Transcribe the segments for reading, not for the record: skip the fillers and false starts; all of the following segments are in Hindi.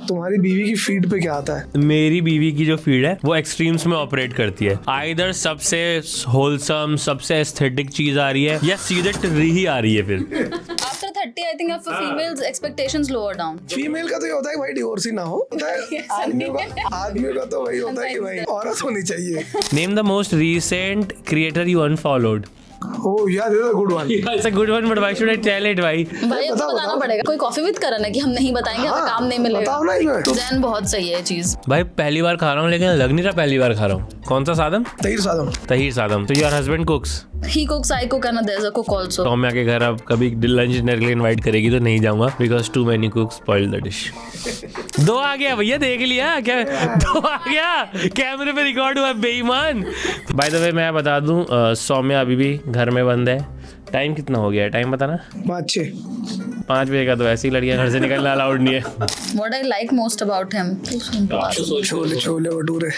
तुम्हारी बीवी की फीड पे क्या आता है? मेरी बीवी की जो फीड है वो एक्सट्रीम्स में ऑपरेट करती है। आइदर सबसे होलसम, सबसे एस्थेटिक चीज आ रही है या सीधे टर्री ही आ रही है। फिर After 30, I think for females expectations lower down. Female का तो ये होता है कि भाई डिवोर्स ही ना हो, होता है। आदमियों का तो वही होता है कि भाई औरत होनी चाहिए। Name the most recent creator you unfollowed. Oh yeah, this is a good one. It's a good one, but why should I tell it, भाई? भाई अब तो बताना पड़ेगा। कोई कॉफी विद करण है कि हम नहीं बताएंगे, हमें काम नहीं मिलेगा। बताओ ना इसमें। जैन बहुत सही है चीज। भाई पहली बार खा रहा हूँ लेकिन लग नहीं रहा पहली बार खा रहा हूँ। कौन सा सादम? तहीर सादम। तहीर सादम। तो your husband cooks? He cooks, I cook, and there's a cook also. Saumya के घर अब कभी लंच डिनर के लिए इनवाइट करेगी तो नहीं जाऊंगा, because too many cooks spoil the dish. 2 आ गया भैया, देख लिया क्या? 2 आ गया, कैमरे पे रिकॉर्ड हुआ, बेईमान। बाय द वे मैं बता दूं, सौम्या अभी भी घर में बंद है। टाइम कितना हो गया है? टाइम बताना। 5 बजे का तो ऐसी लड़कियां घर से निकलना अलाउड नहीं है। What I like most about him. Chole chole bhature.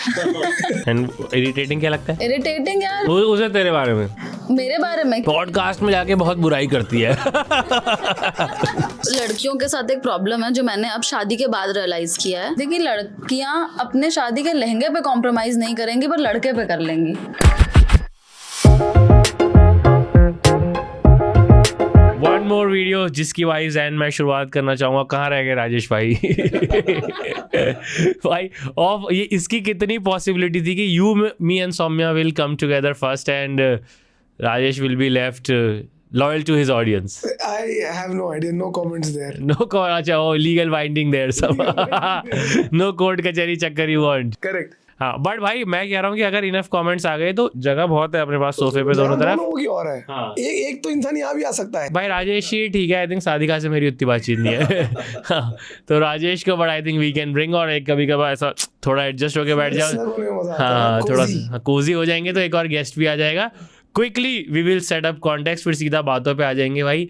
And irritating क्या लगता है? Irritating यार। उसे तेरे बारे में, मेरे बारे में पॉडकास्ट में जाके बहुत बुराई करती है। लड़कियों के साथ एक प्रॉब्लम है जो मैंने अब शादी के बाद रियलाइज किया है। देखिए लड़कियां अपने शादी के लहंगे पे कॉम्प्रोमाइज नहीं करेंगी पर लड़के पे कर लेंगी। वन मोर वीडियो जिसकी वाइज एंड मैं शुरुआत करना चाहूंगा। कहाँ रह गए राजेश भाई? भाई ऑफ ये इसकी कितनी पॉसिबिलिटी थी कि you me and Saumya will come together first and Rajesh will be left loyal to his audience. I have no idea, no comments there. अच्छा ओ लीगल बाइंडिंग देयर सब। नो कोर्ट कचहरी चक्कर यू वांट। Correct. हाँ बट भाई मैं कह रहा हूँ कि अगर इनफ कमेंट्स आ गए तो जगह बहुत है अपने पास सोफे पे दोनों तरफ। होगी और है। हाँ। एक तो इंसान यहाँ भी आ सकता है। भाई राजेश ही ठीक है, आई थिंक साधिका से मेरी उतनी बातचीत नहीं है। हाँ, तो राजेश को but I think we can bring, और एक कभी कभार ऐसा थोड़ा एडजस्ट होके बैठ जाओ। हाँ थोड़ा कोजी हो जाएंगे तो एक और गेस्ट भी आ जाएगा। Quickly we will set up context, फिर सीधा बातों पे आ जाएंगे भाई।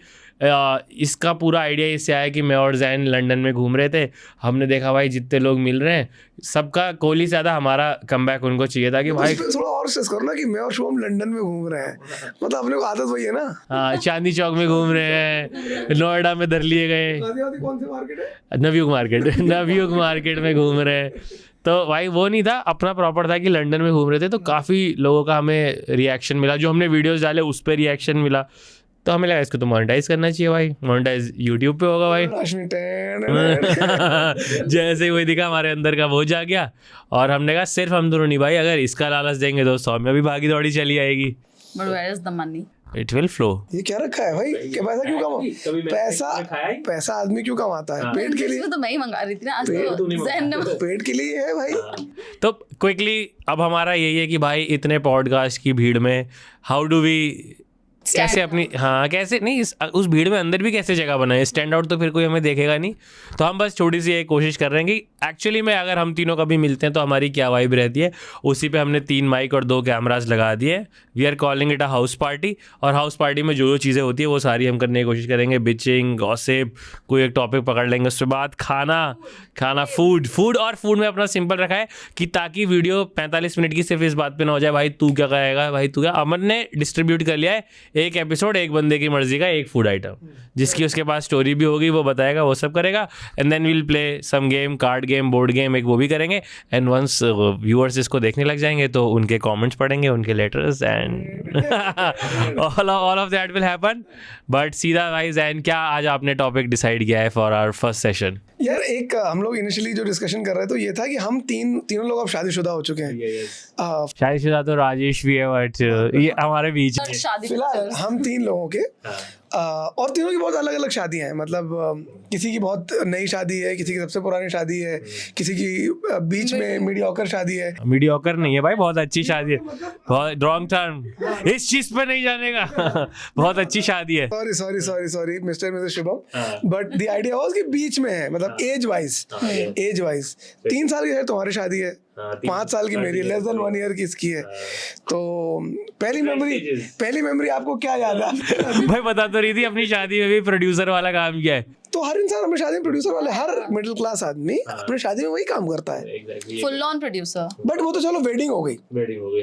इसका पूरा आइडिया इससे आया कि मैं और जैन लंदन में घूम रहे थे। हमने देखा भाई जितने लोग मिल रहे हैं सबका कोहली से ज़्यादा हमारा कमबैक उनको चाहिए था कि भाई थोड़ा और स्ट्रेस करो ना कि मैं और शुभम लंदन में घूम रहे हैं। मतलब अपने को आदत वही है ना। हाँ चांदनी चौक में घूम रहे हैं, नोएडा में धर लिए गए, कौन सी मार्केट है? नवयुग मार्केट। नवयुग मार्केट में घूम रहे हैं। तो भाई वो नहीं था, अपना प्रॉपर था कि लंदन में घूम रहे थे। तो काफ़ी लोगों का हमें रिएक्शन मिला, जो हमने वीडियोस डाले उस पर रिएक्शन मिला। तो हमें लगा इसको तो मोनेटाइज करना चाहिए भाई। मोनेटाइज यूट्यूब पे होगा भाई। जैसे ही वही दिखा हमारे अंदर का वो जा गया, और हमने कहा सिर्फ हम दोनों नहीं भाई, अगर इसका लालच देंगे तो सौम्या भी भागी दौड़ी चली आएगी। But where is the money? It will flow. ये क्या रखा है भाई? क्या पैसा क्यों कमा? पैसा आदमी क्यों कमाता है? पेट के लिए। तो मैं ही मंगा रही थी ना आज तो जैन ने। पेट के लिए है भाई। तो क्विकली अब हमारा यही है कि भाई इतने पॉडकास्ट की भीड़ में हाउ डू वी कैसे अपनी, हाँ कैसे नहीं उस भीड़ में अंदर भी कैसे जगह बनाए, स्टैंड आउट तो फिर कोई हमें देखेगा नहीं। तो हम बस छोटी सी एक कोशिश कर रहे हैं कि एक्चुअली में अगर हम तीनों कभी मिलते हैं तो हमारी क्या वाइब रहती है। उसी पे हमने 3 माइक और 2 कैमरास लगा दिए। We are calling it a house party, और हाउस पार्टी में जो चीज़ें होती है वो सारी हम करने की कोशिश करेंगे। बिचिंग, गॉसिप, कोई एक टॉपिक पकड़ लेंगे, उसके बाद खाना फूड और फूड में अपना सिंपल रखा है कि ताकि वीडियो 45 मिनट की सिर्फ इस बात पे ना हो जाए भाई तू क्या कहेगा, भाई तू क्या। अमन ने डिस्ट्रीब्यूट कर लिया है एक एपिसोड एक बंदे की मर्जी का, एक फूड आइटम, जिसकी उसके पास स्टोरी भी होगी, वो बताएगा, वो सब करेगा। And then will play some game, card game, board game, एक वो भी करेंगे। एंड वंस व्यूअर्स इसको देखने लग जाएंगे तो उनके कमेंट्स पढ़ेंगे, उनके letters, and all of that will happen. But सीधा गाइस, एंड क्या आज आपने टॉपिक डिसाइड किया है फॉर आवर फर्स्ट सेशन? यार एक हम लोग इनिशियली जो डिस्कशन कर रहे थे तो ये था कि हम तीनों लोग अब शादीशुदा हो चुके हैं। शादीशुदा तो राजेश भी है, बट ये हमारे बीच में फिलहाल हम 3 लोगों के और तीनों की बहुत अलग अलग शादियां हैं। मतलब किसी की बहुत नई शादी है, किसी की सबसे पुरानी शादी है, किसी की बीच में मीडियोकर शादी है। मीडियोकर नहीं है भाई, बहुत अच्छी शादी है। बहुत रॉन्ग टर्म, इस चीज पे नहीं जाने का। बहुत अच्छी शादी है। Sorry mister Mrs Shubham, but the idea was कि बीच में है, मतलब एज वाइज 3 साल की है तुम्हारी शादी है, 5 साल की मेरी, लेस देन 1 ईयर की इसकी है। तो पहली मेमोरी आपको क्या याद है? भाई बता तो रही थी अपनी शादी में भी प्रोड्यूसर वाला काम किया है। तो हर इंसान अपनी शादी में प्रोड्यूसर वाले, हर मिडिल क्लास आदमी अपनी शादी में वही काम करता है, फुल ऑन प्रोड्यूसर। बट वो तो चलो वेडिंग हो गई।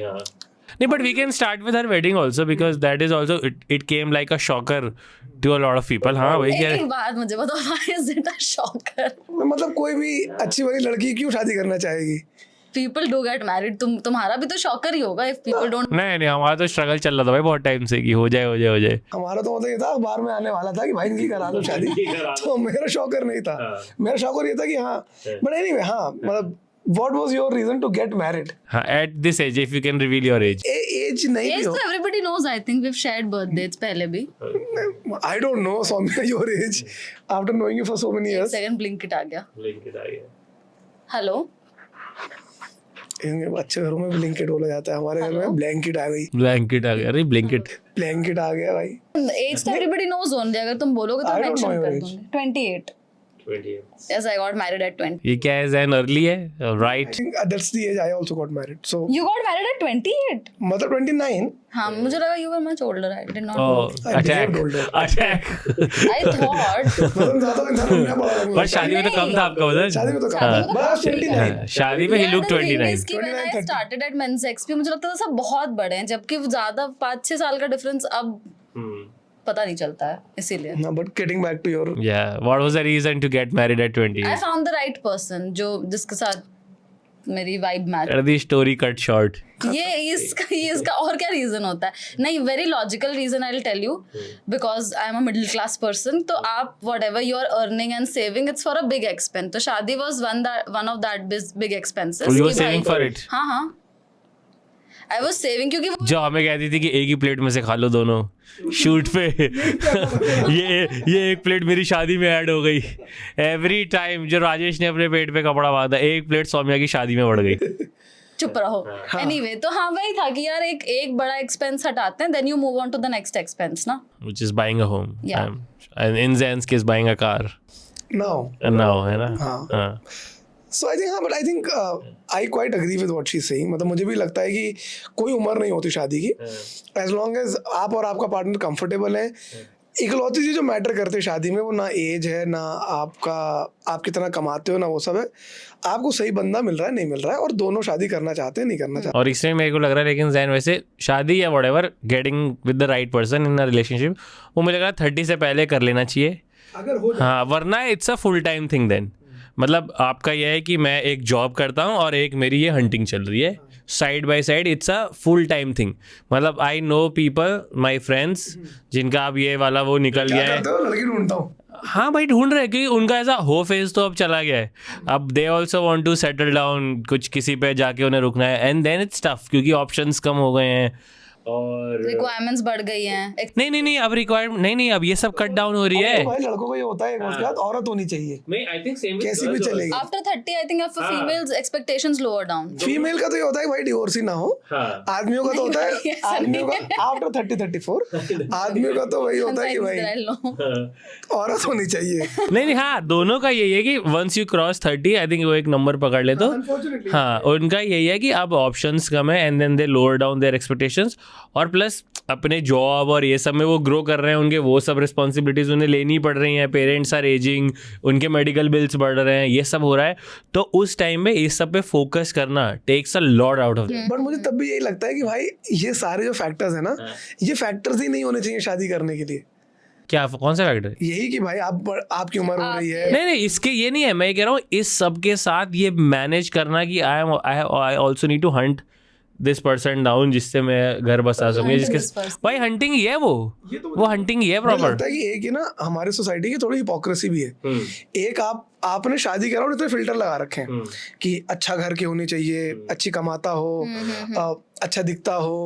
हाँ। नहीं, but we can start with her wedding also because that is also it came like a shocker to a lot of people. हाँ भाई क्या एक बात मुझे बताओ, why is it a shocker? मतलब कोई भी अच्छी वाली लड़की क्यों शादी करना चाहेगी? People do get married. तुम्हारा भी तो शॉकर ही होगा if people don't. नहीं हमारा तो स्ट्रगल चल रहा था भाई बहुत टाइम से कि हो जाए. हमारा तो मतलब ये था अखबार में आने वाला था कि भाई इनकी करा दो शादी. तो मेरा शौकर नहीं था. मेरा शौकर ये था कि हाँ, बट एनीवे हाँ मतलब what was your reason to get married? हाँ, at this age if you can reveal your age. Age नहीं Age भी हो. तो everybody knows. I think we've shared birthdays पहले भी. I don't know Soumya your age after knowing you for so many years. Second Blinkit आ गया. Hello. इनके अच्छे घरों में ब्लैंकेट बोला जाता है, हमारे घर में ब्लैंकेट आ गई. ब्लैंकेट आ गया. अरे ब्लैंकेट आ गया भाई. Age तो everybody knows only. अगर तुम बोलोगे तो I don't know mention your कर age. दूंगी. 28. Yes, I got married at 20. ये क्या है an early है I right. think that's the age I also got married. So You got married at 28? मतलब 29. हाँ, मुझे लगा you were much older. I did not know. Oh, I attack. behaved older. I thought. मतलब ज्यादा इंसान उन्हें बड़ा लगने पर लगा. शादी में तो कम था आपका उधर. शादी में तो कम. बस 29. शादी में he looked 29. When I 29, started at Men's XP मुझे लगता था सब बहुत बड़े हैं, जबकि ज्यादा 5-6 साल का डिफरेंस अब पता नहीं चलता है, इसीलिए. No, but getting back to your Yeah, what was the reason to get married at 28? I found the right person जो जिसके साथ मेरी vibe match. The story cut short. ये इसका और क्या रीजन होता है? नहीं, very logical reason I will tell you, because I am a middle class person. तो आप whatever you are earning and saving, it's for a big expense. तो शादी was one of that big expenses. You were saving for it. हाँ आई वाज सेविंग, क्योंकि वो जो हमें कहती थी कि एक ही प्लेट में से खा लो दोनों शूट पे. ये एक प्लेट मेरी शादी में ऐड हो गई. एवरी टाइम जो राजेश ने अपने पेट पे कपड़ा बांधा, एक प्लेट सौम्या की शादी में बढ़ गई. चुप रहो. एनीवे, तो हाँ वही था कि यार एक बड़ा एक्सपेंस हटाते हैं, then you move on to the next expense ना. Which is buying a home. Yeah. And in Zen's case buying a car. now. Now है ना. हाँ. So I think हाँ, but I think I quite agree with what she's saying. मतलब मुझे भी लगता है कि कोई उम्र नहीं होती शादी की, as long as आप और आपका पार्टनर कंफर्टेबल है. इकलौती चीज जो मैटर करते हैं शादी में वो ना एज है, ना आप कितना कमाते हो, ना वो सब है. आपको सही बंदा मिल रहा है नहीं मिल रहा है, और दोनों शादी करना चाहते हैं नहीं करना चाहते. और इसमें मेरे को लग रहा है लेकिन जैन वैसे शादी या whatever getting with the right person in a relationship, वो मुझे लग रहा है 30 से पहले कर लेना चाहिए. अगर हो हाँ, वरना it's a full time thing. Then मतलब आपका यह है कि मैं एक जॉब करता हूँ और एक मेरी ये हंटिंग चल रही है side by side. It's a full time thing. मतलब I know people, my friends, जिनका अब ये वाला वो निकल गया है. लड़की ढूंढता हूँ. हाँ भाई ढूंढ रहे हैं, क्योंकि उनका ऐसा हो फेज तो अब चला गया है. अब they also want to settle down, कुछ किसी पे जाके उन्हें रुकना है. एंड देन इट्स टफ क्योंकि ऑप्शंस कम हो गए हैं और रिक्वायरमेंट्स बढ़ गई हैं. नहीं अब रिक्वायरमेंट नहीं अब ये सब कट डाउन हो रही है. भाई लड़कों को ये होता है उसके बाद औरत होनी चाहिए. नहीं, आई थिंक सेम कैसी भी चलेगी. After 30, I think for females expectations lower down. Female का तो ये होता है कि भाई डिवोर्स ही ना हो. आदमियों का तो होता नहीं, है आदमियों का आफ्टर 30-34 आदमियों का तो वही होता है कि भाई औरत होनी चाहिए. नहीं हाँ, दोनों का यही है कि once you cross 30 I think वो एक नंबर पकड़ ले तो हाँ, उनका यही है कि अब ऑप्शंस कम है and then they lower down their expectations. और प्लस अपने जॉब और ये सब में वो ग्रो कर रहे हैं, उनके वो सब रिस्पॉन्सिबिलिटीज उन्हें लेनी पड़ रही हैं. पेरेंट्स आर एजिंग, उनके मेडिकल बिल्स बढ़ रहे हैं, ये सब हो रहा है. तो उस टाइम में इस सब पे फोकस करना takes a lot out of. But मुझे तब भी यही लगता है कि भाई ये सारे जो फैक्टर्स है ना, ये फैक्टर्स ही नहीं होने चाहिए शादी करने के लिए. क्या कौन सा फैक्टर? यही कि भाई आपकी उम्र हो रही है. नहीं इसके ये नहीं है, मैं कह रहा हूँ इस सब के साथ ये मैनेज करना कि I also need to hunt this person down जिससे मैं घर बसा सकूँ. जिसके भाई हंटिंग ही है वो हंटिंग ही है प्रॉपर. लगता है कि एक ही ना हमारे सोसाइटी की थोड़ी हिपोक्रेसी भी है. एक आपने शादी करा और इतने फिल्टर लगा रखे हैं कि अच्छा घर की होनी चाहिए, अच्छी कमाता हो, अच्छा दिखता हो,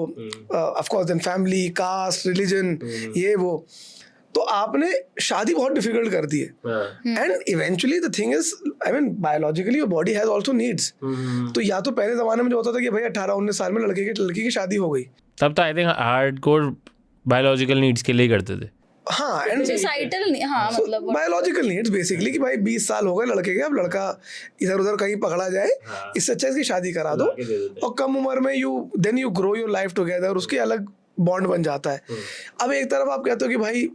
of course then family, caste, religion, ये वो. तो आपने शादी बहुत डिफिकल्ट कर दी है. And eventually the thing is, I mean biologically your body has also needs. तो या तो पहले जमाने में जो होता था कि भाई 18-19 साल में लड़की की शादी हो गई, तब तो I think hardcore biological needs के लिए ही करते थे. हाँ, एंड सोसाइटल हाँ मतलब बायोलॉजिकल नीड्स बेसिकली कि भाई 20 साल हो गए लड़के के, अब लड़का इधर उधर कहीं पकड़ा जाए, इससे अच्छा इसकी शादी करा दो. और कम उम्र में you grow your life together, उसकी अलग बॉन्ड बन जाता है. अब एक तरफ आप कहते हो कि भाई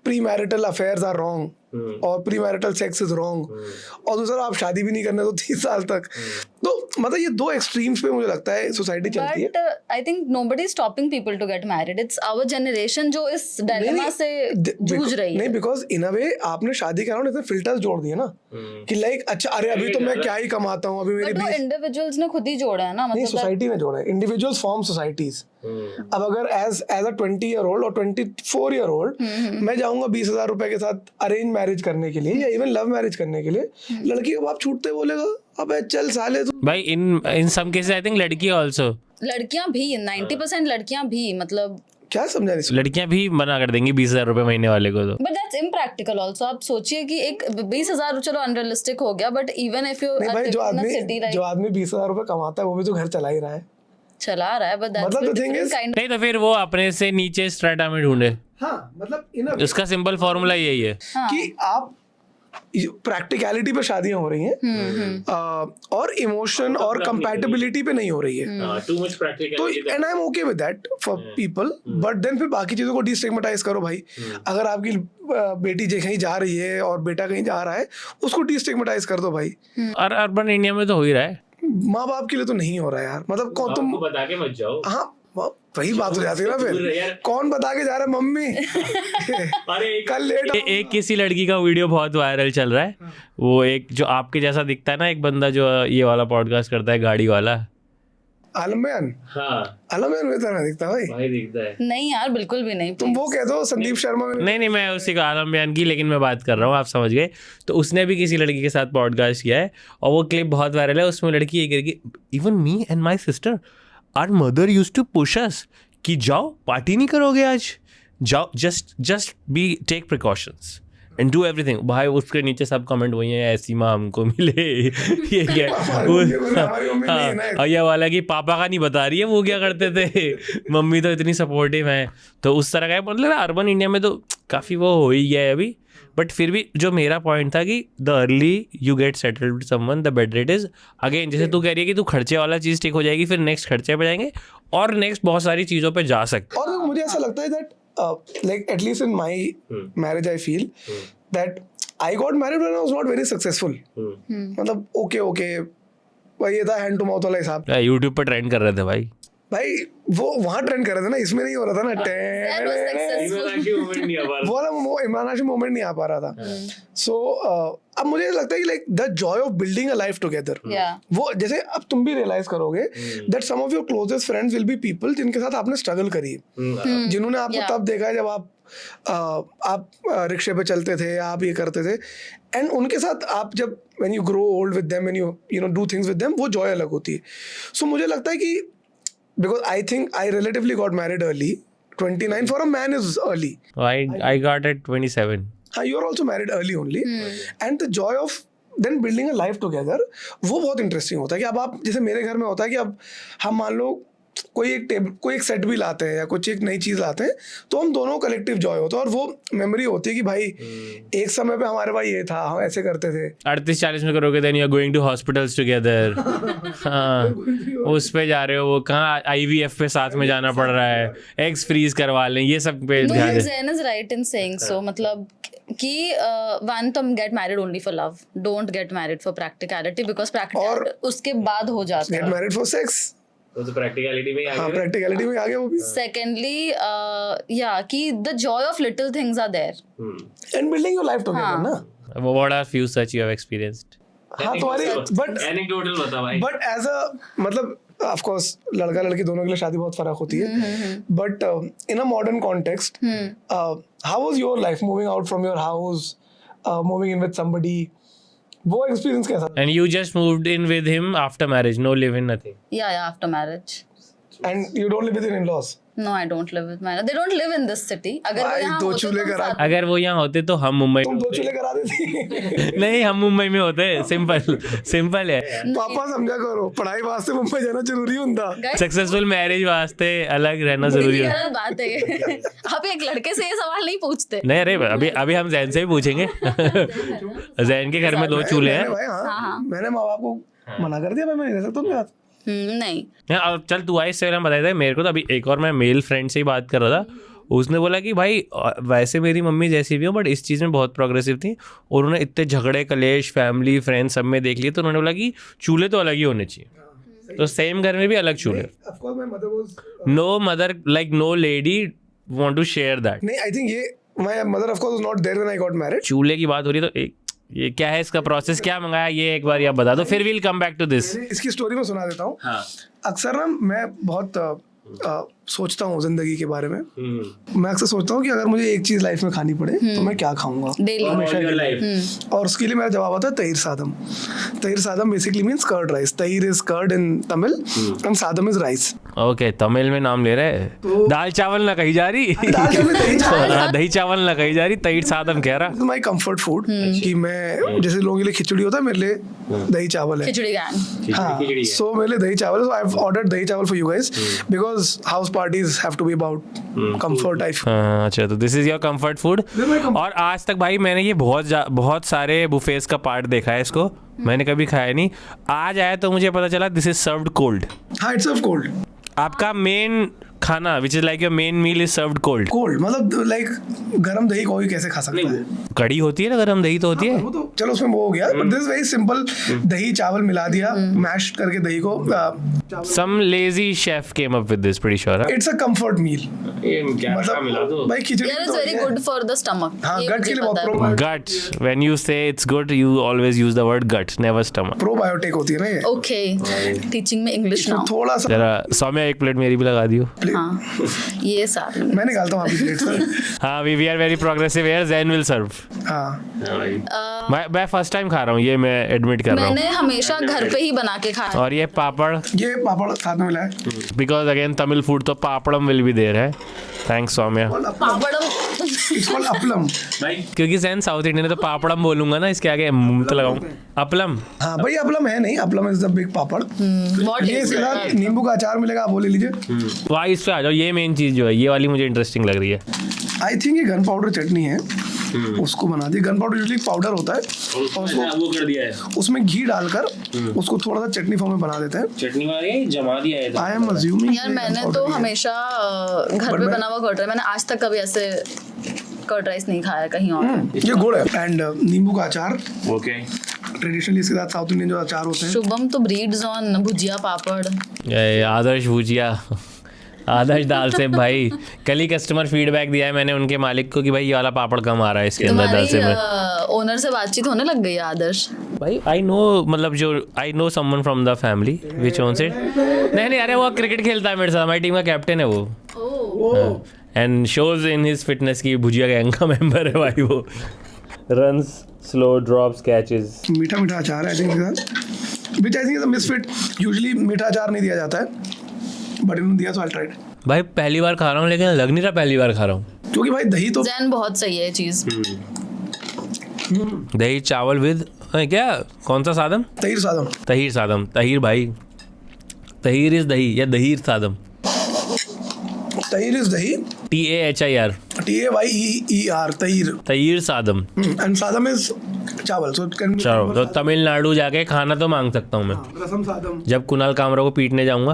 pre marital affairs are wrong और pre marital sex is wrong, और दूसरा आप शादी भी नहीं करने दो 30 साल तक. तो मतलब ये दो एक्सट्रीम्स पे मुझे लगता है सोसाइटी चलती है. But I think nobody is stopping people to get married. It's our generation जो इस डायलेमा से जूझ रही है. नहीं, बिकॉज इन अ वे आपने शादी के अराउंड इतने फिल्टर्स जोड़ दिए ना कि लाइक अच्छा अरे अभी तो मैं क्या ही कमाता हूँ, अभी मेरी बट वो इंडिविजुअल्स ने खुद ही जोड़ा है ना. नहीं, मतलब सोसाइटी ने जोड़ा है. Individuals form societies. अब अगर एज अ 20-year-old और 24-year-old मैं जाऊंगा 20,000 रुपए के साथ अरेंज मैरिज करने के लिए या इवन लव मैरिज करने के लिए, लड़की को बाप छूटते बोलेगा अबे चल साले तू. भाई इन सम केसेस आई थिंक लड़की आल्सो, लड़कियां भी 90% लड़कियां भी मतलब क्या समझा नहीं. लड़कियां भी मना कर देंगी 20,000 रुपए महीने वाले को. तो बट दैट्स इम्प्रैक्टिकल आल्सो. आप सोचिए कि एक 20,000 चलो अनरियलिस्टिक हो गया, बट इवन इफ यू नहीं भाई, जो आदमी 20,000 रुपए कमाता है वो भी तो घर चला ही रहा है. चला रहा है, बट दैट्स मतलब the thing is- नहीं तो फिर वो अपने से नीचे स्ट्रेटा में ढूंढे. हाँ, मतलब उसका सिंपल फॉर्मूला यही है कि आप प्रैक्टिकलिटी पे शादियां हो रही हैं और इमोशन और कंपैटिबिलिटी पे नहीं हो रही है. टू मच तो and I am okay with that for people, but then फिर बाकी चीजों को डिस्टिग्मेटाइज करो भाई. अगर आपकी बेटी कहीं जा रही है और बेटा कहीं जा रहा है, उसको डिस्टिग्मेटाइज कर दो भाई. और अर्बन इंडिया में तो हो ही रहा है. माँ बाप के लिए तो नहीं हो रहा है यार. मतलब कौन तुम बता के मत जाओ. हाँ, वही बात हो जाती है ना फिर. कौन बता के जा रहा है? मम्मी. अरे कल लेट एक किसी लड़की का वीडियो बहुत वायरल चल रहा है. वो एक जो आपके जैसा दिखता है ना, एक बंदा जो ये वाला पॉडकास्ट करता है, गाड़ी वाला. आलमबयान. हाँ, आलमबयान में तरह दिखता भाई. भाई दिखता है. नहीं यार, बिल्कुल भी नहीं. तुम वो कह दो संदीप शर्मा में. नहीं मैं उसी का आलम बयान की, लेकिन मैं बात कर रहा हूँ, आप समझ गए. तो उसने भी किसी लड़की के साथ पॉडकास्ट किया है और वो क्लिप बहुत वायरल है. उसमें लड़की ये कह रही, even me and my sister, our mother used to push us कि जाओ पार्टी नहीं करोगे आज, जाओ just be take precautions and do everything. भाई उसके नीचे सब कमेंट वही है, ऐसी माँ हमको मिले. ये क्या ये वाला कि पापा का नहीं बता रही है वो क्या करते थे, मम्मी तो इतनी सपोर्टिव है. तो उस तरह का मतलब अर्बन इंडिया में तो काफ़ी वो हो ही गया है अभी. बट फिर भी जो मेरा पॉइंट था कि the early you get settled with someone the better it is. Again जैसे तू कह रही है कि तू खर्चे वाला चीज़ ठीक हो जाएगी, फिर नेक्स्ट खर्चे पे जाएंगे और नेक्स्ट बहुत सारी चीज़ों पे जा सकते. और मुझे ऐसा लगता है that like at least in my marriage I feel that I got married when I was not very successful. मतलब okay भाई ये था hand to mouth वाला हिसाब. यूट्यूब पर ट्रेंड कर रहे थे भाई वो वहाँ ट्रेंड कर रहे थे ना, इसमें नहीं हो रहा था ना. वो वाला इमरान हाशमी मोमेंट नहीं आ पा रहा था. सो अब मुझे लगता है कि like the joy of building a life together, वो जैसे अब तुम भी रियलाइज करोगे that some of your closest friends will be people जिनके साथ आपने स्ट्रगल करी है, जिन्होंने आपको तब देखा है जब आप रिक्शे पे चलते थे, आप ये करते थे. एंड उनके साथ आप जब when you grow old with them, when you know do things with them, वो जॉय अलग होती है. सो मुझे लगता है कि because I think I relatively got married early. 29 for a man is early. I got at 27. You are also married early only. And the joy of then building a life together, वो बहुत इंटरेस्टिंग होता है. कि अब आप जैसे मेरे घर में होता है कि अब हम मान लो कोई एक सेट भी लाते हैं या कुछ एक नई चीज लाते हैं, तो हम दोनों कलेक्टिव जॉय होता है और वो मेमोरी होती है कि भाई एक समय पे हमारे पास ये था, हम ऐसे करते थे. 38-40 में करोगे then you are going to hospitals together. हाँ, उस पे जा रहे हो, वो कहाँ IVF पे साथ में जाना पड़ रहा है, एग्स फ्रीज करवा लें, ये सब पे ध्यान दे. Zain is right in saying so. मतलब कि one तुम get married only for love, don't get married for practicality because practicality उसके बाद हो जाता है. Get married for sex. तो प्रैक्टिकलिटी में हाँ, प्रैक्टिकलिटी में आ गया वो भी. Secondly, कि the joy of little things are there. And building your life together ना. What are few such you have experienced? हाँ तुम्हारी बट एनेक्डोटल बता भाई. बट एज अ मतलब ऑफ कोर्स लड़का लड़की दोनों के लिए शादी बहुत फर्क होती है. But in a modern context, how was your life moving out from your house, moving in with somebody? वो एक्सपीरियंस कैसा? And you just moved in with him after marriage, no live in, nothing. Yeah, after marriage. And you don't live with your in-laws? No, I don't live with my. They don't live in this city. अगर वो यहाँ दो होते चूल्हे तो करा. अगर वो यहाँ होते तो हम मुंबई तुम दो चूल्हे करा देती. नहीं, हम मुंबई में होते. सिंपल है. पापा समझा करो, पढ़ाई वास्ते मुंबई जाना जरूरी होता. सक्सेसफुल मैरिज वास्ते अलग रहना जरूरी है. गलत बात है. आप एक लड़के से ये सवाल नहीं पूछते. नहीं, अरे अभी हम जैन से भी पूछेंगे. जैन के घर में 2 चूल्हे हैं. मैंने माँ बाप को मना कर दिया, मैं नहीं रह सकता उनके साथ. नहीं. अब चल तू आए, इससे बताया था मेरे को. तो अभी एक और मैं मेल फ्रेंड से ही बात कर रहा था उसने बोला कि भाई वैसे मेरी मम्मी जैसी भी हो बट इस चीज़ में बहुत प्रोग्रेसिव थी, और उन्होंने इतने झगड़े कलेश फैमिली फ्रेंड्स सब में देख लिए, तो उन्होंने बोला कि चूल्हे तो अलग ही होने चाहिए। तो सेम घर में भी अलग चूल्हे, Of course, my mother was no mother like no lady want to share that. नहीं, I think ये my mother of course was not there when I got married. चूल्हे की बात हो रही है तो एक ये क्या है इसका प्रोसेस, क्या मंगाया ये एक बार आप बता दो, फिर will come back to this. इसकी स्टोरी में सुना देता हूँ। हाँ। अक्सर ना मैं बहुत सोचता हूँ जिंदगी के बारे में। मैं अक्सर सोचता हूँ कि अगर मुझे एक चीज लाइफ में खानी पड़े तो मैं क्या खाऊंगा डेली। हमेशा के लिए। और उसके लिए मेरा जवाब आता है thayir sadam. Thayir sadam basically means curd rice. Thayir is curd in Tamil and sadam is rice. Okay, Tamil में नाम ले रहे हैं। दाल चावल ना कही जा रही, दही चावल ना कही जा रही, तहीर सादम कह रहा। माई कंफर्ट फूड कि मैं जैसे लोगों के लिए खिचड़ी होता है, मेरे लिए दही चावल है। खिचड़ी गैंग। हाँ, सो मेरे लिए दही चावल है। सो I have ordered dahi chawal for you guys because house parties have to be about comfort. अच्छा, तो this is your comfort food. और आज तक भाई मैंने ये बहुत सारे बुफेस का पार्ट देखा है, इसको मैंने कभी खाया नहीं। आज आया तो मुझे पता चला दिस इज सर्व्ड कोल्ड। हाँ, इट्स सर्व्ड कोल्ड। आपका मेन खाना which is like your main meal is served cold. Cold मतलब लाइक गरम दही कोई कैसे खा सकता है? कड़ी होती है ना, गरम दही तो होती है। वो तो चलो उसमें वो हो गया, but this is very simple. दही चावल मिला दिया, मैश करके दही को। Some lazy chef came up with this, pretty sure. It's a comfort meal. मतलब भाई खिचड़ी यार, तो it's very good for the stomach. हाँ, ये गट मुझे के लिए बहुत पता है। Gut. When you say it's good, you always use the word gut, never stomach. Probiotic होती है ना ये। ओके, टीचिंग में इंग्लिश नाउ। थोड़ा सा जरा सौम्या एक प्लेट मेरी भी लगा दियो। हाँ, ये सारे। मैं निकालता हूँ आपकी प्लेट से। हाँ, we are very progressive here. Zen will serve. हाँ, मैं फर्स्ट टाइम खा रहा हूँ ये, मैं एडमिट कर रहा हूँ। मैंने हमेशा घर पे ही बना के खाया। और ये पापड़, ये पापड़ साथ में मिला है। बिकॉज अगेन तमिल फूड तो पापड़म विल बी देयर है। Thanks Saumya. Papadam. It's called appalam. क्योंकि जैन साउथ इंडियन है तो पापड़म बोलूंगा ना, इसके आगे मुंह तो लगाऊं अपलम। हाँ भाई, अपलम है नहीं, अपलम इज द बिग पापड़। बहुत ये इसके साथ नींबू का अचार मिलेगा, आप वो ले लीजिए। वाह, इस पे आ जाओ। ये मेन चीज जो है, ये वाली मुझे इंटरेस्टिंग लग रही है। आई थिंक ये गन पाउडर चटनी है, उसको बना दी। गन पाउडर यूजुअली पाउडर होता है और उसको वो कर दिया है, उसमें घी डालकर उसको थोड़ा सा चटनी फॉर्म में बना देते हैं। चटनी वाली जमा दिया है। I am assuming. यार, मैंने तो हमेशा घर पे बना हुआ कर्ड राइस, मैंने आज तक कभी ऐसे कर्ड राइस नहीं खाया कहीं और। ये गुड़ है एंड नींबू का अचार। ओके, ट्रेडिशनली इसके साथ साउथ इंडियन जो अचार होते हैं। शुभम तो ब्रीड्स ऑन भुजिया पापड़। आदर्श भुजिया, आदर्श दाल से भाई कल ही कस्टमर फीडबैक दिया है मैंने उनके मालिक को कि भाई ये वाला पापड़ कम आ रहा है इसके अंदर दाल से। में ओनर से बातचीत होने लग गई है आदर्श। भाई आई नो, मतलब जो I know someone from the family which owns it. नहीं अरे वो क्रिकेट खेलता है मेरे साथ, हमारी टीम का कैप्टन है वो। And shows in his fitness की भुजिया गैंग का मेंबर है भाई वो। Runs, slow drops, catches. मीठा मीठा अचार है आई थिंक इसके साथ, which I think is a misfit. Usually मीठा अचार नहीं दिया जाता है, बट इन्होंने दिया तो आई ट्राइड। भाई पहली बार खा रहा हूँ, लेकिन लग नहीं रहा पहली बार खा रहा हूँ, क्योंकि भाई दही तो जैन बहुत सही है ये चीज। दही चावल विद क्या, कौन सा सादम? तहीर सादम। तहीर सादम। तहीर भाई, तहीर इज दही या दहीर सादम? तहीर इज दही, TAHIR, TAYEER, तहीर। तहीर सादम। And sadam is चावल, सो इट कैन बी। चलो, तो तमिलनाडु जाके खाना तो मांग सकता हूँ मैं, रसम सादम। जब कुणाल कामरा को पीटने जाऊंगा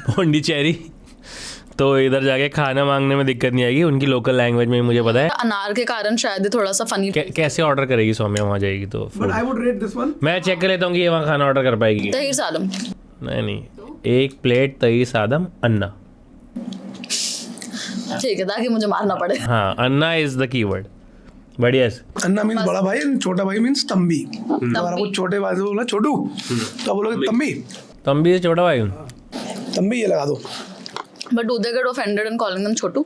पौंडीचेरी, तो इधर जाके खाना मांगने में दिक्कत नहीं आएगी, उनकी लोकल लैंग्वेज में मुझे पता है। अनार के कारण शायद ये थोड़ा सा फनी। कैसे ऑर्डर करेगी सौम्या वहाँ जाएगी तो? But I would rate this one. मैं चेक कर लेता हूँ कि ये वहाँ खाना ऑर्डर कर पाएगी। तहीर सादम। नहीं, एक प्लेट तहीर सादम अन्ना। ठीक है, ताकि मुझे मारना पड़े। हाँ, अन्ना इज द कीवर्ड। बढ़िया। अन्ना मीन्स बड़ा भाई, छोटा भाई मीन्स तंबी। अगर आपको छोटे भाई से बोला छोटू, तो बोलोगे तंबी। तंबी से छोटा भाई। तंबी ये लगा दो। But do they get offended in calling them छोटू?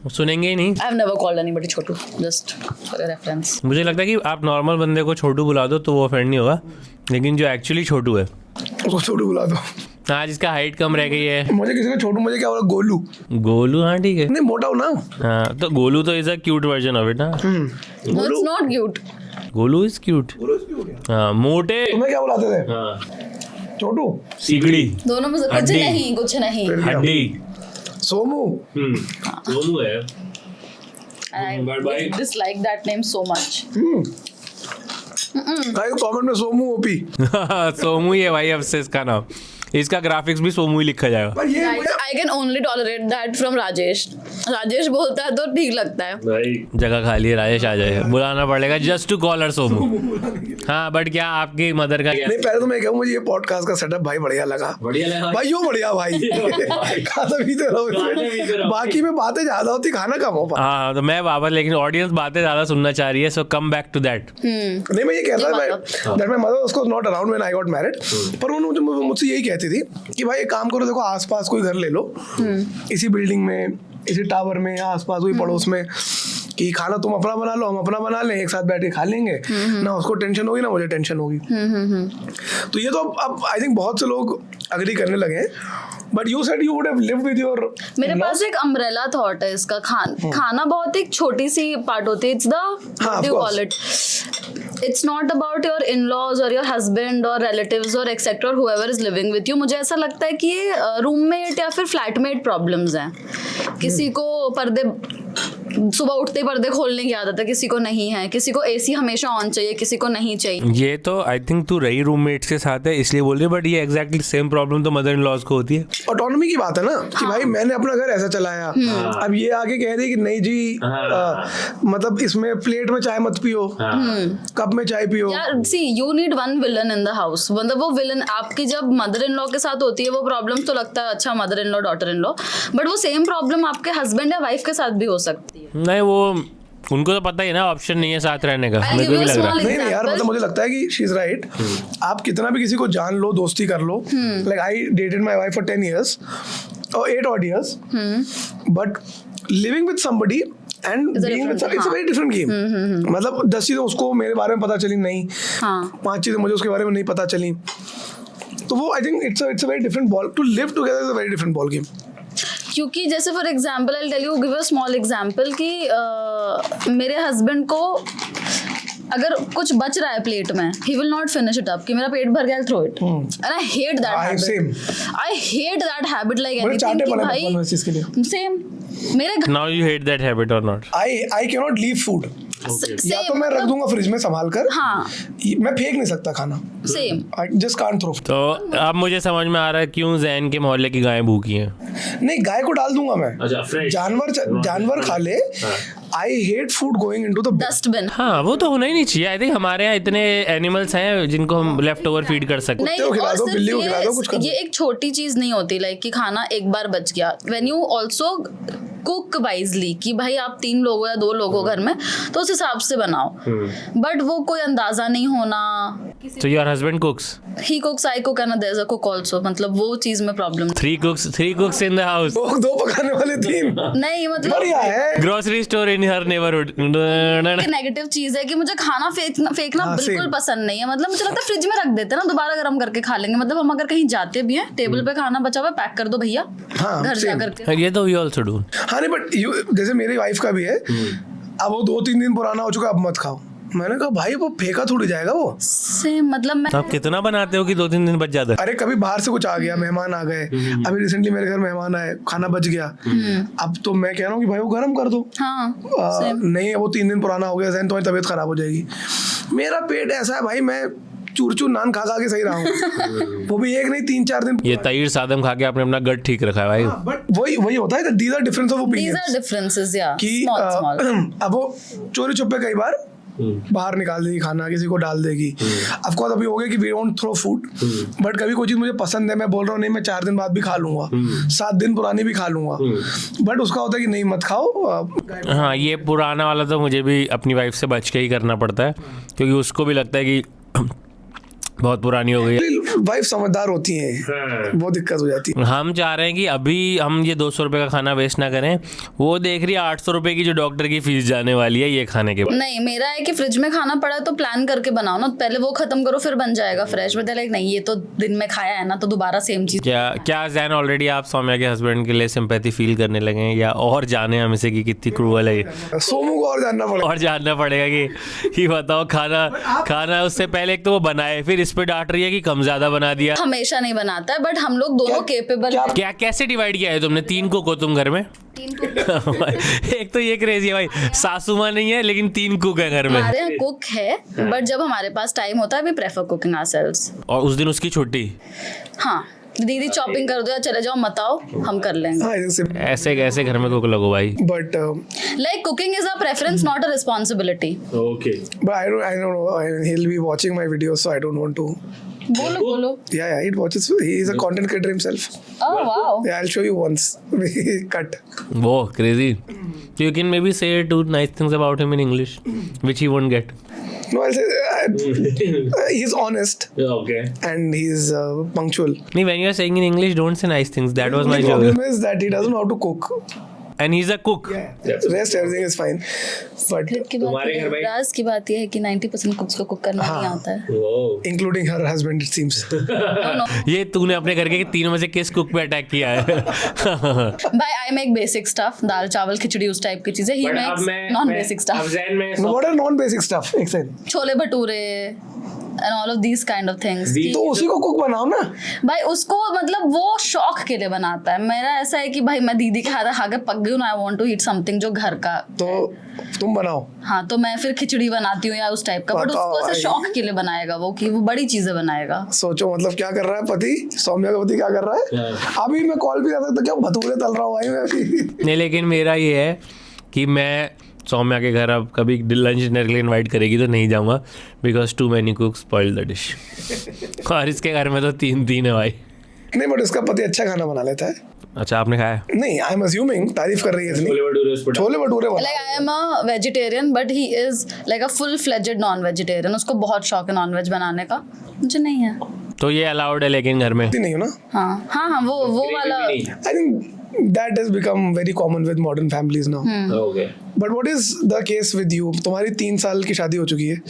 सुनेंगे ही नहीं। I've never called anybody Chhotu, just for a reference. मुझे लगता है कि आप नॉर्मल बंदे को छोटू बुला दो तो वो ऑफेंड नहीं होगा, लेकिन जो एक्चुअली छोटू है, उसको छोटू बुला दो। हाँ, जिसका हाइट कम रह गई है। मुझे किसी ने छोटू, मुझे क्या बोला? गोलू। गोलू, हाँ ठीक है। नहीं, मोटा हो ना। हाँ, तो गोलू तो is a cute version of it ना। No, it's not cute. Golu is cute. हाँ, मोटे। तुम्हें क्या बुलाते थे? हाँ, छोटू, सिगड़ी, दोनों में से कुछ हड्डी। नहीं, कुछ नहीं। हड्डी, सोमू। गोलू है। And I dislike that name so much. Guys comment में सोमू ओपी। सोमू ही है भाई अब से इसका नाम, इसका ग्राफिक्स भी सोमू ही लिखा जाएगा। पर ये Guys, I can only tolerate that from Rajesh. Rajesh बोलता है तो ठीक लगता है. जगह खाली है, राजेश आ जाए, बुलाना पड़ेगा just to call her Somu. हाँ बट क्या आपकी मदर का क्या? नहीं पहले तो मैं कहूँ मुझे ये पॉडकास्ट का सेटअप भाई बढ़िया लगा भाई, यो बढ़िया भाई. खाता पीते रहो, बाकी में बातें ज्यादा होती, खाना कम हो पाता. हाँ तो मैं वापस, लेकिन ऑडियंस बातें ज्यादा सुनना चाह रही है, सो कम बैक टू दैट. नहीं मैं ये कहता था that my mother was not around when I got married, पर उन्होंने मुझसे यही कहती थी कि भाई एक काम करो, देखो आसपास कोई घर ले लो, इसी बिल्डिंग में, इसी टावर में, या आसपास कोई पड़ोस में, कि खाना तुम अपना बना लो, हम अपना बना लें, एक साथ बैठ के खा लेंगे, ना उसको टेंशन होगी ना मुझे टेंशन होगी. तो ये तो अब आई थिंक बहुत से लोग अग्री करने लगे हैं. But you said you would have lived with your. मेरे पास एक अम्ब्रेला थॉट है इसका. खाना बहुत एक छोटी सी पार्ट होती है. It's the you call it, it's not about your in-laws or your husband or relatives or etc. or whoever is living with you. मुझे ऐसा लगता है कि ये रूममेट या फिर फ्लैटमेट प्रॉब्लम्स हैं. किसी को पर्दे सुबह उठते ही पर्दे खोलने की आदत है, किसी को नहीं है, किसी को एसी हमेशा ऑन चाहिए, किसी को नहीं चाहिए. ये तो आई थिंक तू रही रूममेट्स के साथ है इसलिए बोल रही है, बट ये एग्जैक्टली सेम प्रॉब्लम तो मदर इन लॉज को होती है. ऑटोनॉमी की बात है ना कि भाई मैंने अपना घर ऐसा चलाया, अब ये आगे कह रही कि नहीं जी मतलब इसमें प्लेट में चाय मत पियो, कप में चाय पियो. यार see you need one villain in the house. मतलब वो विलन आपकी जब मदर इन लॉ के साथ होती है वो प्रॉब्लम तो लगता है अच्छा mother in law daughter in law, but वो सेम प्रॉब्लम आपके हस्बैंड या वाइफ के साथ भी हो सकती है. नहीं वो उनको तो पता ही ना, ऑप्शन नहीं है साथ रहने का. मेरे को भी लग रहा है. नहीं यार मतलब मुझे लगता है कि शी इज राइट. आप कितना भी किसी को जान लो, दोस्ती कर लो, like I dated my wife for 10 years or 8 odd years, but living with somebody and being with somebody, it's a very different game. मतलब 10 चीजें उसको मेरे बारे में पता चली नहीं, 5 चीजें मुझे उसके बारे में नहीं पता चली, तो वो I think it's a very different ball. To live together is a very different ball game. क्योंकि जैसे for example I tell you, give a small example कि मेरे हस्बैंड को अगर कुछ बच रहा है प्लेट में, he will not finish it up, कि मेरा पेट भर गया, throw it. And I hate that habit. I hate that habit like anything कि भाई same. मेरे Now you hate that habit or not? I cannot leave food. या तो मैं रख दूंगा फ्रिज में संभाल कर, मैं फेंक नहीं सकता खाना. Same. I just can't throw. तो अब मुझे समझ में आ रहा है क्यों जैन के मोहल्ले की गायें भूखी हैं. नहीं गाय को डाल दूंगा मैं. जानवर खा ले. I hate food going into the dustbin. हाँ वो तो होना ही नहीं चाहिए. आई थिंक हमारे यहाँ इतने एनिमल्स हैं जिनको हम लेफ्ट ओवर फीड कर सकते हैं. नहीं और सिर्फ ये एक छोटी चीज नहीं होती लाइक कि खाना एक बार बच गया. When you also cook wisely कि भाई आप 3 लोग हो या 2 लोग हो घर में तो उस हिसाब से बनाओ, बट वो कोई अंदाजा नहीं होना. So your husband cooks? He cooks, I cook and there's a cook also. मतलब वो चीज में problem. 3 cooks in the house. 2 पकाने वाले 3. नहीं मतलब बढ़िया है. Grocery store in her neighborhood. Negative चीज है कि मुझे खाना फेंकना बिल्कुल पसंद नहीं है. मतलब मुझे लगता है फ्रिज में रख देते ना, दोबारा गर्म करके खा लेंगे. मतलब हम अगर कहीं जाते भी हैं, टेबल पे खाना बचा हुआ पैक कर दो भैया, घर जा करके. ये तो we also do. हाँ नहीं बट जैसे मेरी वाइफ का भी है, अब वो 2-3 दिन पुराना हो चुका, अब मत खाओ. मैंने कहा भाई वो फेंका थोड़ी जाएगा वो. सेम मतलब मैं. आप कितना बनाते हो कि 2-3 दिन बच जाता है? अरे कभी बाहर से कुछ आ गया, मेहमान आ गए. अभी रिसेंटली मेरे घर मेहमान आए, खाना बच गया, अब तो मैं कह रहा हूँ कि भाई वो गर्म कर दो. नहीं वो 3 दिन पुराना हो गया, तुम्हारी तबीयत खराब हो जाएगी. मेरा पेट ऐसा है भाई, मैं चूर नान खा के सही रहा हूँ. वो भी एक नहीं 3-4 दिन. ये तैर सादम खा के आपने अपना गट ठीक रखा है भाई. बट वही होता है. These are difference of opinions. These are differences या स्मॉल. अब वो चोरी छुपे कई बार बाहर निकाल देगी खाना, किसी को डाल देगी. ऑफ कोर्स अभी हो गया कि we don't throw food, but कभी कोई चीज मुझे पसंद है, मैं बोल रहा हूँ नहीं मैं 4 दिन बाद भी खा लूंगा, 7 दिन पुरानी भी खा लूंगा, बट उसका होता है कि नहीं मत खाओ. हाँ ये पुराना वाला तो मुझे भी अपनी वाइफ से बच के ही करना पड़ता है, क्योंकि उसको भी लगता है कि बहुत पुरानी हो गई है. वाइफ समझदार होती हैं, वो दिक्कत हो जाती है. हम चाह रहे हैं कि अभी हम ये 200 रुपए का खाना वेस्ट ना करें. वो देख रही है 800 रुपए की जो डॉक्टर की फीस जाने वाली है ये खाने के बाद. नहीं मेरा है कि फ्रिज में खाना पड़ा तो प्लान करके बनाओ ना, पहले वो खत्म करो फिर बन जाएगा फ्रेश. बट लाइक नहीं ये तो दिन में खाया है ना तो दोबारा सेम चीज. क्या जैन ऑलरेडी आप सौम्या के हस्बैंड के लिए सिंपैथी फील करने लगे हैं, या और जाने हमें से कि कितनी क्रूअल है? सोमू को और जानना पड़ेगा कि बताओ खाना उससे पहले एक तो वो बनाए, फिर इस पे डांट रही है कि कम ज्यादा बना दिया. हमेशा नहीं बनाता है, बट हम लोग दोनों केपेबल. क्या कैसे डिवाइड किया है तुमने? 3 कुक हो तुम घर में? 3 कुक. एक तो ये क्रेजी है भाई, सासू माँ नहीं है लेकिन 3 कुक है घर में. हमारे यहाँ कुक है, बट जब हमारे पास टाइम होता है वी प्रेफर कुकिंग आवरसेल्व्स. और उस दिन उसकी छुट्टी. हाँ दीदी चॉपिंग कर दो या चले जाओ मत आओ, हम कर लेंगे. हाँ, I think same. ऐसे कैसे घर में कुक लगो भाई. But Like cooking is a preference, not a responsibility. Okay. I don't know. He'll be watching my videos, so I don't want to. बोलो. Yeah, he watches. He is a content creator himself. Oh wow. Yeah, I'll show you once. We cut. Whoa, crazy. You can maybe say two nice things about him in English, which he won't get. No, I'll say he's honest Okay. and he's punctual. Nee, when you are saying in English, don't say nice things. That was my The joke. problem is that he doesn't know how to cook. And he's a cook. Rest everything is fine. But राज की बात ये है कि 90% कुक्स को कुक करना नहीं आता है. including her husband, it seems. ये तूने अपने घर के तीनों में से किस कुक पे अटैक किया है? By I make basic stuff, दाल चावल खिचड़ी उस टाइप की चीजें. He makes non basic stuff. No, what are non-basic stuff? Explain. Chole bhature and all of these kind of things. तो उसी को कुक बनाओ ना. भाई उसको मतलब वो शौक के लिए बनाता है. मेरा ऐसा है कि भाई मैं दीदी के हाथ खा के पक गई हूँ, I want to eat something जो घर का. तो तुम बनाओ. हाँ, तो मैं फिर खिचड़ी बनाती हूँ या उस टाइप का. बट उसको ऐसे शौक के लिए बनाएगा वो, कि वो बड़ी चीजें बनाएगा. सोचो मतलब क्या कर रहा है पति, सौम्या का पति क्या कर रहा है. अभी मैं कॉल भी कर सकता, क्या भटूरे तल रहा हूँ भाई मैं अभी. नहीं, लेकिन मेरा ये है कि मैं सौम्या के घर अब कभी लंच डिनर के लिए इनवाइट करेगी तो नहीं जाऊँगा, because too many cooks spoil the dish. और इसके घर में तो तीन है भाई. नहीं, बट उसका पति अच्छा खाना बना लेता है. अच्छा, आपने खाया? नहीं, आई एम अज्यूमिंग तारीफ कर रही है इतनी. Chole bhature Like I am a vegetarian, but he is like a full-fledged non-vegetarian. उसको बहुत शौक है नॉन-वेज बनाने का, मुझे नहीं है. तो ये अलाउड है लेकिन घर में नहीं हो ना. हाँ, वो वाला. I think that has become very common with modern families now. Okay. But what is the case with you? तुम्हारी 3 साल की शादी हो चुकी है.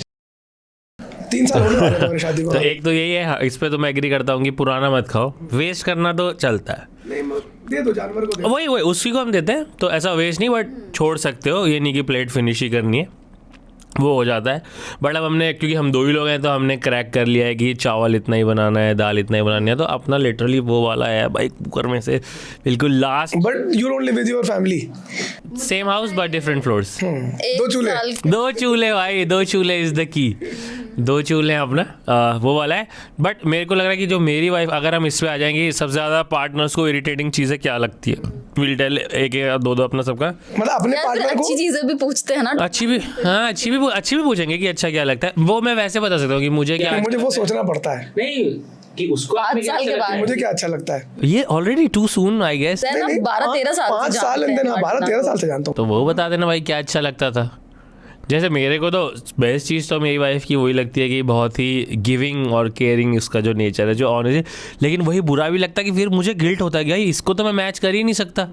3 साल होने वाले तुम्हारी शादी को. तो एक तो यही है, इस पे तो मैं एग्री करता हूँ कि पुराना मत खाओ. वेस्ट करना तो चलता है. नहीं, दे दो जानवर को दे. वही उसी को हम देते हैं, तो ऐसा वेस्ट नहीं, बट छोड़ सकते हो. ये नहीं कि प्लेट फिनिश ही करनी है, वो हो जाता है. बट अब हमने, क्योंकि हम 2 ही लोग हैं, तो हमने क्रैक कर लिया है कि चावल इतना ही बनाना है, दाल इतना ही बनानी है. तो अपना लिटरली वो वाला है भाई, कुकर में से बिल्कुल last. But you don't live with your family. Same house but different floors. 2 चूल्हे. 2 चूल्हे भाई, 2 चूल्हे इज द की. 2 चूल्हे हैं अपना, वो वाला है. बट मेरे को लग रहा है कि जो मेरी वाइफ, अगर हम इस पे आ जाएंगे, सबसे ज़्यादा पार्टनर्स को इरिटेटिंग चीज़ें क्या लगती है, विल टेल. एक 2 अपना सबका. मतलब अपने पार्टनर को अच्छी चीजें भी पूछते हैं ना. अच्छी भी पूछेंगे कि अच्छा क्या लगता है. वो मैं वैसे बता सकता हूँ कि मुझे वो सोचना पड़ता है. नहीं कि उसको 5 साल के बाद मुझे क्या अच्छा लगता है. ये already too soon I guess. 12-13 साल 5 साल 12-13 साल से जानता हूँ. तो वो बता देना भाई क्या अच्छा लगता था. जैसे मेरे को तो बेस्ट चीज़ तो मेरी वाइफ की वही लगती है कि बहुत ही गिविंग और केयरिंग उसका जो नेचर है, जो ऑनेस्ट है. लेकिन वही बुरा भी लगता है कि फिर मुझे गिल्ट होता है कि भाई इसको तो मैं मैच कर ही नहीं सकता.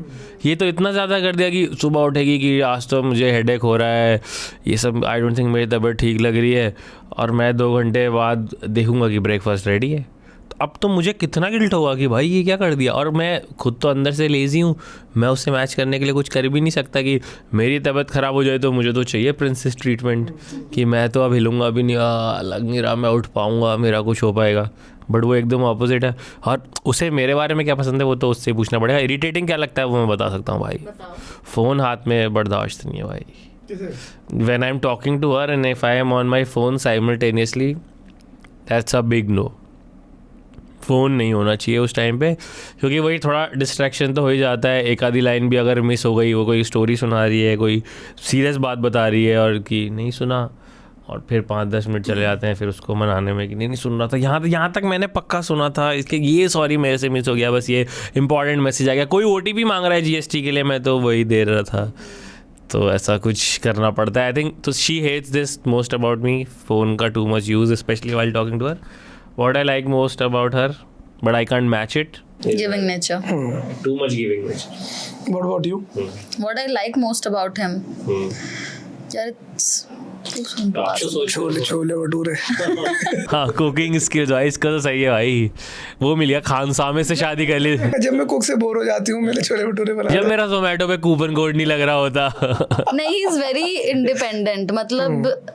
ये तो इतना ज़्यादा कर दिया कि सुबह उठेगी कि आज तो मुझे हेडेक हो रहा है, ये सब आई डोंट थिंक मेरी तबीयत ठीक लग रही है, और मैं 2 घंटे बाद देखूंगा कि ब्रेकफास्ट रेडी है. अब तो मुझे कितना गिल्ट होगा कि भाई ये क्या कर दिया. और मैं खुद तो अंदर से लेज़ी हूँ, मैं उससे मैच करने के लिए कुछ कर भी नहीं सकता. कि मेरी तबीयत ख़राब हो जाए तो मुझे तो चाहिए प्रिंसेस ट्रीटमेंट, कि मैं तो अब हिलूँगा भी नहीं, लग नहीं रहा मैं उठ पाऊँगा, मेरा कुछ हो पाएगा. बट वो एकदम ऑपोजिट है. और उसे मेरे बारे में क्या पसंद है वो तो उससे पूछना पड़ेगा. इरिटेटिंग क्या लगता है वो मैं बता सकता हूँ भाई. फ़ोन हाथ में बर्दाश्त नहीं है भाई. When I am talking to her and if I am on my phone simultaneously, that's a big no. Phone नहीं होना चाहिए उस टाइम पे, क्योंकि वही थोड़ा डिस्ट्रैक्शन तो हो ही जाता है. एक आधी लाइन भी अगर मिस हो गई, वो कोई स्टोरी सुना रही है, कोई सीरियस बात बता रही है और कि नहीं सुना, और फिर 5-10 मिनट चले जाते हैं फिर उसको मनाने में कि नहीं सुन रहा था, यहाँ तक मैंने पक्का सुना था, इसके ये सॉरी मेरे से मिस हो गया, बस ये इंपॉर्टेंट मैसेज आ गया, कोई OTP मांग रहा है GST के लिए, मैं तो वही दे रहा था. तो ऐसा कुछ करना पड़ता है आई थिंक. तो she hates this most about me, phone का too much use, specially while talking to her. What I like most about her, but I can't match it. Giving nature. Too much giving nature. What about you? What I like most about him. यार छोले भटूरे. हाँ, कुकिंग स्किल्स भाई, इसका तो सही है भाई. वो मिल गया, खानसामे से शादी कर ली. जब मैं कुक से बोर हो जाती हूँ मेरे छोले भटूरे बना. जब मेरा जोमेटो पे कूपन कोड नहीं लग रहा होता. नहीं, he is very independent. मतलब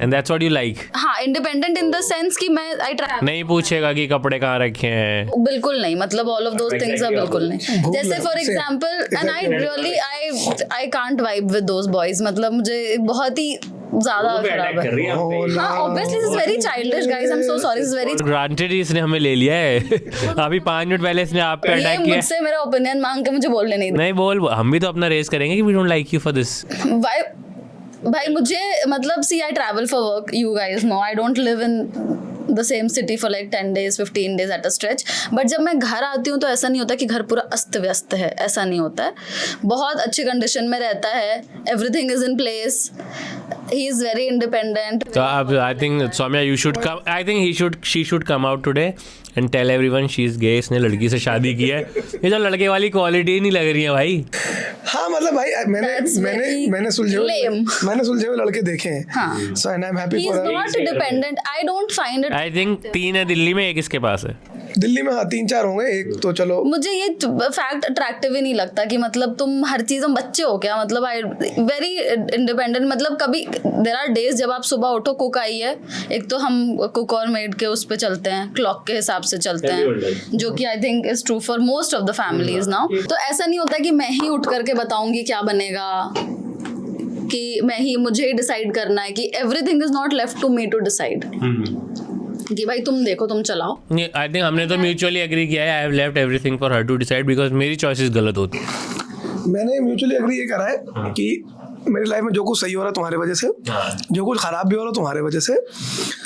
And that's what you like. हाँ, independent in the sense कि मैं I try. नहीं पूछेगा कि कपड़े कहाँ रखे हैं. बिल्कुल नहीं, मतलब all of those things are बिल्कुल नहीं. जैसे for example, and I really I can't vibe with those boys. मतलब मुझे बहुत ही ज्यादा खराब है। हाँ, obviously this is very childish guys, I'm so sorry, this is very granted इसने हमें ले लिया है अभी 5 मिनट पहले इसने आप पे ये अटैक किया मुझसे मेरा ओपिनियन मांग के मुझे बोलने नहीं नहीं बोल हम भी तो अपना रेस करेंगे कि we don't like you for this भाई मुझे मतलब see I travel for work, you guys know I don't live in the same city for like 10 days 15 days at a stretch, but जब मैं घर आती हूँ तो ऐसा नहीं होता कि घर पूरा अस्त व्यस्त है, ऐसा नहीं होता है, बहुत अच्छी कंडीशन में रहता है, everything is in place, he is very independent. तो अब I think Saumya you should come, I think she should come out today and tell everyone she is gay, इसने लड़की से शादी की है। ये जो लड़के वाली क्वालिटी नहीं लग रही है भाई। हाँ मतलब भाई मैंने सुलझे हुए लड़के देखे हैं, so and I am happy for her. He is not dependent, I don't find it. I think 3 है दिल्ली में, एक इसके पास है। दिल्ली में हाँ 3-4 होंगे, एक तो चलो। मुझे ये फैक्ट अट्रैक्टिव ही नहीं लगता कि मतलब तुम हर चीज में बच्चे हो क्या, मतलब आई वेरी इंडिपेंडेंट, मतलब कभी देयर आर डेज जब आप सुबह उठो, कुक आई है, एक तो हम कुक और मेड के उस पे चलते हैं, क्लॉक के हिसाब से चलते हैं, जो कि I think is true for most of the families now. तो ऐसा नहीं होता कि मैं ही उठ करके बताऊंगी क्या बनेगा, कि मैं ही मुझे ही डिसाइड करना है, कि everything is not left to me to decide कि भाई तुम देखो तुम चलाओ। आई थिंक हमने तो म्यूचुअली एग्री किया है, I have left everything for her to decide because मेरी चॉइसेस गलत होती है। मैंने म्यूचुअली एग्री ये करा है कि मेरी लाइफ में जो कुछ सही हो रहा है तुम्हारे वजह से, जो कुछ खराब भी हो रहा है तुम्हारे वजह से,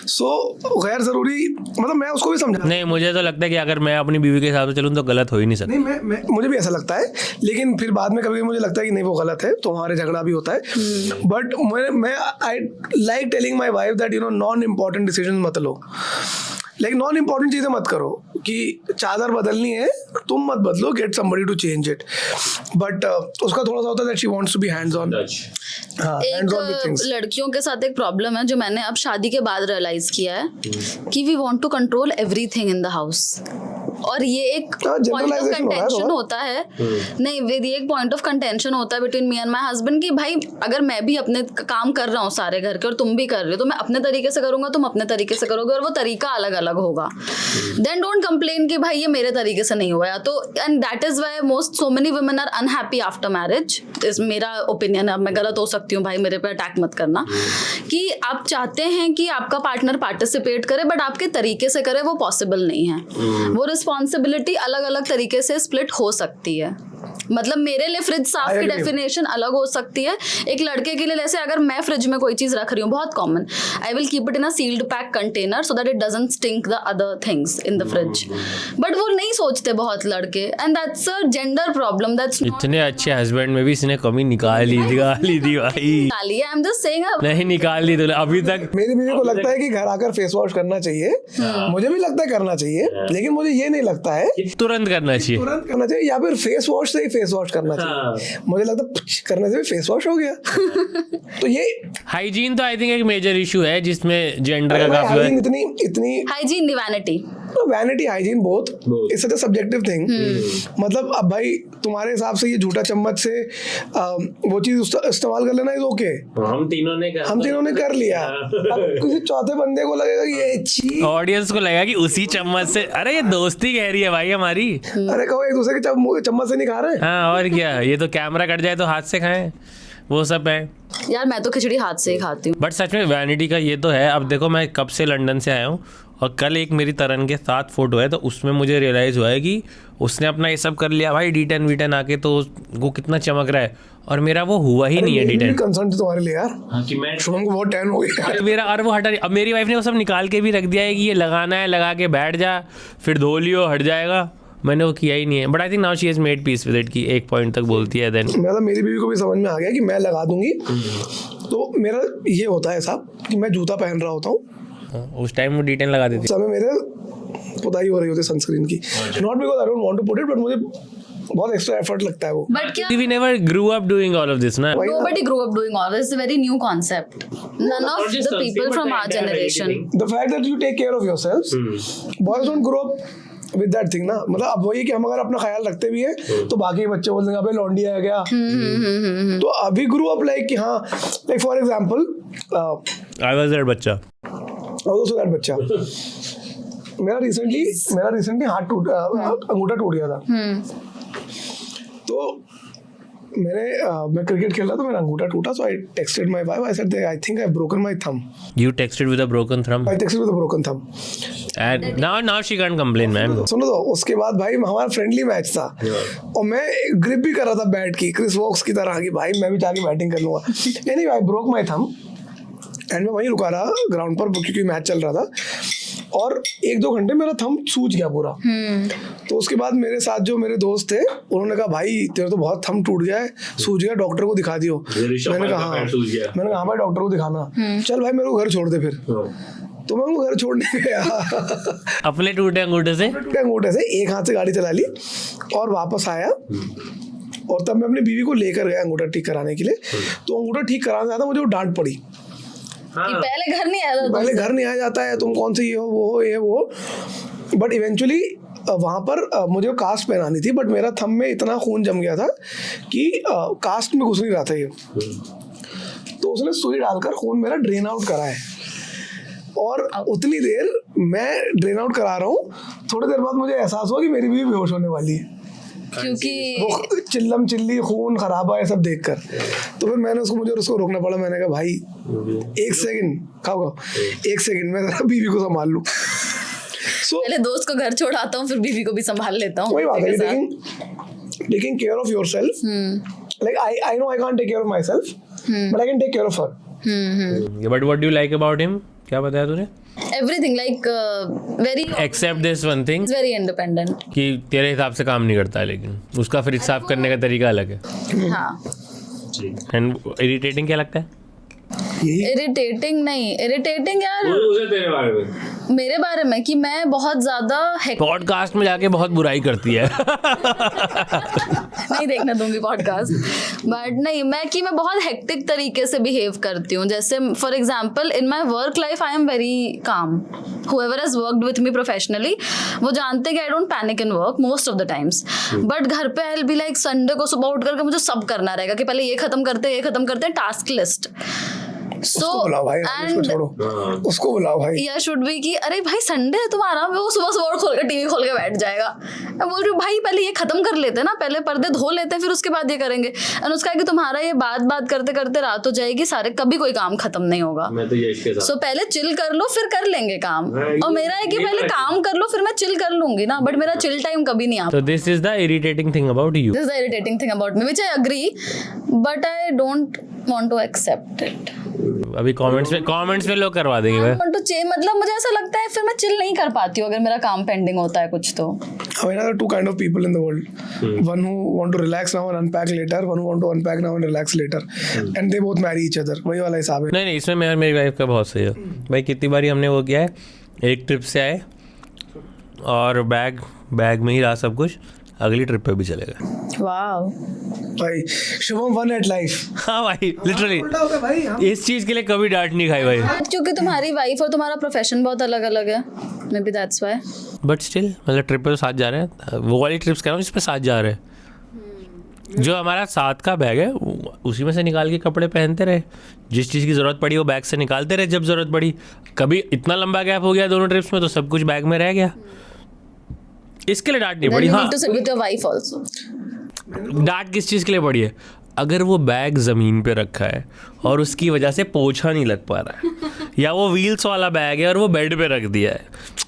सो गैर जरूरी, मतलब मैं उसको भी समझा। नहीं मुझे तो लगता है कि अगर मैं अपनी बीवी के हिसाब से चलूँ तो गलत हो ही नहीं सकता। नहीं मैं मुझे भी ऐसा लगता है, लेकिन फिर बाद में कभी मुझे लगता है कि नहीं वो गलत है, तो हमारे झगड़ा भी होता है। बट मैं I like telling my wife that you know non important decision मत लो, लाइक नॉन इम्पॉर्टेंट चीजें मत करो, कि चादर बदलनी है तुम मत बदलो, get somebody to change it. But उसका थोड़ा सा होता है that she wants to be hands on. एक लड़कियों के साथ एक प्रॉब्लम है जो मैंने अब शादी के बाद रियलाइज किया है, कि we want to control everything in the house, और ये एक पॉइंट ऑफ कंटेंशन होता है। नहीं ये एक पॉइंट ऑफ कंटेंशन होता है between me and my husband, कि भाई अगर मैं भी अपने काम कर रहा हूँ सारे घर के और तुम भी कर रहे हो, तो मैं अपने तरीके से करूंगा, तुम अपने तरीके से करोगे, और वो तरीका अलग अलग होगा। देन डोंट कंप्लेन कि भाई ये मेरे तरीके से नहीं हुआ, तो and that is why so many women are unhappy after marriage. इस मेरा ओपिनियन है, अब मैं गलत हो सकती हूँ भाई, मेरे पे अटैक मत करना, कि आप चाहते हैं कि आपका पार्टनर पार्टिसिपेट करे बट आपके तरीके से करे, वो पॉसिबल नहीं है। वो रिस्पॉन्सिबिलिटी अलग अलग तरीके से स्प्लिट हो सकती है। मतलब मेरे लिए फ्रिज साफ की डेफिनेशन अलग हो सकती है, एक लड़के के लिए जैसे अगर मैं फ्रिज में कोई चीज रख रही हूँ, बहुत common, I will keep it in a sealed pack container so that it doesn't stink the other things in the fridge, but वो नहीं सोचते बहुत लड़के, and that's a gender problem. That's इतने अच्छे हस्बैंड में भी इसने कमी निकाल ली भाई। आई एम जस्ट सेइंग नहीं निकाल ली तो अभी तक। मेरी बीवी को लगता है कि घर आकर फेस वॉश करना चाहिए, मुझे भी लगता है करना चाहिए, लेकिन मुझे ये नहीं लगता है तुरंत करना चाहिए, या फिर फेस वॉश से ही फेस वॉश करना चाहिए। मुझे लगता है करने से भी फेस वॉश हो गया। तो ये हाइजीन तो आई थिंक एक मेजर इशू है जिसमें जेंडर का काफी है। इतनी hygiene vanity, vanity hygiene both it's such a subjective thing. मतलब अब भाई तुम्हारे हिसाब से ये झूठा चम्मच से वो चीज इस्तेमाल कर लेना इज ओके, हम तीनों ने कर लिया। अब किसी चौथे बंदे को लगेगा कि ये छी, ऑडियंस को लगेगा कि उसी चम्मच से, अरे ये दोस्ती कह रही है भाई हमारी, अरे कहो एक दूसरे के चम्मच से नहीं खा रहे। हाँ और क्या, ये तो कैमरा कट जाए तो हाथ से खाएं, वो सब है यार। मैं तो खिचड़ी हाथ से ही खाती हूँ। बट सच में वैनिटी का ये तो है। अब देखो मैं कब से लंदन से आया हूँ और कल एक मेरी तरन के साथ फोटो है, तो उसमें मुझे रियलाइज हुआ है कि उसने अपना ये सब कर लिया भाई, D10 वीटन आके, तो वो कितना चमक रहा है, और मेरा वो हुआ ही नहीं है D10। कंसर्न तुम्हारे लिए यार, हाँ कि मैं शुभम को बहुत टैन हो गया मेरा, और वो हटा। अब मेरी वाइफ ने वो सब निकाल के भी रख दिया है कि ये लगाना है, लगा के बैठ जा, फिर धो लियो हट जाएगा। मैंने वो किया ही नहीं है, but I think now she has made peace with it, कि एक पॉइंट तक बोलती है। देन मतलब मेरी बीवी को भी समझ में आ गया कि मैं लगा दूंगी, तो मेरा ये होता है साहब कि मैं जूता पहन रहा होता हूँ, उस टाइम वो D10 लगा देती। समय मेरे पुताई हो रही होती सनस्क्रीन की, not because I don't want to put it, but मुझे बहुत एक्स्ट्रा एफर्ट लगता है वो। बट क्या we never grew up doing all of this ना। nobody grew up doing all this, it's a very new concept, none of the people from our generation. The fact that you take care of yourselves, boys don't grow up with that thing ना। मतलब अब वही कि हम अगर अपना ख्याल रखते भी हैं तो बाकी बच्चे बोल देंगे अबे लौंडी आ गया। तो अभी ग्रो अप लाइक कि हाँ, like for example I was that बच्चा, also that बच्चा। मेरा रिसेंटली हाथ अंगूठा टूट गया था। तो मैं क्रिकेट खेल रहा था, मेरा अंगूठा टूटा, so I texted my wife, I said I think I have broken my thumb. You texted with a broken thumb. I texted with a broken thumb. And now she can't complain, man. सुनो तो, उसके बाद भाई हमारा फ्रेंडली मैच था और मैं ग्रिप भी कर रहा था बैट की, क्रिस वॉक्स की तरह कि भाई मैं भी जाके बैटिंग कर लूंगा. Anyway I broke my thumb and मैं वहीं रुका रहा ग्राउंड पर क्योंकि मैच चल रहा था, और 1-2 घंटे मेरा थंब सूज गया पूरा. तो उसके बाद मेरे साथ जो मेरे दोस्त थे उन्होंने कहा भाई तेरा तो बहुत थंब टूट गया है, सूज गया, डॉक्टर को दिखा दियो. मैंने कहा हाँ भाई डॉक्टर को दिखाना. चल भाई मेरे को घर छोड़ दे फिर. तो मैं उनको घर छोड़ने गया अपने टूटे अंगूठे से एक हाथ से गाड़ी चला ली और वापस आया, और तब मैं अपनी बीवी को लेकर गया अंगूठा ठीक कराने के लिए. तो अंगूठा ठीक कराने जाता मुझे वो डांट पड़ी कि पहले घर नहीं आया था, पहले घर नहीं आया जाता है, तुम कौन से ये हो वो हो ये वो. बट इवेंचुअली वहाँ पर मुझे कास्ट पहनानी थी, बट मेरा थंब में इतना खून जम गया था कि कास्ट में घुस नहीं रहा था ये. तो उसने सुई डालकर खून मेरा ड्रेन आउट करा है, और उतनी देर मैं ड्रेन आउट करा रहा हूँ, थोड़ी देर बाद मुझे एहसास हुआ कि मेरी भी बेहोश होने वाली है, क्योंकि वो चिल्लम चिल्ली खून खराबा ये सब देखकर. तो फिर मैंने उसको रोकना पड़ा. मैंने कहा भाई 1 सेकंड खाओ 1 सेकंड मैं जरा बीवी को संभाल लूं. पहले दोस्त को घर छोड़ाता हूँ, फिर बीवी को भी संभाल लेता हूँ. वही बात है, taking care of yourself. Like I know I can't take care of my self, but I can take care of her. But what do you like about him? क्या बताया तूने? Everything, like very Except this one thing. He's very independent. कि तेरे हिसाब से काम नहीं करता है, लेकिन उसका फिर साफ करने का तरीका अलग है. हाँ. एंड इरिटेटिंग क्या लगता है? इरिटेटिंग नहीं, इरिटेटिंग यार उसे तेरे बारे में, मेरे बारे में कि मैं बहुत ज्यादा पॉडकास्ट में जाके बहुत बुराई करती है. नहीं देखने दूंगी पॉडकास्ट, बट नहीं मैं बहुत हेक्टिक तरीके से बिहेव करती हूँ. जैसे for example in my work life I am very calm. whoever has worked with me professionally वो जानते हैं कि I don't panic in work most of the times. But घर पे I'll be like संडे को सुबह उठ करके मुझे सब करना रहेगा कि पहले ये खत्म करते हैं टास्क लिस्ट. उसको बुलाओ भाई, उसको छोड़ो, उसको बुलाओ भाई. या शुड बी कि अरे भाई संडे है तुम्हारा, वो सुबह खोल के टीवी खोल के बैठ जाएगा. मैं बोल रही हूँ भाई पहले ये खत्म कर लेते ना, पहले पर्दे धो लेते हैं फिर उसके बाद ये करेंगे. और उसका कि तुम्हारा ये बात करते करते रात हो जाएगी, सारे कभी कोई काम खत्म नहीं होगा. मैं तो यश के साथ. सो पहले चिल कर लो फिर कर लेंगे काम. और मेरा है कि पहले काम कर लो फिर मैं चिल कर लूंगी ना, बट मेरा चिल टाइम कभी नहीं आता. So this is the irritating thing about you. This is the irritating thing about me, which I agree, but I don't want to accept it. अभी कमेंट्स में लोग करवा देंगे भाई. want to change, मतलब मुझे ऐसा लगता है फिर मैं चिल नहीं कर पाती हूँ अगर मेरा काम पेंडिंग होता है कुछ तो. I mean, there are two kind of people in the world. One who want to relax now and unpack later. One who want to unpack now and relax later. And they both marry each other. वही वाला हिसाब है. नहीं इसमें मेरी वाइफ का बहुत सही है भाई. कितनी बारी हमने वो किया है, एक ट्रिप से आए और बैग में ही रहा सब कुछ, अगली ट्रिप पे भी चलेगा. वाओ भाई शुभम वन एट लाइफ. हाँ भाई लिटरली इस चीज के लिए कभी डांट नहीं खाई भाई. क्योंकि तुम्हारी वाइफ और तुम्हारा प्रोफेशन बहुत अलग अलग है, may be that's why. But still मतलब ट्रिप पे तो साथ जा रहे हैं. वो वाली ट्रिप्स कह रहा हूँ जिस पे साथ जा रहे हैं. जो हमारा साथ का बैग है उसी में से निकाल के कपड़े पहनते रहे. जिस चीज़ की ज़रूरत पड़ी वो बैग से निकालते रहे जब ज़रूरत पड़ी. कभी इतना लंबा गैप हो गया दोनों ट्रिप्स में तो सब कुछ बैग में रह गया. इसके लिए डांट नहीं पड़ी. हाँ डांट किस चीज़ के लिए पड़ी है? अगर वो बैग ज़मीन पे रखा है और उसकी वजह से पोछा नहीं लग पा रहा है, या वो व्हील्स वाला बैग है और वो बेड पे रख दिया है,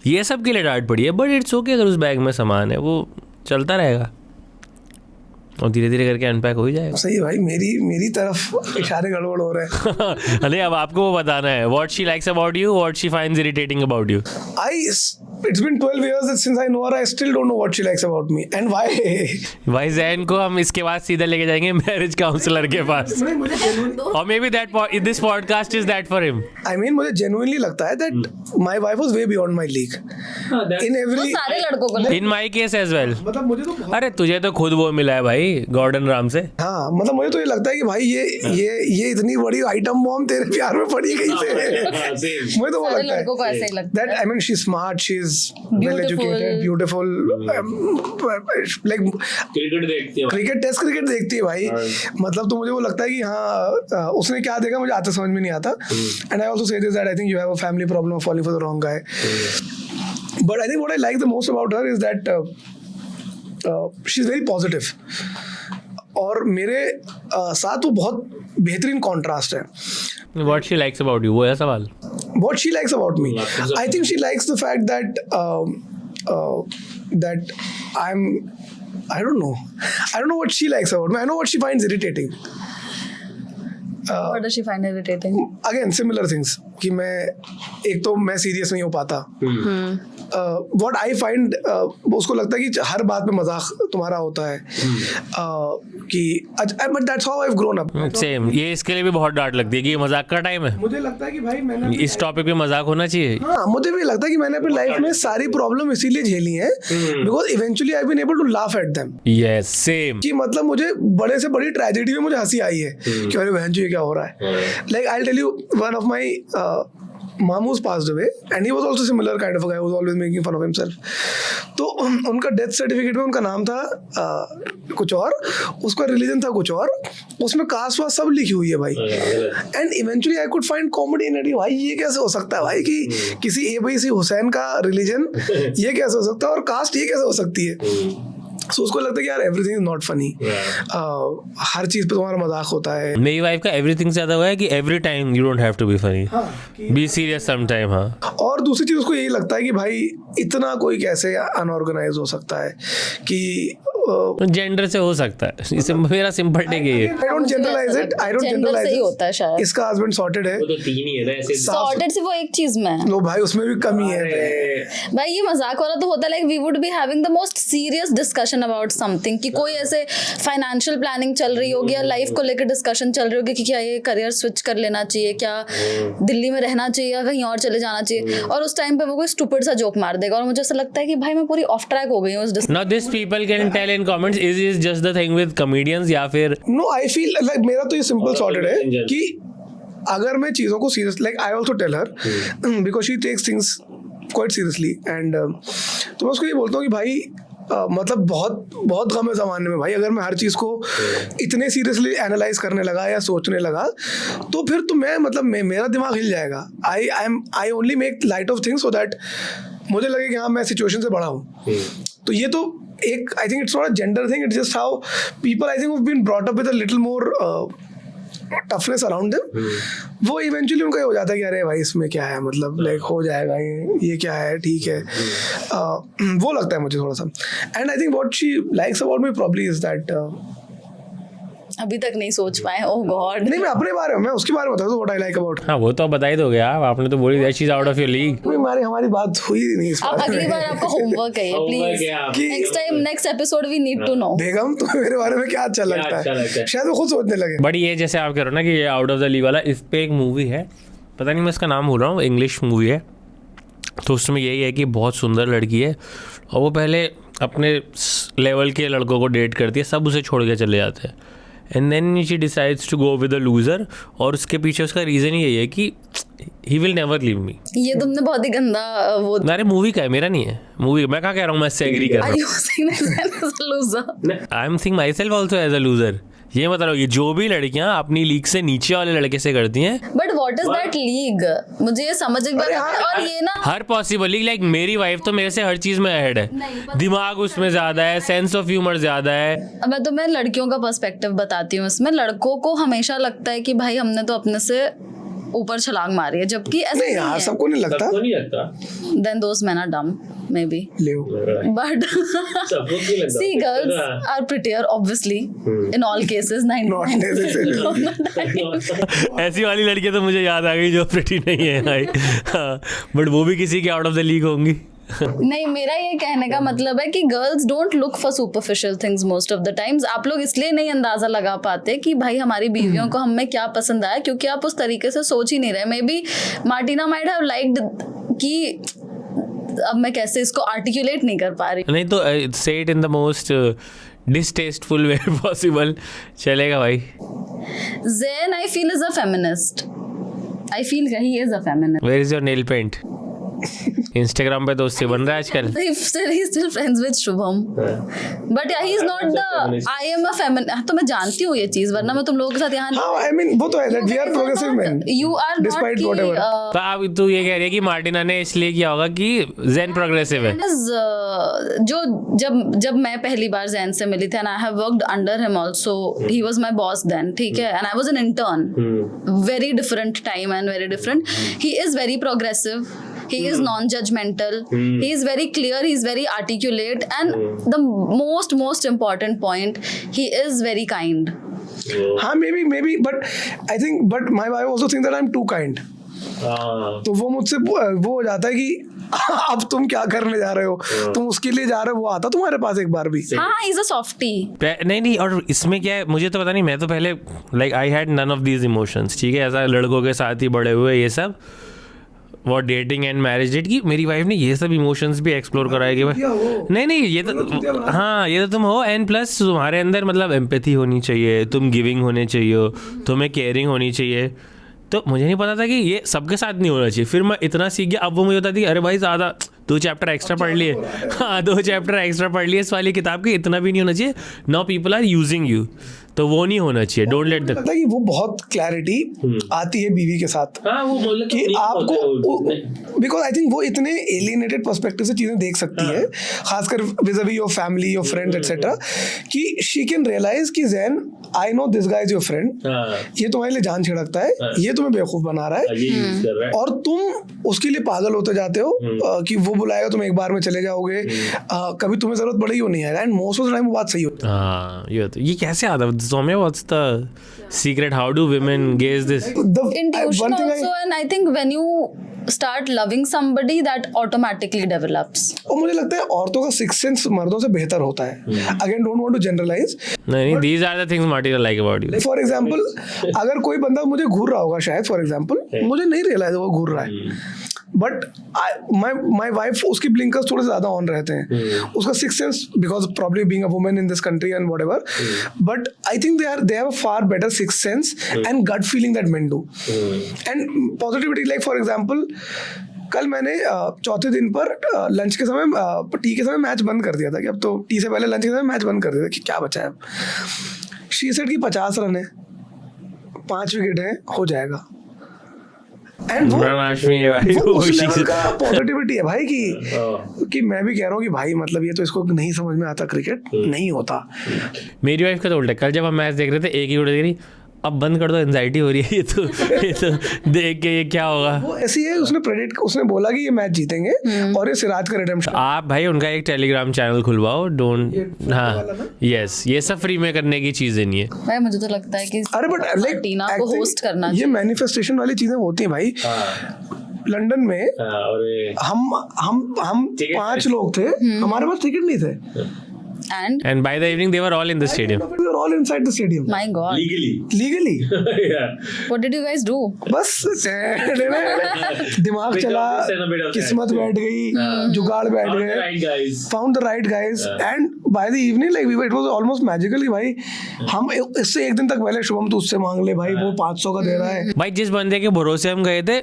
ये सब के लिए डांट पड़ी है. बट इट्स ओके, अगर उस बैग में सामान है वो चलता रहेगा और धीरे धीरे करके अनपैक हो ही जाएगा. सही भाई, मेरी तरफ इशारे गड़बड़ हो रहे हैं. अरे अब आपको वो बताना है what she likes about you, what she finds irritating about you. It's been 12 years since I know her. I still don't know what she likes about me and why. भाई जैन को हम इसके बाद सीधा लेके जाएंगे मैरिज काउंसलर के पास. और may be this podcast is that for him. I mean मुझे genuinely लगता है that my wife was way beyond my league. In every सारे लड़कों को इन माई केस एज वेल. मतलब मुझे तो अरे तुझे तो खुद वो मिला है भाई गॉर्डन राम से. हाँ मतलब मुझे तो ये लगता है कि भाई ये इतनी बड़ी आइटम बॉम्ब तेरे प्यार में पड़ी गई से. मुझे तो वो लगता है लड़कों को ऐसे ही लगता है. That I mean she's smart, she's well educated, beautiful, like cricket देखती है भाई. मतलब तो मुझे वो लगता है कि हाँ उसने क्या देखा मुझे आता समझ में नहीं आता. And I also say this that I think you have a family problem of falling for the wrong guy. But I think what I like the most about her is that she's very positive. और मेरे साथ वो बहुत बेहतरीन कॉन्ट्रास्ट है. What she likes about you, वो है सवाल. What she likes about me, I think she likes the fact that that I don't know what she likes about me. I know what she finds irritating. What does she find irritating? Again, similar things. कि एक तो मैं सीरियस नहीं हो पाता. What I find, उसको लगता है कि हर बात में मजाक तुम्हारा होता है. कि but that's how I've grown up. Same. ये इसके लिए भी बहुत डांट लगती है कि ये मजाक का टाइम है. मुझे लगता है कि भाई मैंने इस टॉपिक पे मजाक होना चाहिए. हाँ, मुझे भी लगता है कि मैंने अपनी लाइफ में सारी प्रॉब्लम इसीलिए झेली हैं because eventually I've been able to laugh at them. Yes, same. कि मतलब मुझे बड़े से बड़ी ट्रेजेडी में मुझे हंसी आई है कि अरे बहन जी ये क्या हो रहा है. Like I'll tell you, one of my मामूस passed away and he was also similar kind of a guy who was always making fun of himself. तो उनका डेथ सर्टिफिकेट में उनका नाम था कुछ और, उसका रिलीजन था कुछ और, उसमें कास्ट वास्ट सब लिखी हुई है भाई. And eventually I could find comedy in it. भाई ये कैसे हो सकता है भाई कि किसी A-B-C हुसैन का रिलीजन ये कैसे हो सकता है और कास्ट ये कैसे हो सकती है. So उसको लगता है कि यार एवरीथिंग इज नॉट फनी. हर चीज पे तुम्हारा मजाक होता है. मेरी वाइफ का एवरीथिंग से ज्यादा हुआ है कि every time you don't have to be funny, be serious some time. हाँ, और दूसरी चीज उसको यही लगता है कि भाई इतना कोई कैसे अनऑर्गेनाइज हो सकता है कि जेंडर से हो सकता है. इसे मेरा सिंपल टेक है. I don't generalize it. Gender से ही होता है शायद. इसका हस्बैंड सॉर्टेड है. वो तो तीन ही है ना ऐसे. Sorted से वो एक चीज में है. लो भाई उसमें भी कमी है. भाई ये मजाक वाला तो होता है. Like we would be having the most serious discussion about something कि कोई ऐसे फाइनेंशियल प्लानिंग चल रही होगी या लाइफ को लेकर डिस्कशन चल रही होगी कि क्या ये करियर स्विच कर लेना चाहिए, क्या दिल्ली में रहना चाहिए या कहीं और चले जाना चाहिए, और उस टाइम पे वो कोई स्टूपिड सा जोक मार देगा और मुझे ऐसा लगता है कि भाई मैं पूरी ऑफ ट्रैक हो गई हूँ उस Now this people can tell in comments, is just the thing with comedians या फिर. No, I feel like मेरा तो ये सिंपल सॉर्टेड है कि अगर मैं चीज़ों को serious, like I also tell her because she takes things quite seriously and तो मैं उसको ये बोलता हूँ कि भाई मतलब बहुत बहुत गम है ज़माने में भाई. अगर मैं हर चीज़ को इतने सीरियसली एनालाइज करने लगा या सोचने लगा तो फिर तो मैं मतलब मेरा दिमाग हिल जाएगा. I only make light of things so that मुझे लगे कि हाँ मैं सिचुएशन से बड़ा हूँ. तो ये तो एक I think it's not a gender thing, it's just how people I think have been brought up with a little more toughness around them. वो इवेंचुअली उनका हो जाता है कि अरे भाई इसमें क्या है, मतलब लाइक हो जाएगा ये क्या है, ठीक है. वो लगता है मुझे थोड़ा सा. And I think what she likes about me probably is that अभी तक नहीं सोच पाए. ओह गॉड. नहीं मैं अपने बारे में, मैं उसके बारे में बता दूं व्हाट आई लाइक अबाउट. हाँ वो तो बता ही दोगे आप, आपने तो बोली that she is out of your league. हमारी बात हुई नहीं इस अब बारे अगली में. बार आपको होमवर्क है please. Next time next episode we need to know. बेगम तुम्हें मेरे बारे में क्या अच्छा लगता है, शायद वो खुद सोचने लगे. बट ये जैसे आप कह रहे हो ना कि ये आउट ऑफ द लीग वाला, इस पे एक मूवी है, पता नहीं मैं इसका नाम भूल रहा हूँ, इंग्लिश मूवी है. तो उसमें यही है कि बहुत सुंदर लड़की है और वो पहले अपने लेवल के लड़कों को डेट करती है, सब उसे छोड़ के चले जाते हैं. And then she decides to go with a loser, और उसके पीछे उसका रीज़न यही है कि he will never leave me. ये तुमने बहुत ही गंदा वो. अरे मूवी का है, मेरा नहीं है मूवी. मैं क्या कह रहा हूँ, मैं इससे एग्री कर रहा हूँ. Are you saying that as a loser? I am think my self also as a loser. ये बता रहा हूँ, ये जो भी लड़कियां अपनी लीग से नीचे वाले लड़के से करती हैं. But what is that league? मुझे ये समझ एक बार. और ये ना हर पॉसिबल लीग, लाइक मेरी वाइफ तो मेरे से हर चीज में अहेड है. दिमाग उसमें ज्यादा है, सेंस ऑफ ह्यूमर ज्यादा है. मैं तुम्हें लड़कियों का पर्सपेक्टिव बताती हूँ. इसमें लड़कों को हमेशा लगता है कि भाई हमने तो अपने से ऊपर छलांग मारी है, जबकि ऐसा नहीं यार, सबको नहीं लगता. Then those men are dumb, maybe. But see, girls are prettier, obviously. In all cases, 99%. ऐसी वाली लड़कियां तो मुझे याद आ गई जो प्रिटी नहीं है भाई. बट वो भी किसी के आउट ऑफ द लीग होंगी. नहीं, मेरा ये कहने का मतलब है कि girls don't look for superficial things most of the times. आप लोग इसलिए नहीं अंदाजा लगा पाते कि भाई हमारी बीवियों को हमें क्या पसंद आया, क्योंकि आप उस तरीके से सोच ही नहीं रहे. May be Martina might have liked कि अब मैं कैसे इसको आर्टिकुलेट नहीं कर पा रही. नहीं तो से it in the most distasteful way possible. चलेगा भाई. Zayn I feel is a feminist. I feel he is a feminist. Where is your nail paint? Instagram पे दोस्ती बन रहा है आजकल. He's still friends with Shubham. But yeah, he's not the. I am a feminist. तो मैं जानती हूँ ये चीज, वरना मैं तुम लोगों के साथ यहाँ. हाँ, I mean वो तो है that we are progressive men. You are not. Despite whatever. तो अब तू ये कह रही है कि मार्टिना ने इसलिए किया होगा कि ज़ेन प्रोग्रेसिव है. जो जब मैं पहली बार जैन से मिली थी, and I have worked under him also. He was my boss then, ठीक है, and I was an intern. Very different time and very different. He is very progressive. He is non-judgmental. He is very clear. He is very articulate, and the most important point, he is very kind. हाँ, maybe, but my wife also thinks that I'm too kind. तो वो मुझसे वो हो जाता है कि अब तुम क्या करने जा रहे हो, तुम उसके लिए जा रहे हो, वो आता तुम्हारे पास एक बार भी. हाँ, he's a softie. नहीं, और इसमें क्या है मुझे तो पता नहीं. मैं तो पहले like I had none of these emotions, ठीक है, ऐसा लड़कों के साथ ही बड़े हुए ये सब, वो डेटिंग एंड मैरिज डेट की. मेरी वाइफ ने ये सब इमोशंस भी एक्सप्लोर कराया कि नहीं ये तो हाँ ये तो तुम हो, एंड प्लस तुम्हारे अंदर मतलब एम्पैथी होनी चाहिए, तुम गिविंग होने चाहिए, तुम्हें केयरिंग होनी चाहिए. तो मुझे नहीं पता था कि ये सबके साथ नहीं होना चाहिए. फिर मैं इतना सीख गया. अब वो मुझे बताती अरे भाई ज़्यादा 2 चैप्टर एक्स्ट्रा पढ़ लिए, हाँ 2 चैप्टर एक्स्ट्रा पढ़ लिए इस वाली किताब के, इतना भी नहीं होना चाहिए. Now people are using you, तो वो नहीं होना चाहिए. Don't let that. लगता है कि वो बहुत क्लैरिटी आती है बीवी के साथ कि आपको, बिकॉज आई थिंक वो इतने एलियनेटेड पर्सपेक्टिव से चीजें देख सकती है, खासकर vis-a-vis your family, your friends etcetera, कि शी कैन रियलाइज कि Zain I know this guy is your friend, ये तुम्हारे लिए जान छिड़कता है, ये तुम्हें बेवकूफ बना रहा है, और तुम उसके लिए पागल होते जाते हो कि वो बुलाएगा तुम एक बार में चले जाओगे, कभी तुम्हें जरूरत पड़ेगी वो नहीं आएगा. And most of the time वो बात सही होती है. ये कैसे आता है Soumya? What's the secret? How do women gauge this? Intuition also, and I think when you start loving somebody, that automatically develops. और मुझे लगता है औरतों का सिक्स सेंस मर्दों से बेहतर होता है. Again don't want to generalise. नहीं, these are the things Martina like about you. For example अगर कोई बंदा मुझे घूर रहा होगा शायद, फॉर एग्जाम्पल मुझे नहीं रियलाइज वो घूर रहा है, बट माई वाइफ उसकी ब्लिंकर्स थोड़े ज्यादा ऑन रहते हैं, उसका six sense, because probably being a woman in this country and whatever, but I think they have a far better six sense and gut feeling that men do. And positivity, like for example कल मैंने चौथे दिन पर लंच के समय, टी के समय मैच बंद कर दिया था, कि अब तो टी से पहले लंच के समय मैच बंद कर दिया था कि क्या बचा है अब. शी सेड कि 50 रन है, 5 विकेट है, हो जाएगा. एंड वो उस लेवल का पॉजिटिविटी है भाई कि मैं भी कह रहा हूँ कि भाई मतलब ये तो इसको नहीं समझ में आता, क्रिकेट नहीं होता. मेरी वाइफ का तो उल्टा. कल जब हम मैच देख रहे थे, एक ही उड़ देख रही, अब बंद कर दो, एंजाइटी हो रही है, ये तो देख के ये क्या होगा. वो ऐसी है, उसने बोला कि ये मैच जीतेंगे और ये सिराज का रिडेम्पशन. आप भाई उनका एक टेलीग्राम चैनल खुलवाओ. डोंट, हाँ यस, ये सब फ्री में करने की चीजें नहीं है भाई. मुझे तो लगता है कि अरे बट लाइक टीना को होस्ट करना, ये मैनिफेस्टेशन वाली चीजें होती हैं भाई. लंदन में हम 5 लोग थे, हमारे पास टिकट नहीं थे. And by the evening they were all in the stadium. We were all inside the stadium. My God. Legally. Yeah. What did you guys do? बस दिमाग चला, किस्मत बैठ गई, जुगाड़ बैठ गए, found the right guys, and by the evening like it was almost magical कि भाई हम इससे एक दिन तक पहले शुभम तो उससे मांग ले भाई, वो 500 का दे रहा है. भाई जिस बंदे के भरोसे हम गए थे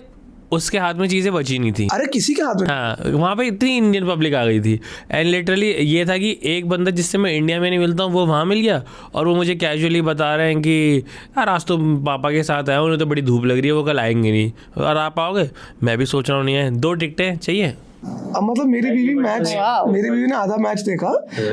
उसके हाथ में चीज़ें बची नहीं थी. अरे किसी के हाथ में. हाँ, वहाँ पे इतनी इंडियन पब्लिक आ गई थी, एंड लिटरली ये था कि एक बंदा जिससे मैं इंडिया में नहीं मिलता हूँ वो वहाँ मिल गया, और वो मुझे कैजुअली बता रहे हैं कि यार आज तो पापा के साथ आया, उन्हें तो बड़ी धूप लग रही है, वो कल आएंगे नहीं, और आप आओगे. मैं भी सोच रहा हूँ नहीं है, 2 टिकटें चाहिए. अब मतलब मेरी बीवी ने आधा मैच देखा,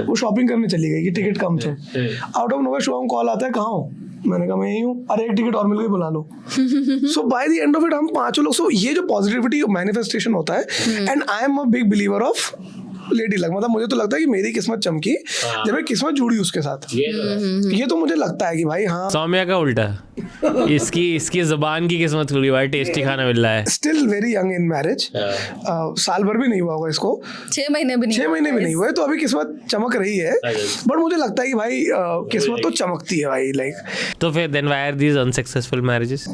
वो शॉपिंग करने चली गई कि टिकट कम थे. Out of nowhere Shubham call आता है, कहाँ हो? मैंने कहा मैं यही हूँ. अरे एक टिकट और मिल गई, बुला लो. So by the end of it हम 5 लोग. सो ये जो पॉजिटिविटी मैनिफेस्टेशन होता है, and I am a big believer of lady luck. मतलब मुझे तो लगता है कि मेरी किस्मत चमकी जब मैं किस्मत जुड़ी उसके साथ. ये तो मुझे लगता है कि भाई हाँ. सौम्या का उल्टा, इसकी जुबान की किस्मत खुली भाई, टेस्टी खाना मिल रहा है. Still very young in marriage, साल भर भी नहीं हुआ होगा इसको, 6 महीने भी नहीं हुए, तो अभी किस्मत चमक रही है. बट मुझे लगता है कि भाई किस्मत तो चमकती है भाई. लाइक तो फिर then why are these unsuccessful marriages?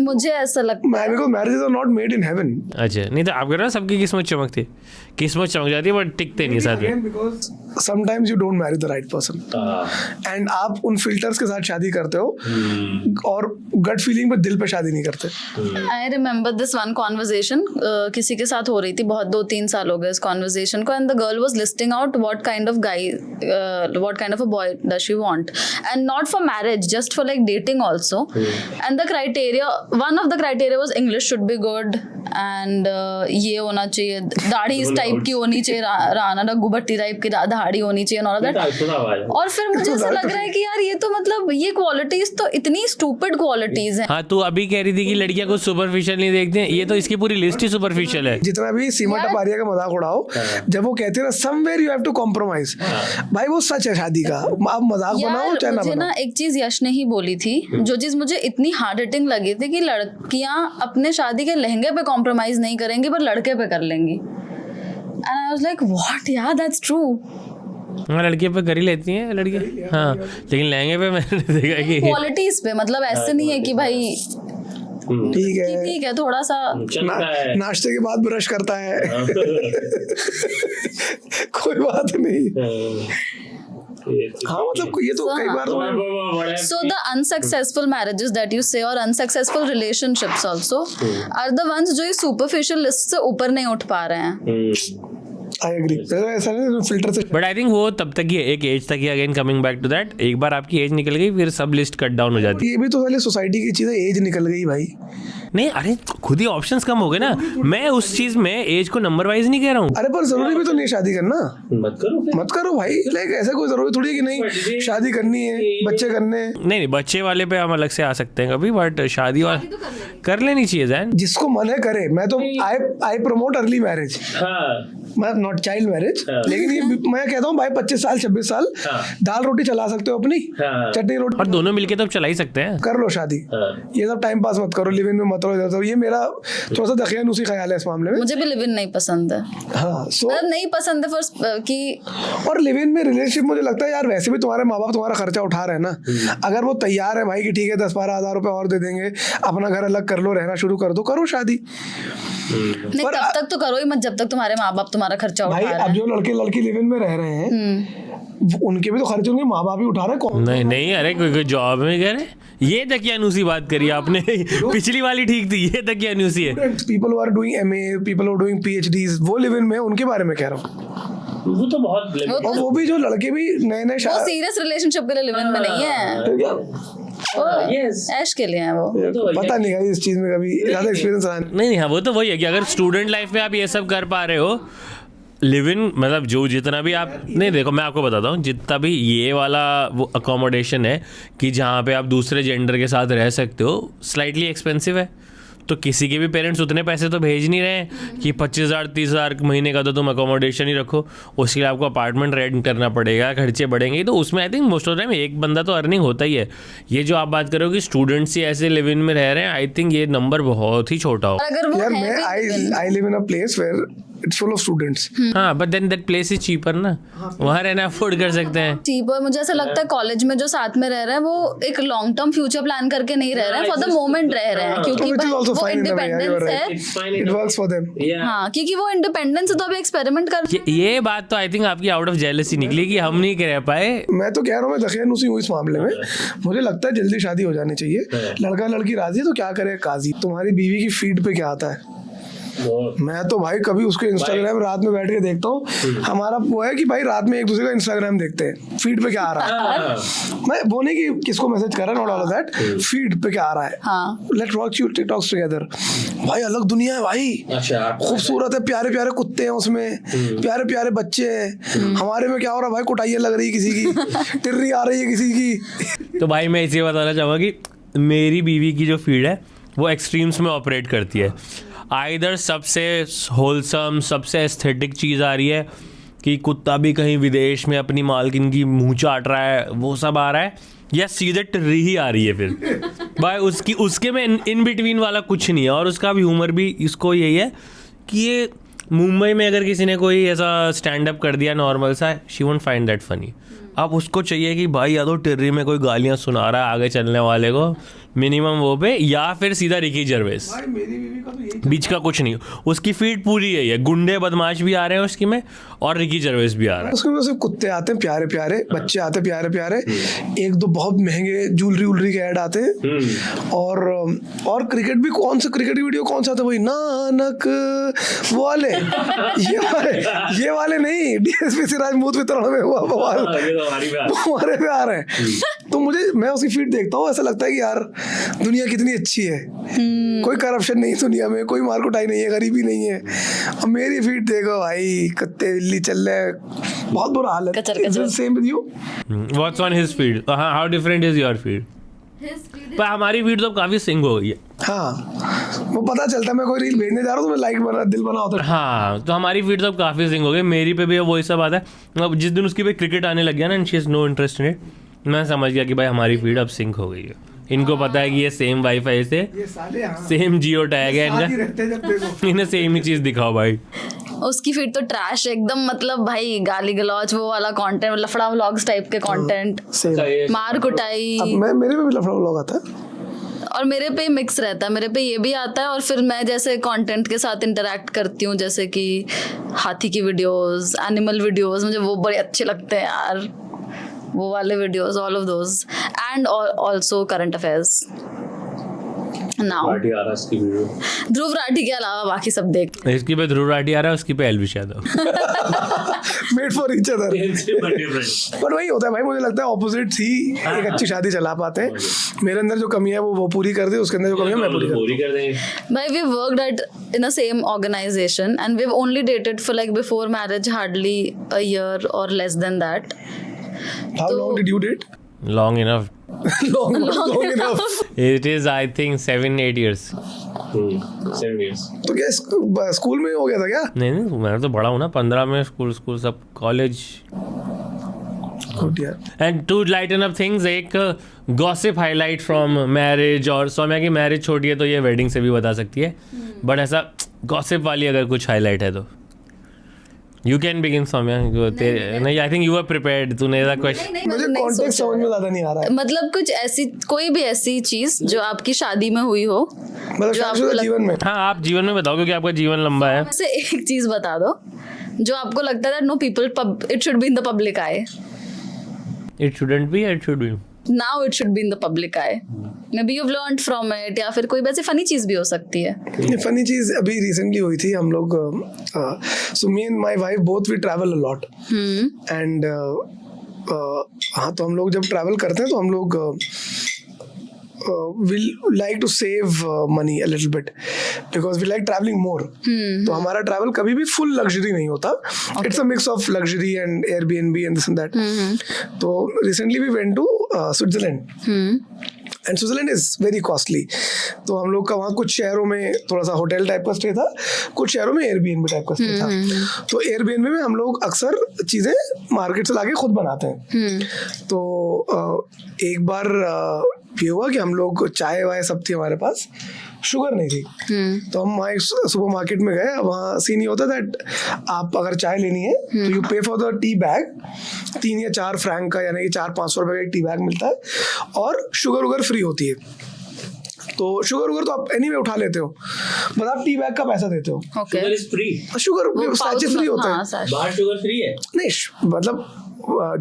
मुझे ऐसा लगता है because marriages are not made in heaven. अच्छा, नहीं तो आप कह रहे हो सबकी किस्मत चमकती, किस्मत चमक जाती है बट टिकते नहीं साथ में. Because sometimes you don't marry the right person. And आप उन filters के साथ शादी करते हो और gut feeling पे दिल पे शादी नहीं करते. I remember this one conversation किसी के साथ हो रही थी, बहुत 2-3 साल हो गए इस conversation को, and the girl was listing out what kind of guy, what kind of a boy does she want, and not for marriage, just for like dating also. And the criteria, one of the criteria was English should be good, and ये होना चाहिए, दाढ़ी इस टाइप की होनी चाहिए, राणा रघु भट्टी टाइप की दाढ़ी होनी चाहिए, और that. और फिर मुझे ऐसा लग रहा है कि यार ये तो मतलब ये क्वालिटीज तो इतनी स्टूपिड क्वालिटीज हैं. हाँ, तू अभी कह रही थी कि लड़कियां कुछ सुपरफिशियल नहीं देखती हैं, ये तो इसकी पूरी लिस्ट ही सुपरफिशियल है. जितना भी सीमा टपारिया का मजाक उड़ाओ, जब वो कहते हैं ना somewhere you have to compromise, भाई वो सच है शादी का. आप मजाक बनाओ चाहे ना बनाओ. ना एक चीज यश ने ही बोली थी, जो चीज मुझे इतनी हार्ड हिटिंग लगी थी, कि लड़कियां अपने शादी के लहंगे पे कॉम्प्रोमाइज नहीं करेंगी पर लड़के पे कर लेंगी. And I was like what, यार दैट्स ट्रू. हाँ, लड़कियों पे कर ही लेती हैं लड़कियां. हाँ, लेकिन लहंगे पे मैंने देखा कि क्वालिटीज पे, मतलब ऐसे नहीं है कि भाई ठीक है थोड़ा सा नाश्ते के बाद ब्रश करता है कोई बात नहीं. हाँ, मतलब ये तो कई बार So the unsuccessful marriages that you say, or unsuccessful relationships also, are the ones जो ये superficial list से ऊपर नहीं उठ पा रहे हैं. I agree. ऐसा नहीं फिल्टर से. बट आई थिंक वो तब तक ही है, एक एज तक ही. Again coming back to that, एक बार आपकी एज निकल गई फिर सब लिस्ट कट डाउन हो जाती है. ये भी तो पहले सोसाइटी की चीज है, एज निकल गई भाई. नहीं, अरे खुद ही ऑप्शंस कम हो गए ना. मैं उस चीज में एज को नंबर वाइज नहीं कह रहा हूँ. अरे पर जरूरी भी तो नहीं शादी करना. मत करो भाई. लाइक ऐसा कोई जरूरी थोड़ी है कि नहीं शादी करनी है, बच्चे करने. नहीं, बच्चे वाले पे हम अलग से आ सकते हैं कभी, बट शादी वाला कर लेनी चाहिए जैन. जिसको मन है करे. मैं तो आई प्रमोट अर्ली मैरिज, मैं नॉट चाइल्ड मैरिज. लेकिन ये मैं कहता हूँ भाई 25 साल 26 साल दाल रोटी चला सकते हो अपनी, चटनी रोटी, और दोनों मिलके तो चला ही सकते हैं. कर लो शादी. ये सब टाइम पास मत करो, लिव इन में मत रहो. ये मेरा थोड़ा सा दखियानुसी ख्याल है इस मामले में. मुझे भी लिव इन नहीं पसंद है. हाँ, मतलब नहीं पसंद है फर्स्ट कि. और लिव इन में रिलेशनशिप मुझे लगता है यार वैसे भी तुम्हारे माँ बाप तुम्हारा खर्चा उठा रहे हैं ना. अगर वो तैयार है भाई कि ठीक है 10-12 हज़ार रुपए और दे देंगे, अपना घर अलग कर लो, रहना शुरू कर दो, करो शादी. नहीं, तब तक तो करो ही मत जब तक तुम्हारे माँ बाप तुम्हारा खर्चा उठा रहे हैं. अब जो लड़के लड़की लिव इन में रह रहे हैं उनके भी तो खर्चे उनके माँ बाप ही उठा रहे हैं. नहीं नहीं, अरे कोई जॉब में कह रहे. ये दकियानुसी बात करी आपने. पिछली वाली ठीक थी, ये दकियानुसी है. People are doing MA, people are doing PhDs, वो लिव इन में, उनके बारे में कह रहा हूँ. वो तो बहुत, और वो भी जो लड़के भी नए वो सीरियस रिलेशनशिप के लिए लिव इन में नहीं है, ऐश के लिए है वो. पता नहीं है इस चीज में कभी ज्यादा एक्सपीरियंस रहा नहीं. हाँ, वो तो वही है कि अगर स्टूडेंट लाइफ में आप ये सब कर पा रहे हो, लिव इन मतलब जो जितना भी आप नहीं, देखो मैं आपको बताता हूँ, जितना भी ये वाला वो अकोमोडेशन है कि जहाँ पे आप दूसरे जेंडर के साथ रह सकते हो, स्लाइटली एक्सपेंसिव है. तो किसी के भी पेरेंट्स उतने पैसे तो भेज नहीं रहे हैं कि 25,000-30,000 महीने का तो तुम अकोमोडेशन ही रखो. उसके लिए आपको अपार्टमेंट रेंट करना पड़ेगा, खर्चे बढ़ेंगे. तो उसमें I think most of time एक बंदा तो अर्निंग होता ही है. ये जो आप बात करो कि स्टूडेंट्स ही ऐसे लिव इन में रह रहे हैं, आई थिंक ये नंबर बहुत ही छोटा हो. यार मैं I live in a place where it's full of students. हाँ, but then that place is cheaper ना. वहाँ रहना अफोर्ड कर सकते हैं. चीपर. मुझे ऐसा लगता है कॉलेज में जो साथ में रह रहे हैं वो एक लॉन्ग टर्म फ्यूचर प्लान करके नहीं रह रहे हैं, फॉर द मोमेंट रह रहे हैं, क्योंकि वो इंडिपेंडेंस है. It works for them. हाँ, क्योंकि वो इंडिपेंडेंस है तो अभी एक्सपेरिमेंट कर. ये बात तो आई थिंक आपकी आउट ऑफ जेलसी निकली कि हम नहीं रह पाए. मैं तो कह रहा हूँ, मैं दखियानुसी हूँ इस मामले में. मुझे लगता है जल्दी शादी हो जानी चाहिए. लड़का लड़की राजी है तो क्या करे काजी. तुम्हारी बीवी की फीड पे क्या आता है? मैं तो भाई कभी उसके इंस्टाग्राम रात में बैठ के देखता हूँ. हमारा वो है कि भाई रात में एक दूसरे का इंस्टाग्राम देखते हैं, फीड पे क्या आ रहा है. मैं वो नहीं कि किसको मैसेज कर रहा है, not all of that, feed पे क्या आ रहा है. Let's watch you TikToks together. भाई अलग दुनिया है भाई. खूबसूरत है, प्यारे प्यारे कुत्ते हैं उसमें, प्यारे प्यारे बच्चे हैं. हमारे में क्या हो रहा है भाई, कुटाइयाँ लग रही है किसी की, टिर्री आ रही है किसी की. तो भाई मैं इसे बताना चाहूँगा कि मेरी बीवी की जो फीड है वो एक्सट्रीम्स में ऑपरेट करती है. आइदर सबसे होलसम, सबसे एस्थेटिक चीज़ आ रही है कि कुत्ता भी कहीं विदेश में अपनी मालकिन की मुँह चाट रहा है, वो सब आ रहा है, या सीधे टिर्री ही आ रही है. फिर भाई उसके में इन बिटवीन वाला कुछ नहीं है. और उसका भी ह्यूमर भी इसको यही है कि ये मुंबई में अगर किसी ने कोई ऐसा स्टैंड अप कर दिया नॉर्मल सा, she won't find that funny. अब उसको चाहिए कि भाई या तो टिर्री में कोई गालियाँ सुना रहा है आगे चलने वाले को, मिनिमम वो पे, या फिर सीधा रिकी जर्वेस, भाई मेरी बीवी का तो यही बीच का कुछ नहीं। उसकी फीड पूरी है, ये गुंडे बदमाश भी आ रहे हैं उसकी में, और रिकी जर्वेस भी आ रहा है। उसमें सिर्फ कुत्ते आते हैं प्यारे प्यारे, बच्चे आते हैं प्यारे प्यारे, एक दो बहुत महंगे ज्वेलरी के ऐड आते हैं, और क्रिकेट भी, कौन सा क्रिकेट की वीडियो कौन सा था भाई, नानक वो वाले, ये वाले नहीं, डीएसपी सिराज मूत वितरण में हुआ बवाल, हमारे पे आ रहे हैं। तो मैं उसकी फीड देखता हूँ, ऐसा लगता है कि यार दुनिया कितनी अच्छी है, कोई करप्शन नहीं दुनिया में, कोई मार कुटाई नहीं है, गरीबी नहीं है। और मेरी फीड देखो भाई, कुत्ते बिल्ली चल रहे, बहुत बुरा हाल है। Same with you, what's on his feed, how different is your feed? पर हमारी फीड तो काफी सिंक हो गई है। हाँ वो पता चलता है, मैं कोई रील भेजने जा रहा हूँ तो मैं लाइक बना, दिल बना होता है। हाँ, तो हमारी फीड तो काफी सिंक हो गई। मेरी पे भी वही सब आता है। अब जिस दिन उसकी पे क्रिकेट आने लग गया ना, and she is no interest in it, मैं समझ गया कि भाई हमारी फीड अब सिंक हो गई है। इनको पता है कि ये सेम वाईफाई से, ये साले हाँ, सेम जियो टैग है साथ ही इनका, रहते हैं जब देखो। इन्हें सेम ही चीज दिखाओ भाई। उसकी फीड तो ट्रैश एकदम, मतलब भाई गाली गलौज, वो वाला कंटेंट, लफड़ा व्लॉग्स टाइप के कंटेंट, सेम। मार कुटाई। अब मेरे पे भी लफड़ा व्लॉग आता है, और मेरे पे मिक्स रहता है, मेरे पे ये भी आता है, और फिर मैं जैसे कंटेंट के साथ इंटरेक्ट करती हूँ, जैसे कि हाथी की वीडियोस, एनिमल वीडियोस, मुझे वो बड़े अच्छे लगते हैं यार, वो वाले videos, all of those, and also current affairs. Now Dhruv Rathee के अलावा बाकी सब देख। इसकी पे ध्रुव राठी आ रहा है, उसकी पे Elvish Yadav. Made for each other. पर वही होता है भाई, मुझे लगता है ऑपोजिट ही एक अच्छी शादी चला पाते हैं। मेरे अंदर जो कमी है वो पूरी कर दे, उसके अंदर जो कमी है मैं पूरी कर दें। भाई we worked at in the same organization and we've only dated for like before marriage hardly a year or less than that. How long did you date? Long enough. long enough. It is, I think, 7-8 years. 7 years. तो क्या स्कूल में हो गया था क्या? नहीं, मैं तो बड़ा हूँ ना, 15 में स्कूल सब कॉलेज। Good यार। And to lighten up things, एक गॉसिप हाईलाइट फ्रॉम मैरिज, और सौम्या की मैरिज छोटी है तो ये वेडिंग से भी बता सकती है, बट ऐसा गॉसिप वाली अगर कुछ हाईलाइट है तो यू कैन बिगिन सौम्या। नहीं, I think you are prepared, तूने ऐसा क्वेश्चन। मुझे कॉन्टेक्स्ट समझ में ज्यादा नहीं आ रहा है। मतलब कुछ ऐसी, कोई भी ऐसी चीज जो आपकी शादी में हुई हो, मतलब जो आपको शादीशुदा जीवन में। हाँ, आप जीवन में बताओ क्योंकि आपका जीवन लंबा है। से एक चीज बता दो जो आपको लगता है know people, it should be in the public I. It shouldn't be, it should be. Now it should be in the public I. May be you have learned from it, या फिर कोई वैसे फनी चीज भी हो सकती है। ये फनी चीज अभी रिसेंटली हुई थी, हम लोग so me and my wife both we travel a lot, and हाँ, तो हम लोग जब ट्रैवल करते हैं तो हम लोग we like to save money a little bit because we like traveling more. तो हमारा ट्रैवल कभी भी फुल लग्जरी नहीं होता, it's a mix of luxury and Airbnb and this and that. तो recently we went to Switzerland, and Switzerland is very costly. तो हम लोग का वहाँ कुछ शहरों में थोड़ा सा होटल टाइप का स्टे था, कुछ शहरों में एयरबीएनबी टाइप का स्टे था। तो एयरबीएनबी में हम लोग अक्सर चीज़ें मार्केट से लाके खुद बनाते हैं। तो एक बार ये हुआ कि हम लोग चाय वाय सब थी हमारे पास, शुगर नहीं थी। तो हम वहाँ सुपर मार्केट में गए, वहाँ सीन ये होता दैट आप अगर चाय लेनी है तो यू पे फॉर द टी बैग, 3 या 4 फ्रैंक का, यानी कि 400-500 रुपए का एक टी बैग मिलता है, और शुगर उगर फ्री होती है। तो शुगर उगर तो आप एनीवे उठा लेते हो, बस आप टी बैग का पैसा देते हो। Sugar is free. Sugar sachet free होते हैं। बाहर शुगर फ्री है? नहीं, मतलब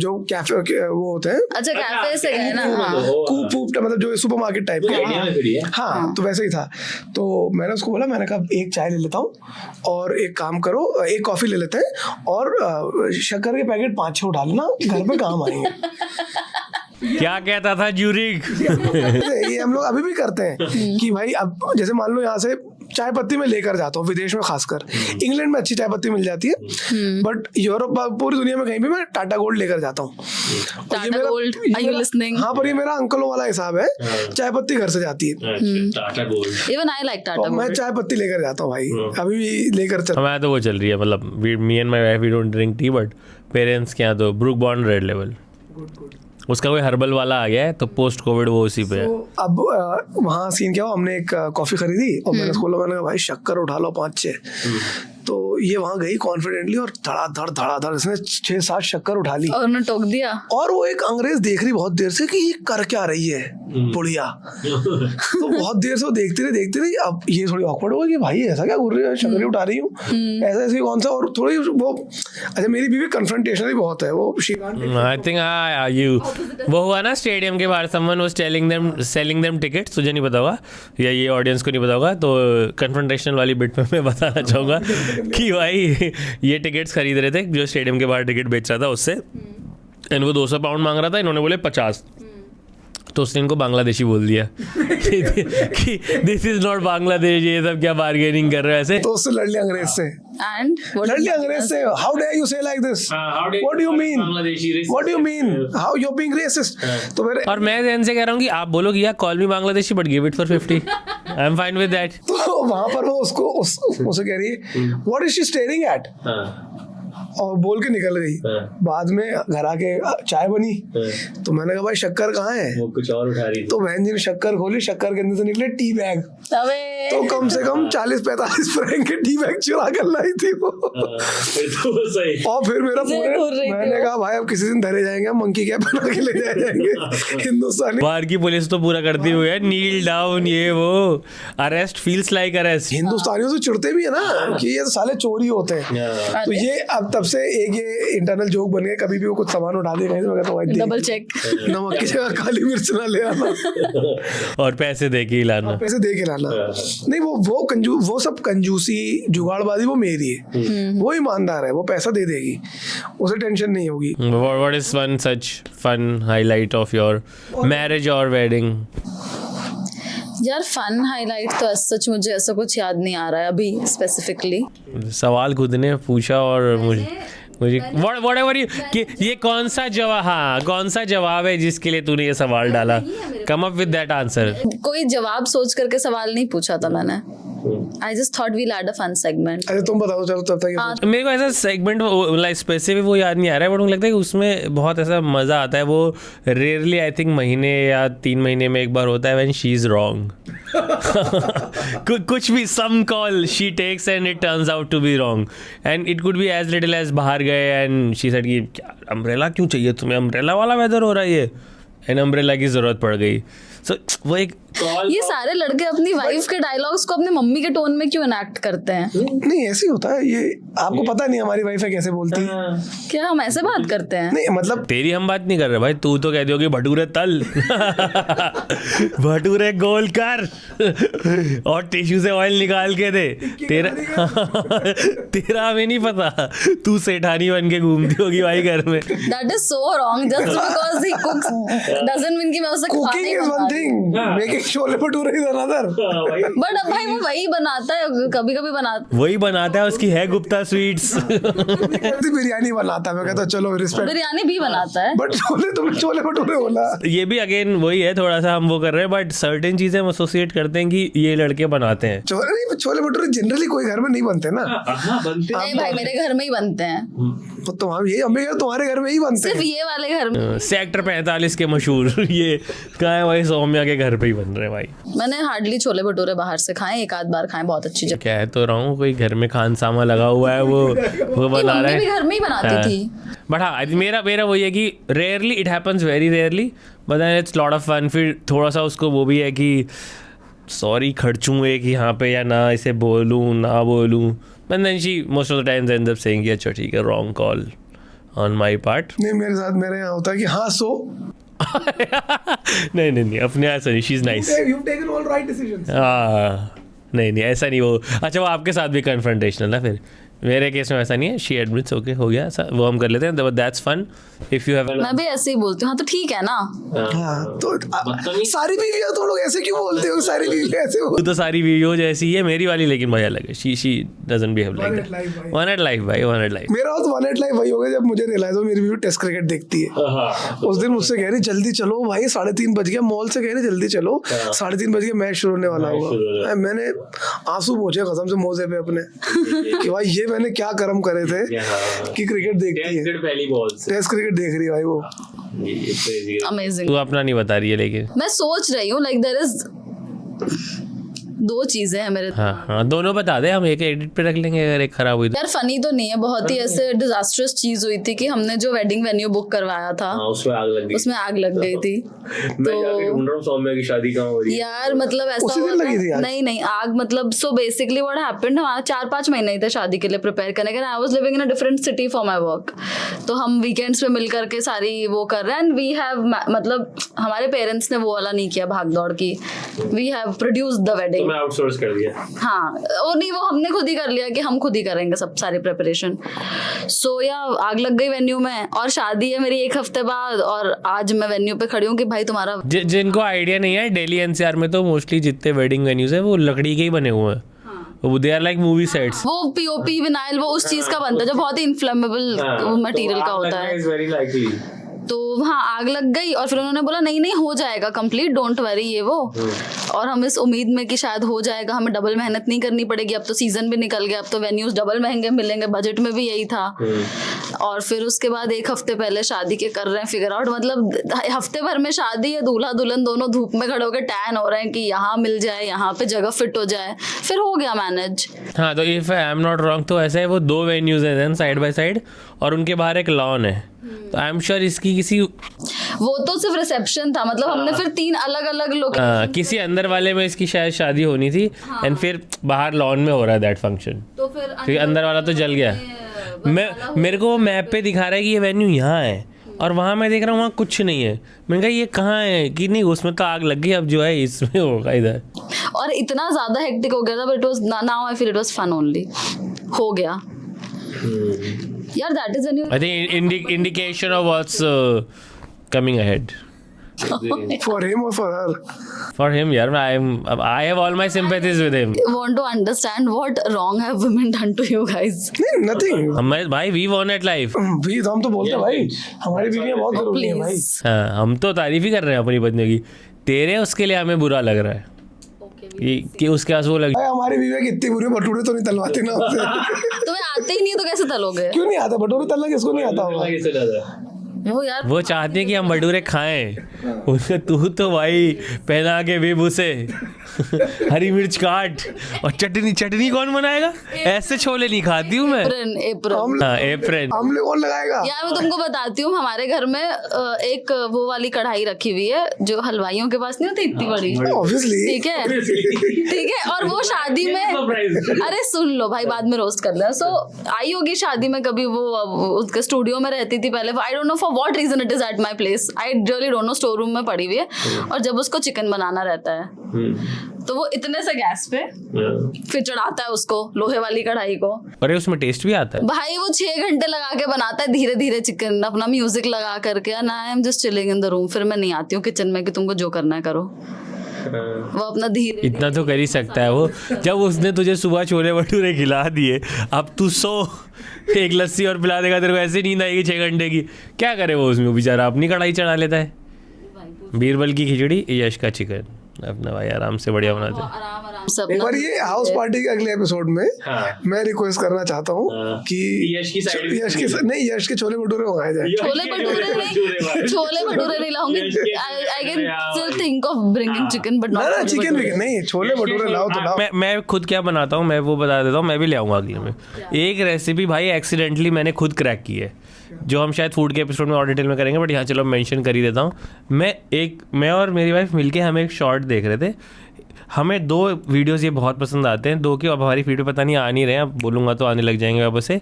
जो कैफे वो होते हैं, अच्छा, कैफे से गए ना? कूप मतलब जो सुपरमार्केट टाइप के। इंडिया में फ्री है? हाँ, तो वैसे ही था। तो मैंने उसको बोला, मैंने कहा एक चाय ले लेता हूँ, और एक काम करो, एक कॉफी ले लेते हैं, और शक्कर के पैकेट 5-6 उठा लेना, घर पे काम आएंगे। क्या कहता था ज्यूरिक? ये हम लोग अभी भी करते हैं कि भाई, अब जैसे मान लो यहाँ से चाय पत्ती में लेकर जाता हूँ विदेश में, खासकर इंग्लैंड में अच्छी चाय पत्ती मिल जाती है, बट यूरोप, पूरी दुनिया में कहीं भी मैं टाटा गोल्ड लेकर जाता हूँ। Tata gold, are you listening? हाँ, पर ये मेरा अंकलों वाला हिसाब है, चाय पत्ती घर से जाती है। Tata gold. Even I like Tata और मैं गोल्ड। चाय पत्ती लेकर जाता हूँ भाई, अभी भी लेकर चल। हमारा तो वो चल रही है, मतलब me and my wife we don't drink tea, but parents के यहाँ तो ब्रूक बॉन्ड रेड लेवल, उसका कोई हर्बल वाला आ गया है, तो पोस्ट कोविड वो उसी पे है। तो अब वहाँ सीन क्या हुआ, हमने एक कॉफी खरीदी, और मैंने उसको बोला, मैंने कहा भाई शक्कर उठा लो 5-6। तो ये वहां गई कॉन्फिडेंटली और धड़ाधड़ इसने 6-7 शक्कर उठा ली और उन्होंने टोक दिया। और वो एक अंग्रेज देख रही बहुत देर से कि ये कर क्या रही है बुढ़िया। तो बहुत देर से वो देखती रही। अब ये थोड़ी ऑकवर्ड हो गई कि भाई ऐसा क्या कर रही है, शक्कर उठा रही हूँ ऐसा ऐसे कौन सा। और थोड़ी वो अच्छा मेरी बीवी कन्फ्रंटेशनल बहुत है वो। आई थिंक यू वो हुआ ना स्टेडियम के बाहर, someone was selling them tickets, तुझे नहीं पता होगा या ये ऑडियंस को नहीं पता होगा, तो कन्फ्रंटेशनल वाली बिट में मैं बताना चाहूँगा कि भाई ये टिकट्स खरीद रहे थे, जो स्टेडियम के बाहर टिकट बेच रहा था उससे, एंड वो 200 पाउंड मांग रहा था, इन्होंने बोले 50, तो उसने इनको बांग्लादेशी बोल दिया कि दिस इज नॉट बांग्लादेश, ये सब क्या बार्गेनिंग कर रहे हो ऐसे। तो उससे लड़ लिया अंग्रेज से। And लड़ लिया अंग्रेज से। How dare you say like this, what do you mean, what do you mean, how you are being racist. तो मेरे और मैं ध्यान से कह रहा हूँ कि आप बोलो कि यार call me Bangladeshi but give it for 50, I am fine with that. तो वहां पर वो उसको उसे कह रही है what is she staring at, और बोल के निकल गई। बाद में घर आके चाय बनी, तो मैंने कहा भाई शक्कर कहाँ है, वो कुछ और उठा रही थी। तो बहन जी ने शक्कर खोली, शक्कर के अंदर से निकले टी बैग। तो कम से कम 40-45 फ्रैंक के टी बैग चुरा कर लाई थी वो। और फिर मेरा पूरे मैंने कहा भाई अब किसी दिन धरे जाएंगे, मंकी कैप बना के ले जाएंगे हिंदुस्तानी। बाहर की पुलिस तो पूरा करती हुई है, नील डाउन ये वो, अरेस्ट फील्स लाइक अरेस्ट। हिंदुस्तानियों से चिढ़ते भी है ना कि ये साले चोरी होते हैं। तो ये अब तब से एक ये इंटरनल जोक बन गया, कभी भी वो कुछ सामान उठा दे कहीं तो भाई डबल चेक, नमक की जगह काली मिर्च ना ले आना और पैसे दे के लाना, पैसे दे के लाना। नहीं वो सब कंजूसी जुगाड़बाजी वो मेरी है, वो ईमानदार है, वो पैसा दे देगी, उसे टेंशन नहीं होगी। What is one such fun highlight of your marriage or wedding? यार फन हाईलाइट तो सच मुझे ऐसा कुछ याद नहीं आ रहा है अभी स्पेसिफिकली। सवाल खुद ने पूछा और मुझे whatever you कि ये कौन सा जवाब है जिसके लिए तूने ये सवाल डाला, come up with that answer. कोई जवाब सोच करके सवाल नहीं पूछा था मैंने, I just thought we'll add a fun segment. अरे तुम बताओ चलो तब तक। मेरे को ऐसा सेगमेंट लाइक स्पेसिफिक वो याद नहीं आ रहा है, बट मुझे लगता है कि उसमें बहुत ऐसा मज़ा आता है। वो रेयरली आई थिंक महीने या 3 महीने में एक बार होता है व्हेन शी इज़ रॉन्ग। कुछ भी some call she texts and it turns out to be wrong, and it could be as little as बाहर गए एंड शी सेड कि अम्ब्रेला क्यों चाहिए तुम्हें, अम्ब्रेला वाला वेदर हो रहा है ये, एंड अम्ब्रेला की ज़रूरत पड़ गई। सो वो एक ये सारे लड़के अपनी वाइफ के डायलॉग्स को अपनी मम्मी के टोन में क्यों इनैक्ट करते हैं? नहीं ऐसे ही होता है, ये आपको पता नहीं हमारी वाइफ है कैसे बोलती है। क्या हम ऐसे बात करते हैं? नहीं मतलब तेरी हम बात नहीं कर रहे भाई, तू तो कह दियोगी भटूरे तल भटूरे गोल कर और टिश्यू से ऑयल निकाल के दे। तेरा हमें नहीं पता, तू सेठानी बन के घूमती होगी भाई घर में। That is so wrong. Just because he cooks doesn't mean कि मैं उसे खाना cooking he is one thing, making chole bhature is another. But अब भाई वो वही बनाता है, कभी कभी बनाता है, उसकी है गुप्ता स्वीट्स। बिरयानी बनाता है, मैं कहता चलो रिस्पेक्ट। बिरयानी भी बनाता है, बट छोले भटूरे बोला। ये भी अगेन वही है, थोड़ा सा हम वो कर रहे हैं, बट सर्टेन चीजें हम एसोसिएट करते हैं कि ये लड़के बनाते हैं। छोले भटूरे जनरली कोई घर में नहीं बनते ना। नहीं भाई मेरे घर में ही बनते हैं। तो तुम्हारे घर में ही बनते हैं, सिर्फ ये वाले घर में। सेक्टर 45 के मशहूर ये कहाँ है भाई, सौम्या के घर पे ही बन रहे हैं भाई। मैंने हार्डली छोले भटूरे बाहर से खाए, एक आध बार खाए, बहुत अच्छी जगह। कह तो रहा हूँ कोई घर में खानसामा लगा हुआ है, वो बना रहा है। मम्मी भी घर में ही बनाती थी। बट हाँ मेरा वही है कि rarely it happens, very rarely, but then it's lot of fun. फिर थोड़ा सा उसको वो भी है कि सॉरी खर्चूँ एक यहाँ पे, या ना इसे बोलूँ ना बोलूँ, but then she most of the times ends up saying कि अच्छा ठीक है, wrong call on my part. नहीं मेरे यहाँ होता है कि हाँ सो नहीं अपने ऐसा नहीं, she is nice, you've taken all right decisions। नहीं ऐसा नहीं। वो अच्छा वो आपके साथ भी कन्फ्रंटेशनल है, फिर मेरे केस में ऐसा नहीं है, शी एडमिट्स ओके हो गया ऐसा, वो हम कर लेते हैं, that's fun if you have. मैं भी ऐसे ही बोलती हूँ, हाँ तो ठीक है ना। हाँ तो सारी बीवियां तुम लोग ऐसे क्यों बोलते हो, सारी बीवियां ऐसे तू तो सारी वीडियो जैसी है, मेरी वाली लेकिन भाई अलग है, she doesn't behave like that. One at life भाई, वन एट लाइफ। मेरा तो वन एट लाइफ वही हो गया जब मुझे रियलाइज हो मेरी बीवी टेस्ट क्रिकेट देखती है। उस दिन मुझसे कह रही जल्दी चलो भाई, 3:30 बज गया, मॉल से कह रही जल्दी चलो, 3:30 बज गया, मैच शुरू होने वाला होगा। मैंने आंसू पोंछे कसम से मोजे पे अपने कि भाई ये मैंने क्या कर्म करे थे कि क्रिकेट देखती है, पहली बॉल से टेस्ट क्रिकेट देख रही है भाई वो। अमेजिंग। तू अपना नहीं बता रही है, लेकिन मैं सोच रही हूँ लाइक देयर इज 2 चीजें हैं मेरे। हाँ दोनों बता दे, हम एक एडिट पे रख लेंगे अगर एक खराब हुई तो। यार फनी तो नहीं है, बहुत ही ऐसे डिजास्ट्रस चीज हुई थी कि हमने जो वेडिंग वेन्यू बुक करवाया था उसमें आग लग गई। उसमें आग लग गई थी। मैं जाके ढूंढ रहा हूँ सौम्या की शादी कहाँ हो रही है। यार मतलब ऐसा उसी दिन हुआ लगी थी था, आग? नहीं आग मतलब सो बेसिकली व्हाट हैपेंड, हमारा 4-5 महीने ही थे शादी के लिए प्रिपेयर करने के। I was living in a different city for my work, तो हम वीकेंड्स पे मिल करके सारी वो कर रहे हैं। एंड वी हैव मतलब हमारे पेरेंट्स ने वो वाला नहीं किया भाग दौड़ की, we have produced the wedding. मैं आउटसोर्स कर दिया। हाँ और नहीं, वो हमने खुद ही कर लिया कि हम खुद ही करेंगे सब सारी प्रिपरेशन। सो या आग लग गई वेन्यू में, और शादी है मेरी 1 हफ्ते बाद, और आज मैं वेन्यू पे खड़ी हूँ कि भाई तुम्हारा जिनको आइडिया नहीं है, दिल्ली एनसीआर में तो मोस्टली जितने वेडिंग वेन्यूज है वो लकड़ी के ही बने हुए हैं। वो they are like movie sets. वो पीओपी विनाइल वो उस चीज का बनता है जो बहुत ही इनफ्लेमेबल मटेरियल का होता है। Very likely. तो हाँ आग लग गई, और फिर उन्होंने बोला नहीं हो जाएगा कंप्लीट, डोंट वरी ये वो। और हम इस उम्मीद में कि शायद हो जाएगा, हमें डबल मेहनत नहीं करनी पड़ेगी। अब तो सीजन भी निकल गया, अब तो वेन्यूज डबल महंगे मिलेंगे, बजट में भी यही था। और फिर उसके बाद 1 हफ्ते पहले शादी के कर रहे हैं फिगर आउट, मतलब हफ्ते भर में शादी है, दूल्हा दुल्हन दोनों धूप में खड़े होकर टैन हो रहे हैं कि यहाँ मिल जाए, यहाँ पे जगह फिट हो जाए। फिर हो गया मैनेज। हाँ तो if I am not wrong तो ऐसा है, वो 2 वेन्यूज हैं साइड बाय साइड, और उनके बाहर एक लॉन है। तो आई एम श्योर इसकी किसी वो तो सिर्फ रिसेप्शन था, मतलब हमने फिर 3 अलग अलग लोग किसी अंदर वाले में इसकी शायद शादी होनी थी, एंड फिर बाहर लॉन में हो रहा है दैट फंक्शन। तो फिर क्योंकि अंदर वाला तो जल गया। मेरे को वो मैप पे दिखा रहा है कि ये वेन्यू यहाँ है, और वहाँ मैं देख रहा हूँ वहाँ कुछ नहीं है। मैंने कहा ये कहाँ है, कि नहीं उसमें तो आग लग गई, अब जो है इसमें होगा इधर। और इतना ज्यादा हेक्टिक हो गया था, but it was now I feel it was fun only. हो गया यार, that is I think indication of what's coming ahead For him or for her? for him यार। I have all my sympathies with him. want to understand what wrong have women done to you guys? नहीं, nothing. भाई we won at life। हम तो बोलते हैं भाई, हमारी बीवियां बहुत जरूरी है भाई। Please. हाँ हम तो तारीफ ही कर रहे हैं अपनी पत्नी की, तेरे उसके लिए हमें बुरा लग रहा है कि उसके पास वो लग। भाई हमारी बीवियां कितनी बुरी, भटूरे तो नहीं तलवाती ना उससे। तुम्हें आते ही नहीं तो कैसे तलोगे? क्यों नहीं आता भटूरे तलना, किसको नहीं आता होगा? किससे ज्यादा? वो यार वो चाहते हैं कि हम भटूरे खाएं, उसने तू तो भाई पहना के भी उसे हरी मिर्च काट, और चटनी कौन बनाएगा? ऐसे छोले नहीं खाती हूँ मैं। एप्रन हाँ एप्रन आमले कौन लगाएगा? यार मैं तुमको बताती हूँ, हमारे घर में एक वो वाली कढ़ाई रखी हुई है जो हलवाइयों के पास नहीं होती इतनी बड़ी। Obviously. ठीक है और वो शादी में अरे सुन लो भाई, बाद में रोस्ट कर लेना। सो आई होगी शादी में कभी, वो उसके स्टूडियो में रहती थी पहले। I don't know for what reason it is at my place, I really don't know. Store room में पड़ी हुई है, और जब उसको चिकन बनाना रहता है तो वो इतने से गैस पे फिर चढ़ाता है उसको, लोहे वाली कढ़ाई को। अरे उसमें टेस्ट भी आता है भाई वो 6 घंटे लगा के बनाता है धीरे धीरे चिकन, अपना म्यूजिक लगा करके। And I am just chilling in the room. फिर मैं नहीं आती हूँ किचन में कि तुमको जो करना है करो। वो अपना धीरे इतना तो कर ही सकता है वो। जब उसने तुझे सुबह छोले भटूरे खिला दिए, अब तू सो एक लस्सी और पिला देगा, तेरे को ऐसे नींद आएगी 6 घंटे की। क्या करे वो उसमें, बेचारा अपनी कढ़ाई चढ़ा लेता है। बीरबल की खिचड़ी, यश का चिकन, अपना भाई आराम से बढ़िया बनाते हैं। आराम से एक अपना बार ये हाउस पार्टी के अगले एपिसोड में मैं रिक्वेस्ट करना चाहता हूँ कि यश की साइड यश के छोले भटूरे मंगाए जाए। छोले भटूरे नहीं लाऊंगी। I can still think of bringing chicken but ना नॉट चिकन विकन नहीं, छोले भटूरे लाओ तो लाओ। मैं खुद क्या बनाता हूँ मैं वो बता देता हूँ, मैं भी ले आऊँगा अगले में। एक रेसिपी भाई एक्सीडेंटली मैंने खुद क्रैक की है, जो हम शायद फूड के एपिसोड में और डिटेल में करेंगे, बट यहाँ चलो मेंशन कर ही देता हूँ। मैं और मेरी वाइफ मिलके हम एक शॉर्ट देख रहे थे। हमें 2 वीडियोस ये बहुत पसंद आते हैं, 2 की अब हमारी फीड पे पता नहीं आ नहीं रहे हैं, अब बोलूँगा तो आने लग जाएंगे वापस से।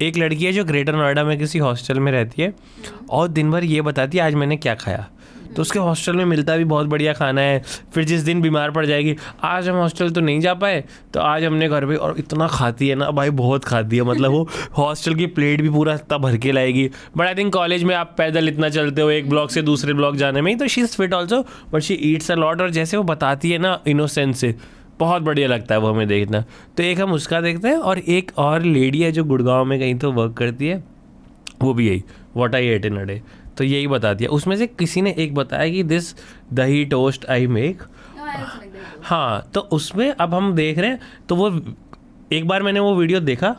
एक लड़की है जो ग्रेटर नोएडा में किसी हॉस्टल में रहती है, और दिन भर ये बताती है आज मैंने क्या खाया। तो उसके हॉस्टल में मिलता भी बहुत बढ़िया खाना है। फिर जिस दिन बीमार पड़ जाएगी, आज हम हॉस्टल तो नहीं जा पाए तो आज हमने घर पे, और इतना खाती है ना भाई, बहुत खाती है। मतलब वो हॉस्टल की प्लेट भी पूरा इतना भर के लाएगी। बट आई थिंक कॉलेज में आप पैदल इतना चलते हो एक ब्लॉक से दूसरे ब्लॉक जाने में ही, तो she is fit also, but she Yeats a lot. और जैसे वो बताती है ना इनोसेंस से, बहुत बढ़िया लगता है वो हमें देखना। तो एक हम उसका देखते हैं, और एक और लेडी है जो गुड़गांव में कहीं तो वर्क करती है, वो भी यही what I ate in a day, तो यही बता दिया। उसमें से किसी ने एक बताया कि दिस दही टोस्ट आई मेक। हाँ तो उसमें अब हम देख रहे हैं, तो वो एक बार मैंने वो वीडियो देखा,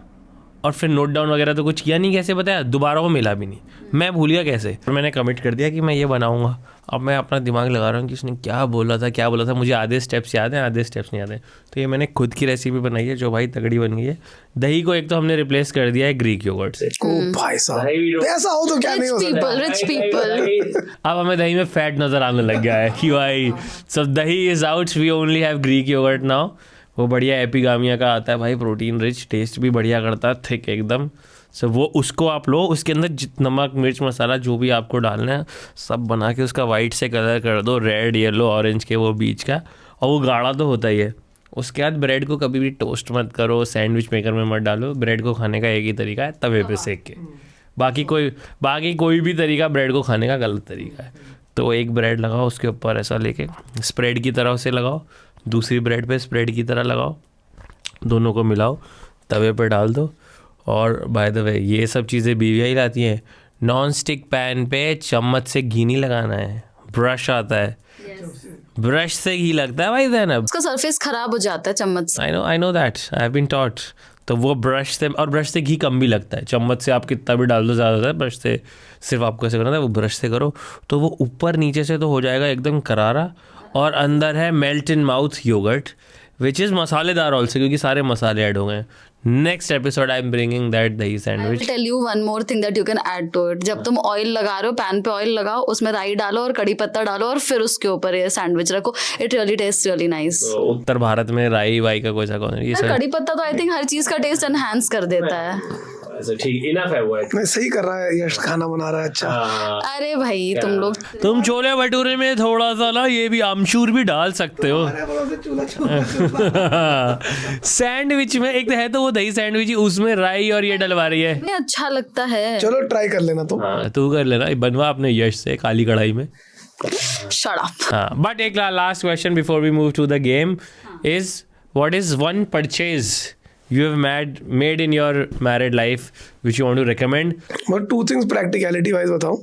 और फिर नोट डाउन वगैरह तो कुछ किया नहीं, कैसे बताया, दोबारा वो मिला भी नहीं, मैं भूल गया कैसे। और मैंने कमिट कर दिया कि मैं ये बनाऊंगा। अब मैं अपना दिमाग लगा रहा हूँ कि उसने क्या बोला था, मुझे आधे स्टेप्स याद हैं, आधे स्टेप्स नहीं याद हैं। तो ये मैंने खुद की रेसिपी बनाई है जो भाई तगड़ी बन गई है। दही को एक तो हमने रिप्लेस कर दिया है ग्रीक योगर्ट से। ओ भाई साहब, ऐसा हो तो क्या नहीं हो सकता। रिच पीपल अब हमें दही में फैट नज़र आने लग गया है कि भाई सब दही is out, we only have Greek yogurt now. वो बढ़िया एपिगामिया का आता है भाई, प्रोटीन रिच, टेस्ट भी बढ़िया करता है, थिक एकदम। सो वो उसको आप लो, उसके अंदर नमक मिर्च मसाला जो भी आपको डालना है सब बना के उसका वाइट से कलर कर दो, रेड येलो ऑरेंज के वो बीच का, और वो गाढ़ा तो होता ही है। उसके बाद ब्रेड को कभी भी टोस्ट मत करो, सैंडविच मेकर में मत डालो। ब्रेड को खाने का एक ही तरीका है, तवे पे सेक के। बाकी कोई भी तरीका ब्रेड को खाने का गलत तरीका है। तो एक ब्रेड लगाओ, उसके ऊपर ऐसा लेके स्प्रेड की तरह से लगाओ, दूसरी ब्रेड पे स्प्रेड की तरह लगाओ, दोनों को मिलाओ, तवे पे डाल दो। और बाय द वे ये सब चीज़ें बीवियाँ ही लाती हैं। नॉन स्टिक पैन पे चम्मच से घी नहीं लगाना है, ब्रश आता है, ब्रश से घी लगता है भाई ज़ैनब, उसका सरफेस खराब हो जाता है चम्मच से। I know that, I have been taught. तो वो ब्रश से, और ब्रश से घी कम भी लगता है, चम्मच से आप कितना भी डाल दो ज़्यादा होता है, ब्रश से सिर्फ आपको ऐसे करना है, वो ब्रश से करो तो वो ऊपर नीचे से तो हो जाएगा एकदम करारा, और अंदर है melt in mouth yogurt which is मसालेदार ऑल्सो, क्योंकि सारे मसाले ऐड हो गए। Next episode I am bringing that dahi sandwich. I will tell you one more thing that you can add to it. जब तुम ऑयल लगा रहे हो, पैन पे ऑयल लगाओ, उसमें राई डालो और कड़ी पत्ता डालो और फिर उसके ऊपर ये सैंडविच रखो। It really taste really nice. उत्तर भारत में राई वाई का कोई सा कौन है ये सब? कड़ी पत्ता तो आई थिंक हर चीज का टेस्ट एनहांस कर देता है। ऐसा ठीक इनफ है वो। नहीं, सही कर रहा है यश, खाना बना रहा है अच्छा। अरे भाई तुम लोग तुम छोले भटूरे में थोड़ा सा ना ये भी आमचूर भी डाल सकते हो। सैंडविच में एक है तो वो दही सैंडविच ही, उसमें राई और ये डलवा रही है। इतने अच्छा लगता है। चलो ट्राई कर लेना तुम। तू कर लेना, बनवा अपने यश से काली कढ़ाई में। Shut up. हाँ, बट एक last question before we move to the game is what is one purchase you have made in your married life which you want to recommend? But two things practicality wise बताऊं।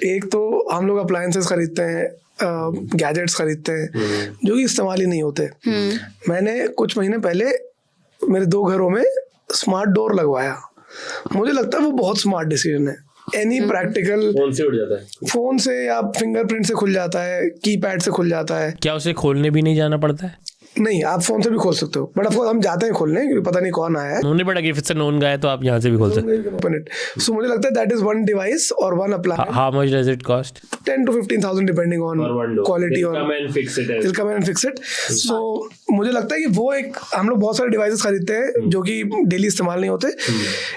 एक तो हम लोग अप्लायंसेस खरीदते हैं, गैजेट्स खरीदते हैं जो कि इस्तेमाल ही नहीं होते। मैंने कुछ महीने पहले मेरे 2 घरों में स्मार्ट डोर लगवाया। मुझे लगता है वो बहुत स्मार्ट डिसीजन है। एनी प्रैक्टिकल, फोन से उड़ जाता है, फोन से या फिंगरप्रिंट से खुल जाता है, कीपैड से खुल जाता है। क्या उसे खोलने भी नहीं जाना पड़ता है? नहीं, आप फोन से भी खोल सकते हो, बट ऑफ कोर्स हम जाते हैं खोलने क्योंकि पता नहीं कौन आया है। नोन पड़ा कि फिर नोन गए तो आप यहाँ से भी खोल सकते ओपन इट। सो मुझे लगता है दैट इज वन डिवाइस और one appliance. How much does it cost? 10 to 15,000 depending on quality और come and fix it. They'll come and fix it. So मुझे लगता है कि वो एक, हम लोग बहुत सारे डिवाइसेस खरीदते हैं जो कि डेली इस्तेमाल नहीं होते।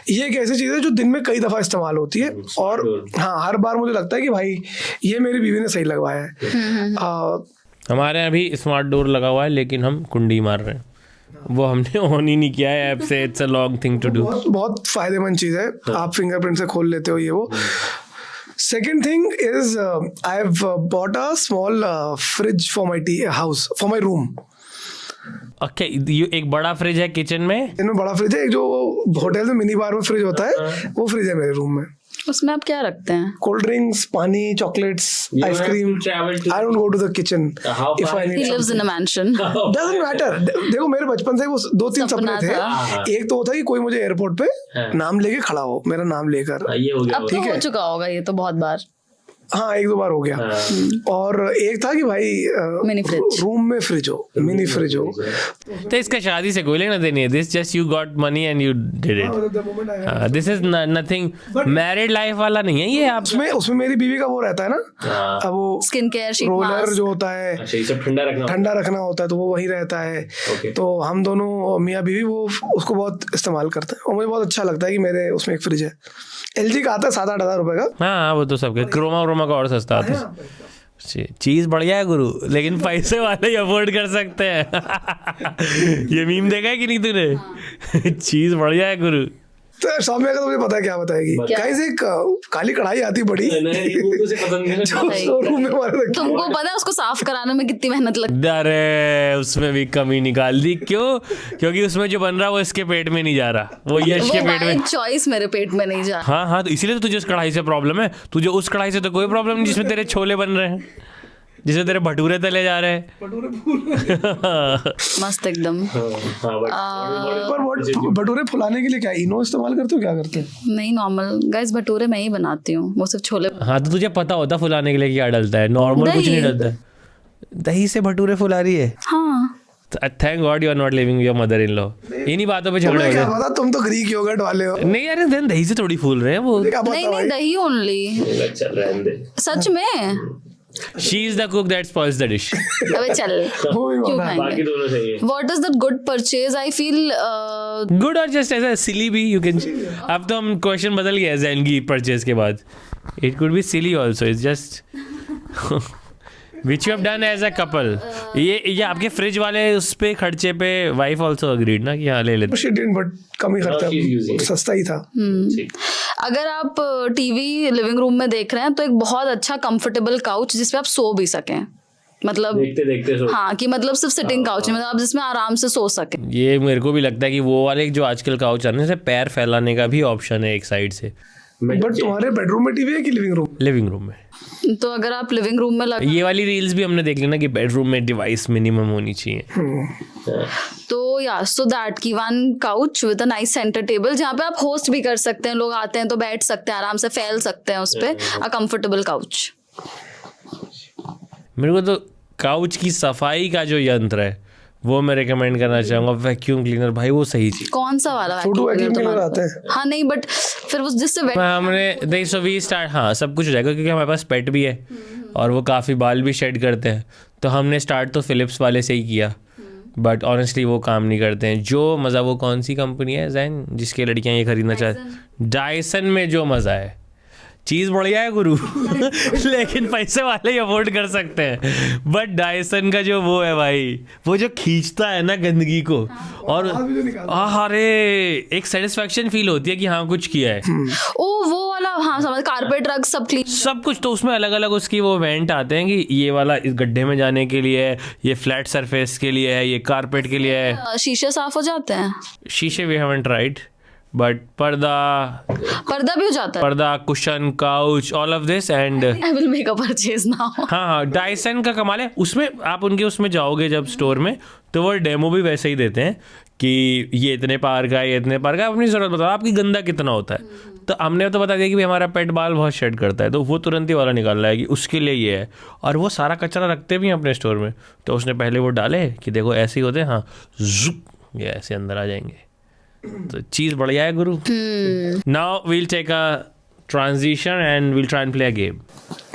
ये एक ऐसी चीज है जो दिन में कई दफा इस्तेमाल होती है, और हाँ हर बार मुझे लगता है कि भाई ये मेरी बीवी ने सही लगवाया है। हमारे यहाँ भी स्मार्ट डोर लगा हुआ है लेकिन हम कुंडी मार रहे हैं, वो हमने ऑन ही नहीं किया है ऐप से। It's a long thing to do. बहुत फायदेमंद चीज है, आप फिंगरप्रिंट से खोल लेते हो ये वो। Second thing is I have bought a small fridge for my house, for my room. Okay, एक बड़ा फ्रिज है किचन में? इनमें बड़ा फ्रिज है, एक जो होटल में मिनी बार में फ्रिज होता है वो फ्रिज है मेरे रूम में। उसमें आप क्या रखते हैं? कोल्ड ड्रिंक्स, पानी, chocolates, ice cream. I don't go to the kitchen if I He need. lives in a mansion. Doesn't matter. देखो मेरे बचपन से वो 2-3 सपना सपने थे। एक तो होता कि कोई मुझे एयरपोर्ट पे नाम लेके खड़ा हो, मेरा नाम लेकर। ये हो गया। अब तो हो चुका होगा ये तो बहुत बार। हाँ 1-2 बार हो गया। और एक था कि भाई मिनी फ्रिज, रूम में फ्रिज हो, मिनी फ्रिज हो। तो इसका शादी से कोई लेना देनी है। This just you got money and you did it. This is nothing married life वाला नहीं है ये। आप उसमें मेरी बीवी का वो रहता है ना, अब वो स्किन केयर शीट, रोलर जो होता है, अच्छा ये सब ठंडा रखना होता है तो वो वही रहता है। तो हम दोनों मियाँ बीवी वो उसको बहुत इस्तेमाल करते हैं, और मुझे बहुत अच्छा लगता है कि मेरे उसमें एक फ्रिज है। LG का आता है 7-8 हज़ार रुपए का। हाँ वो तो सबके क्रोमा का और सस्ता आता है। चीज बढ़िया है गुरु, लेकिन पैसे वाले ही अफोर्ड कर सकते हैं। ये मीम देखा है कि नहीं तूने? चीज बढ़िया है गुरु। तो सौम्या का तो मुझे पता है क्या बताएगी। कहीं से एक काली कढ़ाई आती बड़ी शोरूम में हमारे तक। तुमको पता है उसको साफ कराने में कितनी मेहनत लगती है? अरे उसमें भी कमी निकाल दी। क्यों? क्योंकि उसमें जो बन रहा है वो इसके पेट में नहीं जा रहा, वो यश के पेट में। चॉइस मेरे पेट में नहीं जा रहा। हाँ हाँ, तो इसीलिए तो तुझे उस कढ़ाई से प्रॉब्लम है। तुझे उस कढ़ाई से तो कोई प्रॉब्लम नहीं जिसमें तेरे छोले बन रहे हैं। जिसमें तेरे भटूरे तले जा रहे हैं। भटूरे फूल मस्त एकदम। हाँ but पर what भटूरे फुलाने के लिए क्या इनो इस्तेमाल करते हो, क्या करते हो? नहीं, नॉर्मल गाइस भटूरे मैं ही बनाती हूँ, वो सिर्फ छोले। हाँ तो तुझे पता होता फुलाने के लिए क्या डलता है, नॉर्मल कुछ नहीं दही। डलता है। दही से भटूरे फुला रही है? हाँ thank God you are not living your mother in law. इन्हीं बातों पे झगड़े तुम्हें हो क्या रहे पता, तुम तो ग्रीक योगर्ट वाले हो। हैं। नहीं यार देन दही से थोड़ी फूल रहे हैं वो। क्या नहीं पता नहीं, दही ओनली। चल रहने दे। सच में? She is the cook that spoils the dish. अबे चल, भाई। क्यों बाकी खाएंगे? दोनों सही है। What is that good purchase? I feel Good or just ऐसा silly भी you can. अब तो हम क्वेश्चन बदल गया ज़ैन की परचेज के बाद. It could be silly also. It's just which you have done as a couple. ये आपके फ्रिज वाले उस पे खर्चे पे वाइफ ऑल्सो अग्रीड ना कि हाँ ले लेते। She didn't, but कम ही खर्चा, she's using it. सस्ता ही था। ठीक। अगर आप टीवी लिविंग रूम में देख रहे हैं तो एक बहुत अच्छा कंफर्टेबल काउच जिसपे आप सो भी सकें, मतलब देखते देखते सो। हाँ कि मतलब सिर्फ सिटिंग काउच नहीं, मतलब आप जिसमें आराम से सो सकें। ये मेरे को भी लगता है कि वो वाले जो आजकल काउच आने से पैर फैलाने का भी ऑप्शन है एक साइड से बट तुम्हारे बेडरूम में टीवी है कि लिविंग रूम? लिविंग रूम में। तो अगर आप लिविंग रूम में लगा, ये वाली रील्स भी हमने देख ली ना कि बेडरूम में डिवाइस मिनिमम होनी चाहिए। तो या सो दैट की one couch with a nice centre table जहाँ पे आप होस्ट भी कर सकते हैं, लोग आते हैं तो बैठ सकते हैं, आराम से फैल सकते हैं उस पे, अ कंफर्टेबल काउच। मेरे को तो काउच की सफाई का जो यंत्र है वो मैं रिकमेंड करना चाहूँगा, वैक्यूम क्लीनर। भाई वो सही चीज। कौन सा वाला छोटू vacuum वैक्यूम cleaner क्लीनर तुम्हारे आते पास? हैं। हाँ नहीं, बट फिर वो जिससे हमने नहीं सो वी स्टार्ट, हाँ सब कुछ हो जाएगा क्योंकि हमारे पास पेट भी है और वो काफ़ी बाल भी शेड करते हैं, तो हमने स्टार्ट तो फिलिप्स वाले से ही किया, बट ऑनेस्टली वो काम नहीं करते हैं जो मज़ा। वो कौन सी कंपनी है जैन जिसके लड़कियां ये खरीदना चाहती? डायसन में जो मज़ा है, चीज़ बढ़िया है गुरु लेकिन पैसे वाले ही अफोर्ड कर सकते हैं। बट डायसन का जो वो है भाई, वो जो खींचता है ना गंदगी को, और अरे एक सेटिस्फेक्शन फील होती है कि हाँ कुछ किया है। ओ वो वाला, हाँ समझ, कारपेट रग सब क्लीन। सब कुछ। तो उसमें अलग अलग उसकी वो वेंट आते हैं कि ये वाला इस गड्ढे में जाने के लिए है, ये फ्लैट सरफेस के लिए है, ये कारपेट के लिए है। शीशे साफ हो जाते हैं? शीशे वी हैवंट ट्राइड, बट पर्दा भी हो जाता है? पर्दा, cushion, couch, all of this and I will make a purchase now. हाँ डायसन का कमाल है। उसमें आप उनके उसमें जाओगे जब स्टोर में, तो वो डेमो भी वैसे ही देते हैं कि ये इतने पार का है, ये इतने पार का है, अपनी ज़रूरत बताओ आपकी गंदा कितना होता है। तो हमने तो बता दिया कि भाई हमारा पेट बाल बहुत शेड करता है, तो वो तुरंत ही वाला निकाल रहा है कि उसके लिए ये है। और वो सारा कचरा रखते भी हैं अपने स्टोर में, तो उसने पहले वो डाले कि देखो ऐसे ही होते हैं, हाँ जुक ये ऐसे अंदर आ जाएंगे। तो चीज़ बढ़िया है गुरु। Now we'll take a transition and we'll try and play a game.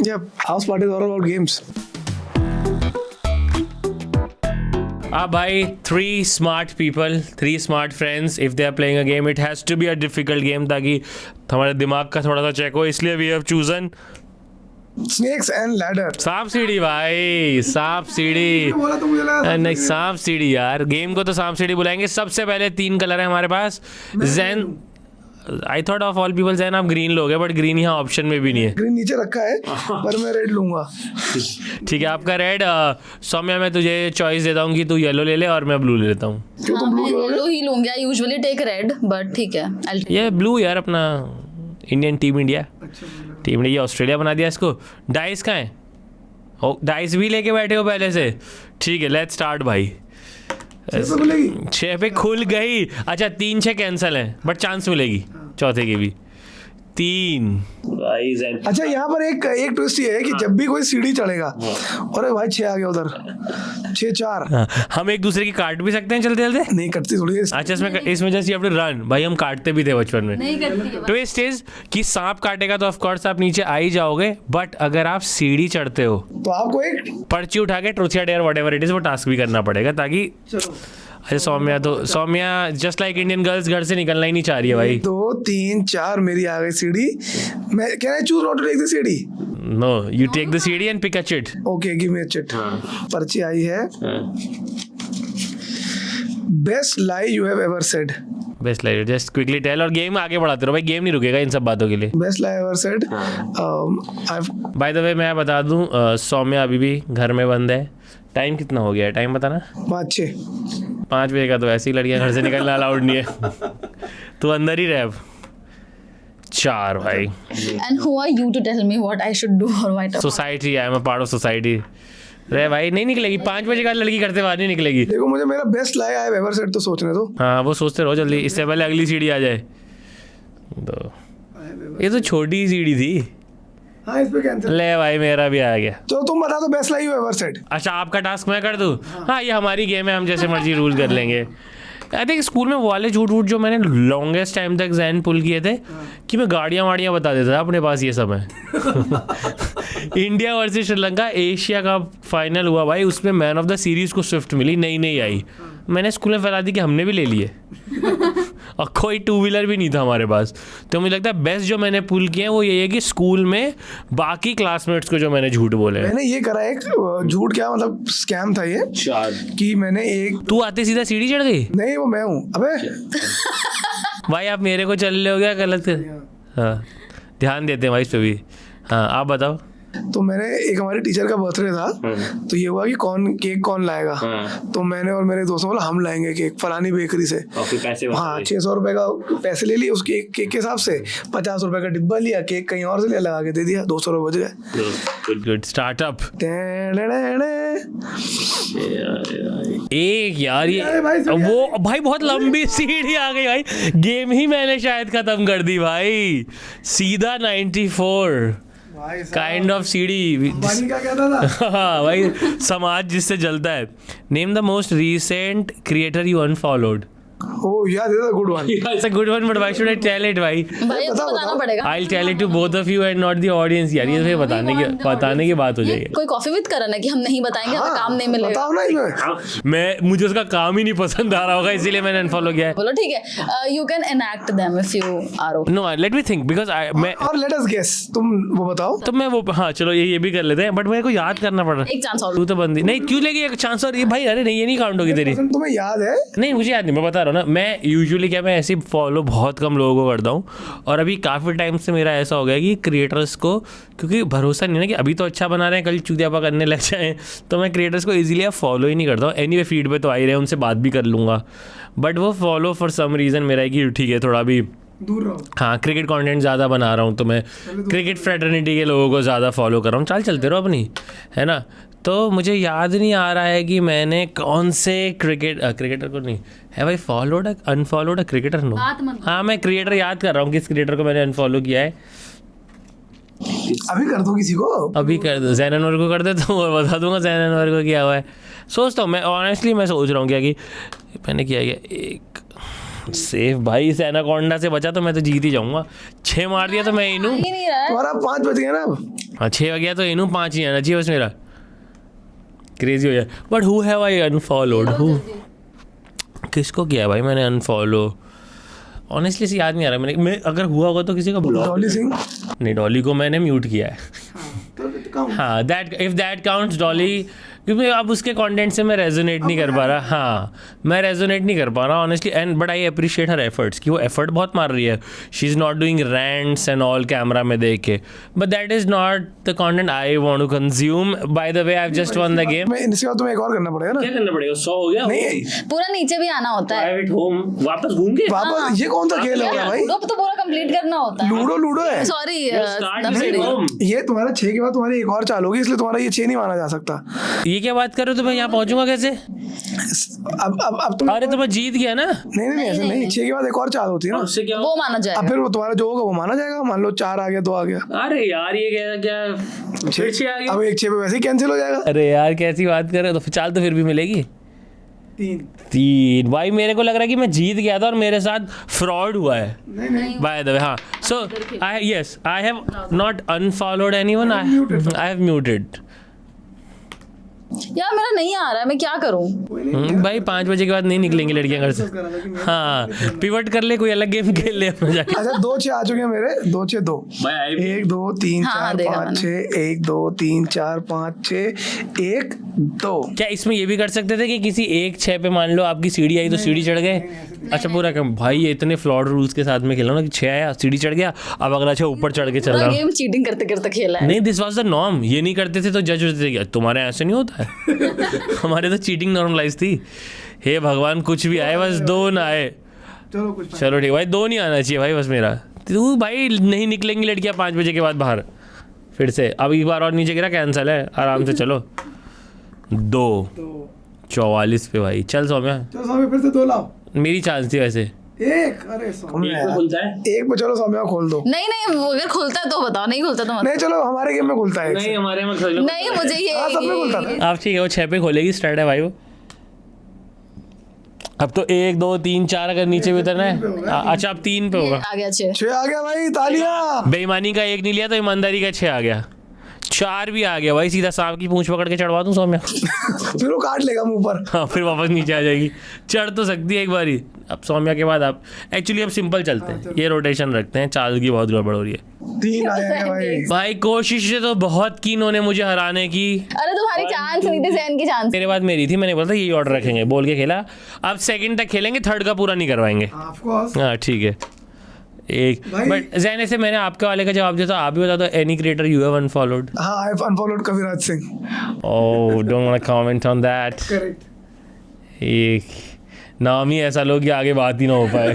Yep, house parties are all about games. भाई 3 smart people, 3 smart friends, if they are playing a game, it has to be a difficult game ताकि हमारे दिमाग का थोड़ा सा चेक हो। इसलिए we have chosen Snakes and ladder. सांप सीढ़ी। भाई सांप सीढ़ी बोला तो मुझे लगा नहीं, सांप सीढ़ी यार। गेम को तो सांप सीढ़ी बुलाएंगे। सबसे पहले 3 कलर है हमारे पास। Zain, I thought of all people Zain आप ग्रीन लोगे, बट ग्रीन यहाँ ऑप्शन में भी नहीं है। ग्रीन नीचे रखा है पर मैं रेड लूंगा। ठीक है आपका रेड। सौम्या मैं तुझे चॉइस देता हूँ कि तू येलो ले ले और मैं ब्लू ले लेता हूँ। हाँ, मैं येलो ही लूंगी। I usually take red, but ठीक है I'll take- ये ब्लू यार, अपना Indian team India. Team India Australia बना दिया इसको। डाइस कहाँ है? ओ डाइस भी लेके बैठे हो पहले से? ठीक है लेट्स स्टार्ट भाई। 6 खुलेगी। 6 पे खुल गई। अच्छा 3-6 कैंसिल है, बट चांस मिलेगी चौथे की भी। 3। अच्छा यहाँ पर एक ट्विस्ट ये है कि जब भी कोई सीढ़ी चढ़ेगा, अरे भाई 6 आ गया उधर, 6-4। हम एक दूसरे की काट भी सकते हैं चलते चलते। नहीं कटती थोड़ी है। अच्छा इसमें जैसे अपने रन भाई हम काटते भी थे बचपन में। नहीं करती है। ट्विस्ट इज कि सांप काटेगा तो ऑफ कोर्स आप नीचे आ ही जाओगे, बट अगर आप सीढ़ी चढ़ते हो तो आपको एक पर्ची उठा के ट्रूथ या डेयर व्हाटएवर इट इज वो टास्क भी करना पड़ेगा ताकि। अच्छा Soumya just like Indian girls घर से निकलना ही नहीं चाह रही है भाई। 2 3 4 मेरी आ गई सीढ़ी। मैं can I choose not to take the sidhi? No you take the sidhi and pick a chit. Okay give me a chit. पर्ची आई है। Best lie you have ever said. Best like just quickly tell, और गेम आगे बढ़ाते रहो भाई, गेम नहीं रुकेगा इन सब बातों के लिए। Best lie ever said. Bye the वे मैं बता दूं सौम्या अभी भी घर में बंद है। टाइम कितना हो गया है? टाइम बताना। 5-6। 5 बजे का तो ऐसी लड़कियां घर से निकलना अलाउड नहीं है। तू अंदर ही रह अब। 4 भाई. And who are you to tell me what I should do or what? Society, I am a part of society. रे भाई नहीं निकलेगी 5 बजे का लड़की करते बाद नहीं निकलेगी. देखो मुझे मेरा बेस्ट लाया है एवर सेट तो सोचने दो. हाँ वो सोचते रहो जल्दी, इससे पहले अगली सीढ़ी आ जाए. तो ये तो छोटी सीढ़ी थी. हाँ इस पे कैंसिल. ले भाई मेरा भी आ गया. तो तुम बता दो बेस्ट लाई हो एवर सेट. अच्छा आपका टास्क मैं कर दूँ. हाँ ये हमारी गेम है, हम जैसे मर्जी रूल कर लेंगे. आई थिंक स्कूल में वो वाले झूठ वूठ जो मैंने लॉन्गेस्ट टाइम तक जैन पुल किए थे कि मैं गाड़ियाँ वाड़ियाँ बता देता था अपने पास ये सब है. इंडिया वर्सेस श्रीलंका एशिया का फाइनल हुआ भाई, उसमें मैन ऑफ द सीरीज को स्विफ्ट मिली, नई आई. मैंने स्कूल में फैला दी कि हमने भी ले लिए और कोई 2 व्हीलर भी नहीं था हमारे पास. तो मुझे लगता है बेस्ट जो मैंने पुल किए हैं वो ये है कि स्कूल में बाकी क्लासमेट्स को जो मैंने झूठ बोले. मैंने ये करा एक झूठ, क्या मतलब स्कैम था ये कि मैंने एक. तू आते सीधा सीढ़ी चढ़ गई. नहीं वो मैं हूँ. अबे भाई आप मेरे को चल रहे हो क्या गलत. हाँ ध्यान देते हैं भाई इस पे भी. हाँ आप बताओ. तो मैंने एक हमारे टीचर का बर्थडे था, तो ये हुआ कि कौन लाएगा. तो मैंने और मेरे दोस्तों बोला हम लाएंगे केक फलानी बेकरी से. हाँ 600 रुपए का पैसे ले लिए उसके केक के हिसाब से. 50 रुपए का डिब्बा लिया, केक कहीं और से लिया, लगा के दे दिया. 200 रुपए बच गए. Good startup. एक यार ये वो भाई बहुत लंबी सीढ़ी आ गई भाई. गेम ही मैंने शायद खत्म कर दी भाई. सीधा 94 काइंड ऑफ सीढ़ी. का कहता था. हाँ भाई समाज जिससे जलता है. Name the most recent creator you unfollowed. Oh yeah, this is a good one. It's a good one, but why should I tell it भाई? भाई उसको बताना पड़ेगा. I'll tell it to both of you and not the audience यार. ये फिर बताने की बात हो जाएगी. कोई कॉफी विद करा ना कि हम नहीं बताएंगे, हमें काम नहीं मिलेगा. बताओ ना इसमें. मुझे उसका काम ही नहीं पसंद आ रहा होगा इसीलिए मैंने अनफॉलो किया है. बोलो ठीक है. You can enact them if you are okay. No, let me think because मैं और let us guess. तुम वो बताओ. तो मैं वो हाँ चलो ये भी कर लेते हैं, बट मेरे को याद करना पड़ रहा है. एक चांस और. तू तो बंदी नहीं क्यों लेगी एक चांस और. ये भाई अरे नहीं ये नहीं काउंट होगी तेरी. तुम्हें याद है. नहीं मुझे याद नहीं, मैं बता रहा हूँ ना. मैं यूजुअली क्या मैं ऐसे फॉलो बहुत कम लोगों को करता हूँ, और अभी काफ़ी टाइम से मेरा ऐसा हो गया कि क्रिएटर्स को, क्योंकि भरोसा नहीं ना कि अभी तो अच्छा बना रहे हैं कल चूतियापा करने लग जाएँ, तो मैं क्रिएटर्स को इजीली अब फॉलो ही नहीं करता हूँ. एनीवे फीड पे तो आ ही रहे हैं, उनसे बात भी कर लूँगा, बट वो फॉलो फॉर सम रीज़न मेरा है कि ठीक है थोड़ा भी दूर रहो. हाँ क्रिकेट कंटेंट ज़्यादा बना रहा हूँ तो मैं क्रिकेट फ्रेटर्निटी के लोगों को ज़्यादा फॉलो कर रहा हूँ. चलते रहो अपनी, है ना. तो मुझे याद नहीं आ रहा है कि मैंने कौन से क्रिकेटर को नहीं है भाई फॉलोड अनफॉलोड क्रिकेटर. नो हाँ मैं क्रिएटर याद कर रहा हूँ किस क्रिएटर को मैंने अनफॉलो किया है. अभी कर दो किसी को. अभी कर दो. जैन अनवर को कर देता हूँ और बता दूंगा जैन अनवर को क्या हुआ है. सोचता हूँ मैं ऑनेस्टली, मैं सोच रहा हूँ क्या कि मैंने किया एक सेफ भाई इस एनाकोंडा से बचा तो मैं तो जीत ही जाऊंगा. 6 मार दिया तो मैं इनू. तुम्हारा 5 बच गया ना अब. हाँ 6 हो गया तो इनू 5 ही आना चाहिए बस मेरा. क्रेजी हो जाए. But who have I unfollowed. Who किसको किया भाई मैंने अनफॉलो. ऑनेस्टली से याद नहीं आ रहा. मैं अगर हुआ होगा तो किसी का डॉली सिंह. नहीं डॉली को मैंने म्यूट किया है. हाँ that if that counts Dolly, क्योंकि अब उसके कंटेंट से मैं रेजोनेट नहीं कर पा रहा. हाँ मैं रेजोनेट नहीं कर पा रहा honestly. And but I appreciate her efforts कि वो एफर्ट बहुत मार रही है. She is not doing rants and all camera में देख के, but that is not the content I want to consume. By the way I have just won the game. मैं इसके बाद तुम्हें एक और करना पड़ेगा ना. क्या करना पड़ेगा. 100 हो गया. नहीं पूरा नीचे भी आना होता है. प्राइवेट होम वापस घूम के वापस. ये कौन सा खेल हो गया भाई. लूडो तो पूरा कंप्लीट करना होता है. लूडो है. सॉरी ये तुम्हारा 6 के बाद तुम्हारी एक और चालू होगी, इसलिए तुम्हारा ये 6 नहीं माना जा सकता. ये क्या बात कर रहे हो. तो मैं यहाँ पहुँचूंगा कैसे. अब तुम. अरे तो मैं जीत गया ना. नहीं ऐसे नहीं. 6 के बाद एक और चालू होती है ना. उससे क्या वो माना अब जाएगा. फिर वो तुम्हारा जो होगा वो माना जाएगा. मान लो 4 आ गया, 2 आ गया. अरे यार ये क्या 6 आ गया. अब एक 6 पे वैसे ही कैंसिल हो जाएगा. अरे यार कैसी बात कर रहे हो. तो चाल तो फिर भी मिलेगी 3 भाई. मेरे को लग रहा है कि मैं जीत गया था और मेरे साथ फ्रॉड हुआ है. नहीं बाय द वे. हाँ so I have not unfollowed anyone. I have muted. यार मेरा नहीं आ रहा है, मैं क्या करूं. भाई 5 बजे के बाद नहीं निकलेंगी लड़कियां घर से. हाँ पिवट कर ले, कोई अलग गेम खेल ले अपना जाके. अच्छा 2 6 आ चुके हैं मेरे. 2 6 2. 1 2 3 हाँ, 4 देखा 5 6. 1 2 3 4 5 6 1 2. क्या इसमें ये भी कर सकते थे कि किसी 1 6 पे मान लो आपकी सीढ़ी आई तो सीढ़ी चढ़ गए. अच्छा पूरा कम भाई. ये इतने फ्लॉड रूल्स के साथ में खेला ना कि 6 आया सीढ़ी चढ़ गया, अब अगला 6 ऊपर चढ़ के चल रहा. गेम चीटिंग करते करते खेला है. नहीं दिस वाज द नॉर्म. ये नहीं करते थे तो जज होते थे. तुम्हारे ऐसे नहीं होता है. हमारे तो चीटिंग नॉर्मलाइज थी. हे भगवान कुछ भी आए बस 2 ना आए. चलो कुछ चलो ठीक भाई 2 नहीं आना चाहिए भाई बस मेरा. तू भाई नहीं निकलेंगी लड़कियां 5 बजे के बाद बाहर फिर से। अब एक बार और नीचे गिरा, कैंसिल है, आराम से चलो। 2:44 पे भाई। चल सौम्या, चलो सौम्या फिर से 2 लाओ। मेरी चांस थी वैसे। एक, अरे सौम्या एक तो खुलता है। एक पे चलो सौम्या खोल दो। नहीं वो अगर खुलता है तो बताओ, नहीं खुलता तो मत। नहीं चलो हमारे गेम में खुलता है एक से। नहीं हमारे में खोलो। नहीं मुझे ये हाँ, सब में खुलता था। आप ठीक है, वो 6 पे खोलेगी, स्टार्ट है भाई वो। अब तो 1 2 3 4 अगर नीचे भी उतरना है। अच्छा अब 3 पे होगा। आ गया 6। 6 आ गया भाई, तालियां। बेईमानी का 1 नहीं लिया तो ईमानदारी का 6 आ गया। 4 भी आ गया भाई, सीधा सांप की पूंछ पकड़ के चढ़वा दूं सौम्या। फिर वो काट लेगा मुंह पर। हाँ फिर वापस नीचे आ जाएगी। चढ़ तो सकती है एक बारी। अब सौम्या के बाद आप एक्चुअली अब सिंपल चलते हैं, ये रोटेशन रखते हैं, चाल की बहुत गड़बड़ हो रही है। 3 आया भाई। भाई कोशिश तो बहुत की इन्होंने मुझे हराने की। अरे तुम्हारी चांस नहीं थी, जैन की चांस। मेरे बाद मेरी थी, मैंने बोला था यही ऑर्डर रखेंगे बोल के खेला। अब सेकंड तक खेलेंगे, थर्ड का पूरा नहीं करवाएंगे। Of course. हाँ ठीक है। एक भाई- बट जैन ऐसे मैंने आपके वाले का जवाब दिया, तो आप भी बता दो any creator you have unfollowed. हाँ I have unfollowed Kaviraj Singh. Oh don't want to comment on that. Correct. एक नाम ही ऐसा लो कि आगे बात ही ना हो पाए।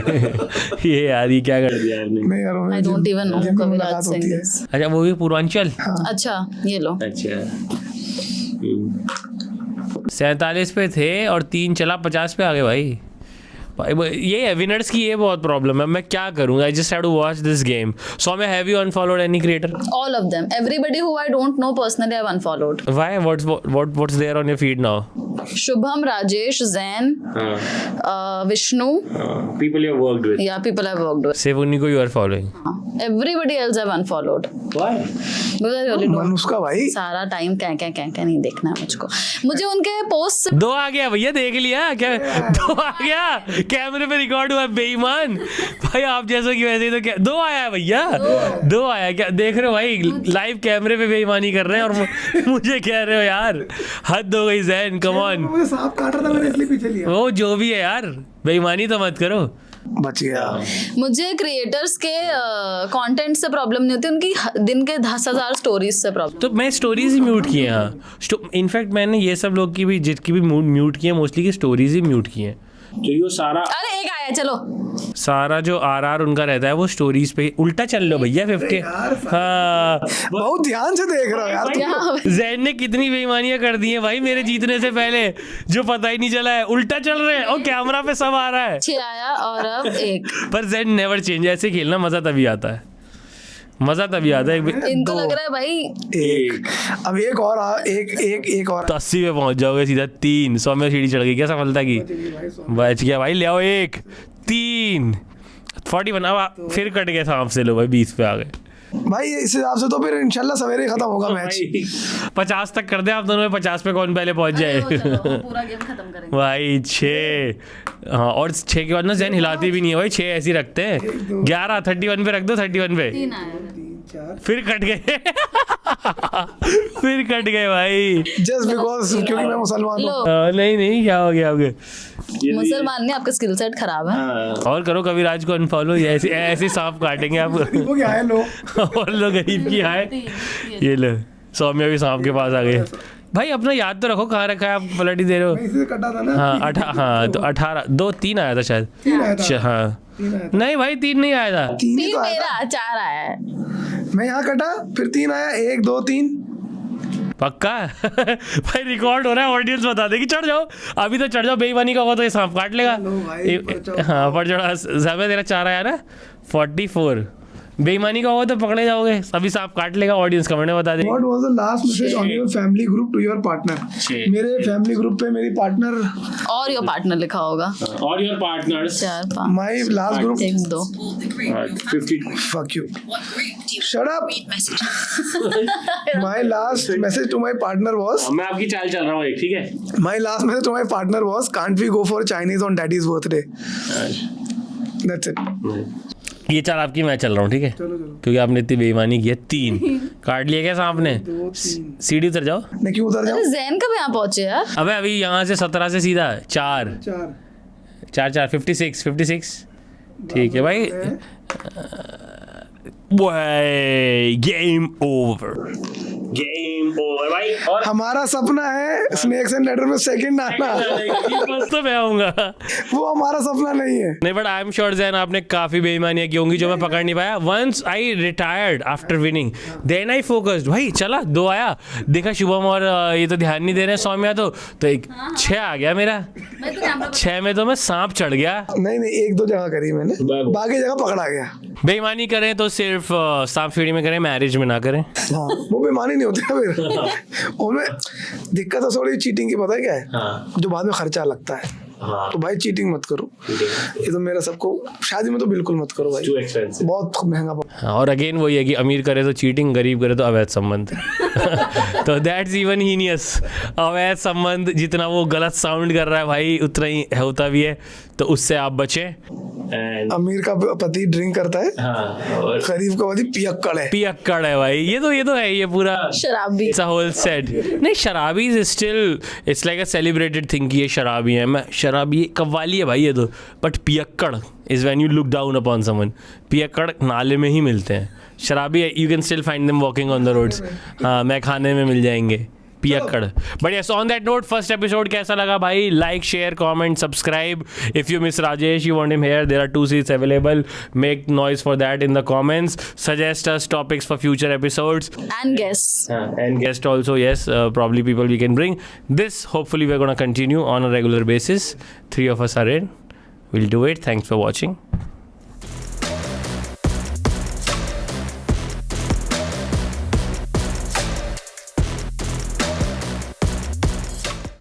ये यार ये क्या कर दिया आपने। नहीं यार आई डोंट इवन नो जिनकी कविराज मुलाकात होती सिंह। है। अच्छा वो भी पूर्वांचल। अच्छा ये लो। अच्छा 47 पे थे और 3 चला 50 पे आ गए भाई। ये है विनर्स की, ये बहुत प्रॉब्लम है। मैं क्या करूँ? I just have to watch this game. Soumya, have you unfollowed any creator? All of them. Everybody who I don't know personally I've unfollowed. Why? What's there on your feed now? Shubham, Rajesh, Zain, Vishnu. people you have worked with. Yeah, people I've worked with. सिर्फ उन्हीं को you are following. Everybody else I've unfollowed. Why? Because I really don't. Manushka भाई। सारा टाइम क्या नहीं देखना है मुझको। मुझे उनके पोस्ट 2 आ गया भैया, देख लिया क्या? 2 आ गया, कैमरे पे रिकॉर्ड हुआ। बेईमान भाई, आप जैसा कि वैसे ही तो क्या 2 आया है भैया। 2 आया क्या? देख रहे हो भाई, लाइव कैमरे पे बेईमानी कर रहे हैं और मुझे कह रहे हो यार, हद हो गई जैन, कम ऑन। मुझे सांप काट रहा था, मैंने इसलिए पीछे लिया। वो जो भी है यार, बेईमानी तो मत करो। बच गया। मुझे क्रिएटर्स के कंटेंट से प्रॉब्लम नहीं होती, उनकी दिन के 10,000 स्टोरीज से प्रॉब्लम। तो मैं स्टोरीज ही म्यूट किए हैं। हाँ इनफैक्ट मैंने ये सब लोग की भी, जितकी भी म्यूट की है, मोस्टली की स्टोरीज ही म्यूट की हैं। तो ये सारा अरे एक आया, चलो। सारा जो आर उनका रहता है वो स्टोरीज पे उल्टा चल लो भैया 50। हाँ बहुत ध्यान से देख रहा हो यार तुम। क्या जैन ने कितनी बेईमानियां कर दी हैं भाई मेरे जीतने से पहले, जो पता ही नहीं चला है। उल्टा चल रहे हैं और कैमरा पे सब आ रहा है। 6 आया और अब 1। पर जैन नेवर चेंज। ऐसे खेलना मजा तभी आता है, मजा तभी आता है। इनको लग रहा है भाई एक अब एक और एक और। तो 80 पे पहुंच जाओगे सीधा। 3 100 में सीढ़ी चढ़ गई क्या सफलता की? बच गया भाई, ले आओ। 1 3 41। अब फिर कट गए सांप से, लो भाई 20 पे आ गए भाई इस हिसाब से तो फिर इंशाल्लाह सवेरे खत्म होगा मैच। 50 तक कर दे आप दोनों में। 50 पे कौन पहले पहुंच जाए? पूरा गेम खत्म करेंगे भाई 6। हाँ और 6 के बाद ना जैन हिलाती भी नहीं है भाई, 6 ऐसे ही रखते हैं। 11 31 पे रख दो, 31 पे। 3 आया। फिर कट गए। फिर कट गए भाई। जस्ट बिकॉज क्योंकि मैं मुसलमान हूँ। नहीं क्या हो गया आपके? मुसलमान नहीं, आपका स्किल सेट खराब है। और करो कविराज को अनफॉलो, ऐसे सांप काटेंगे आप। वो क्या है लो। और लोग गरीब की आए। ये लो सौम्या भी सांप के पास आ गए। भाई अपना याद तो रखो, कहाँ रखा है? आप पलट ही दे रहे हो। मैं इसी से कटा था ना। हाँ हाँ तो 18 2 3 आया था शायद। 3 आया था। अच्छा हाँ, 3 आया था। नहीं भाई 3 नहीं आया था। 3 ही 3 तो आया था। मेरा 4 आया है। मैं यहाँ कटा, फिर 3 आया। 1 2 3। पक्का? भाई रिकॉर्ड हो रहा है, ऑडियंस बता देगी। चढ़ जाओ अभी तो, चढ़ जाओ। बेईमानी का होगा तो ये सांप काट लेगा। लो भाई, पर चढ़ो। हाँ पर चढ़ा। समय तेरा 4 आया ना, 44। बेईमानी का होगा तो पकड़े जाओगे, अभी सांप काट लेगा। ऑडियंस कमेंट में बता दे। What was the last message on your family group to your partner? मेरे फैमिली ग्रुप पे मेरी पार्टनर, और योर पार्टनर लिखा होगा। और your partners 4 5 my last group, 1 2। 50 fuck you, shut up. My last message to my partner was, मैं आपकी चाल चल रहा हूँ एक, ठीक है? my last message to my partner was, can't we go for Chinese on daddy's birthday? That's it. ये चाल आपकी, मैं चल रहा हूँ ठीक है, चलो क्योंकि आपने इतनी बेईमानी की है। 3 काट लिया क्या सांप ने? 2 3। सीढ़ी उतर जाओ। मैं क्यों उतर अरे जाऊँ? जैन कब यहाँ पहुंचे यार? अबे अभी यहाँ से 17 से सीधा 4 4 56 ठीक है भाई। Game over. गेम ओवर भाई। और हमारा सपना है स्नेक्स एंड लैडर में सेकंड आना, तो मैं आऊंगा। वो हमारा सपना नहीं है। नहीं but I am sure Jain आपने काफी बेईमानियां की होंगी जो मैं पकड़ नहीं पाया। Once I retired after winning then I focused, भाई चला 2 आया, देखा शुभम और ये तो ध्यान नहीं दे रहे हैं सौम्या, तो एक 6 आ गया मेरा। मैं तो कैमरा 6 में तो मैं सांप चढ़ गया। नहीं 1-2 जगह करी मैंने, बाकी जगह पकड़ा गया। बेईमानी करें तो सिर्फ सांप सीढ़ी में करें, मैरिज में ना करें। हाँ वो बेईमानी नहीं होती ना फिर। उनमें दिक्कत है थोड़ी चीटिंग की, पता है क्या है? हाँ। जो बाद में खर्चा लगता है। हाँ। तो भाई चीटिंग मत करो, ये तो मेरा सबको, शादी में तो बिल्कुल मत करो भाई, टू एक्सपेंसिव। बहुत महंगा पड़ता हाँ, और अगेन वही है कि अमीर करे तो चीटिंग, गरीब करे तो अवैध संबंध। तो दैट्स इवन हीनियस। अवैध संबंध जितना वो गलत साउंड कर रहा है भाई उतना ही होता भी है, तो उससे आप बचें। है। अमीर का पति ड्रिंक करता है, और गरीब का पति पियक्कड़ है। पियक्कड़ है भाई, ये तो है, ये पूरा शराबी। It's a whole set. नहीं शराबी is still it's like a celebrated thing कि ये शराबी है। मैं शराबी कव्वाली है भाई ये तो, बट पियक्कड़ is when you look down upon someone. पियक्कड़ नाले में ही मिलते हैं, शराबी you can still find them walking on the roads. हाँ मैं खाने में मिल जाएंगे पियक्कड़। But yes on that note first episode कैसा लगा भाई? Like share comment subscribe. If you miss Rajesh you want him here, there are 2 seats available. Make noise for that in the comments. Suggest us topics for future episodes And guests. and guest also. Yes, probably people we can bring. This hopefully we're going to continue on a regular basis. 3 of us are in, we'll do it. Thanks for watching.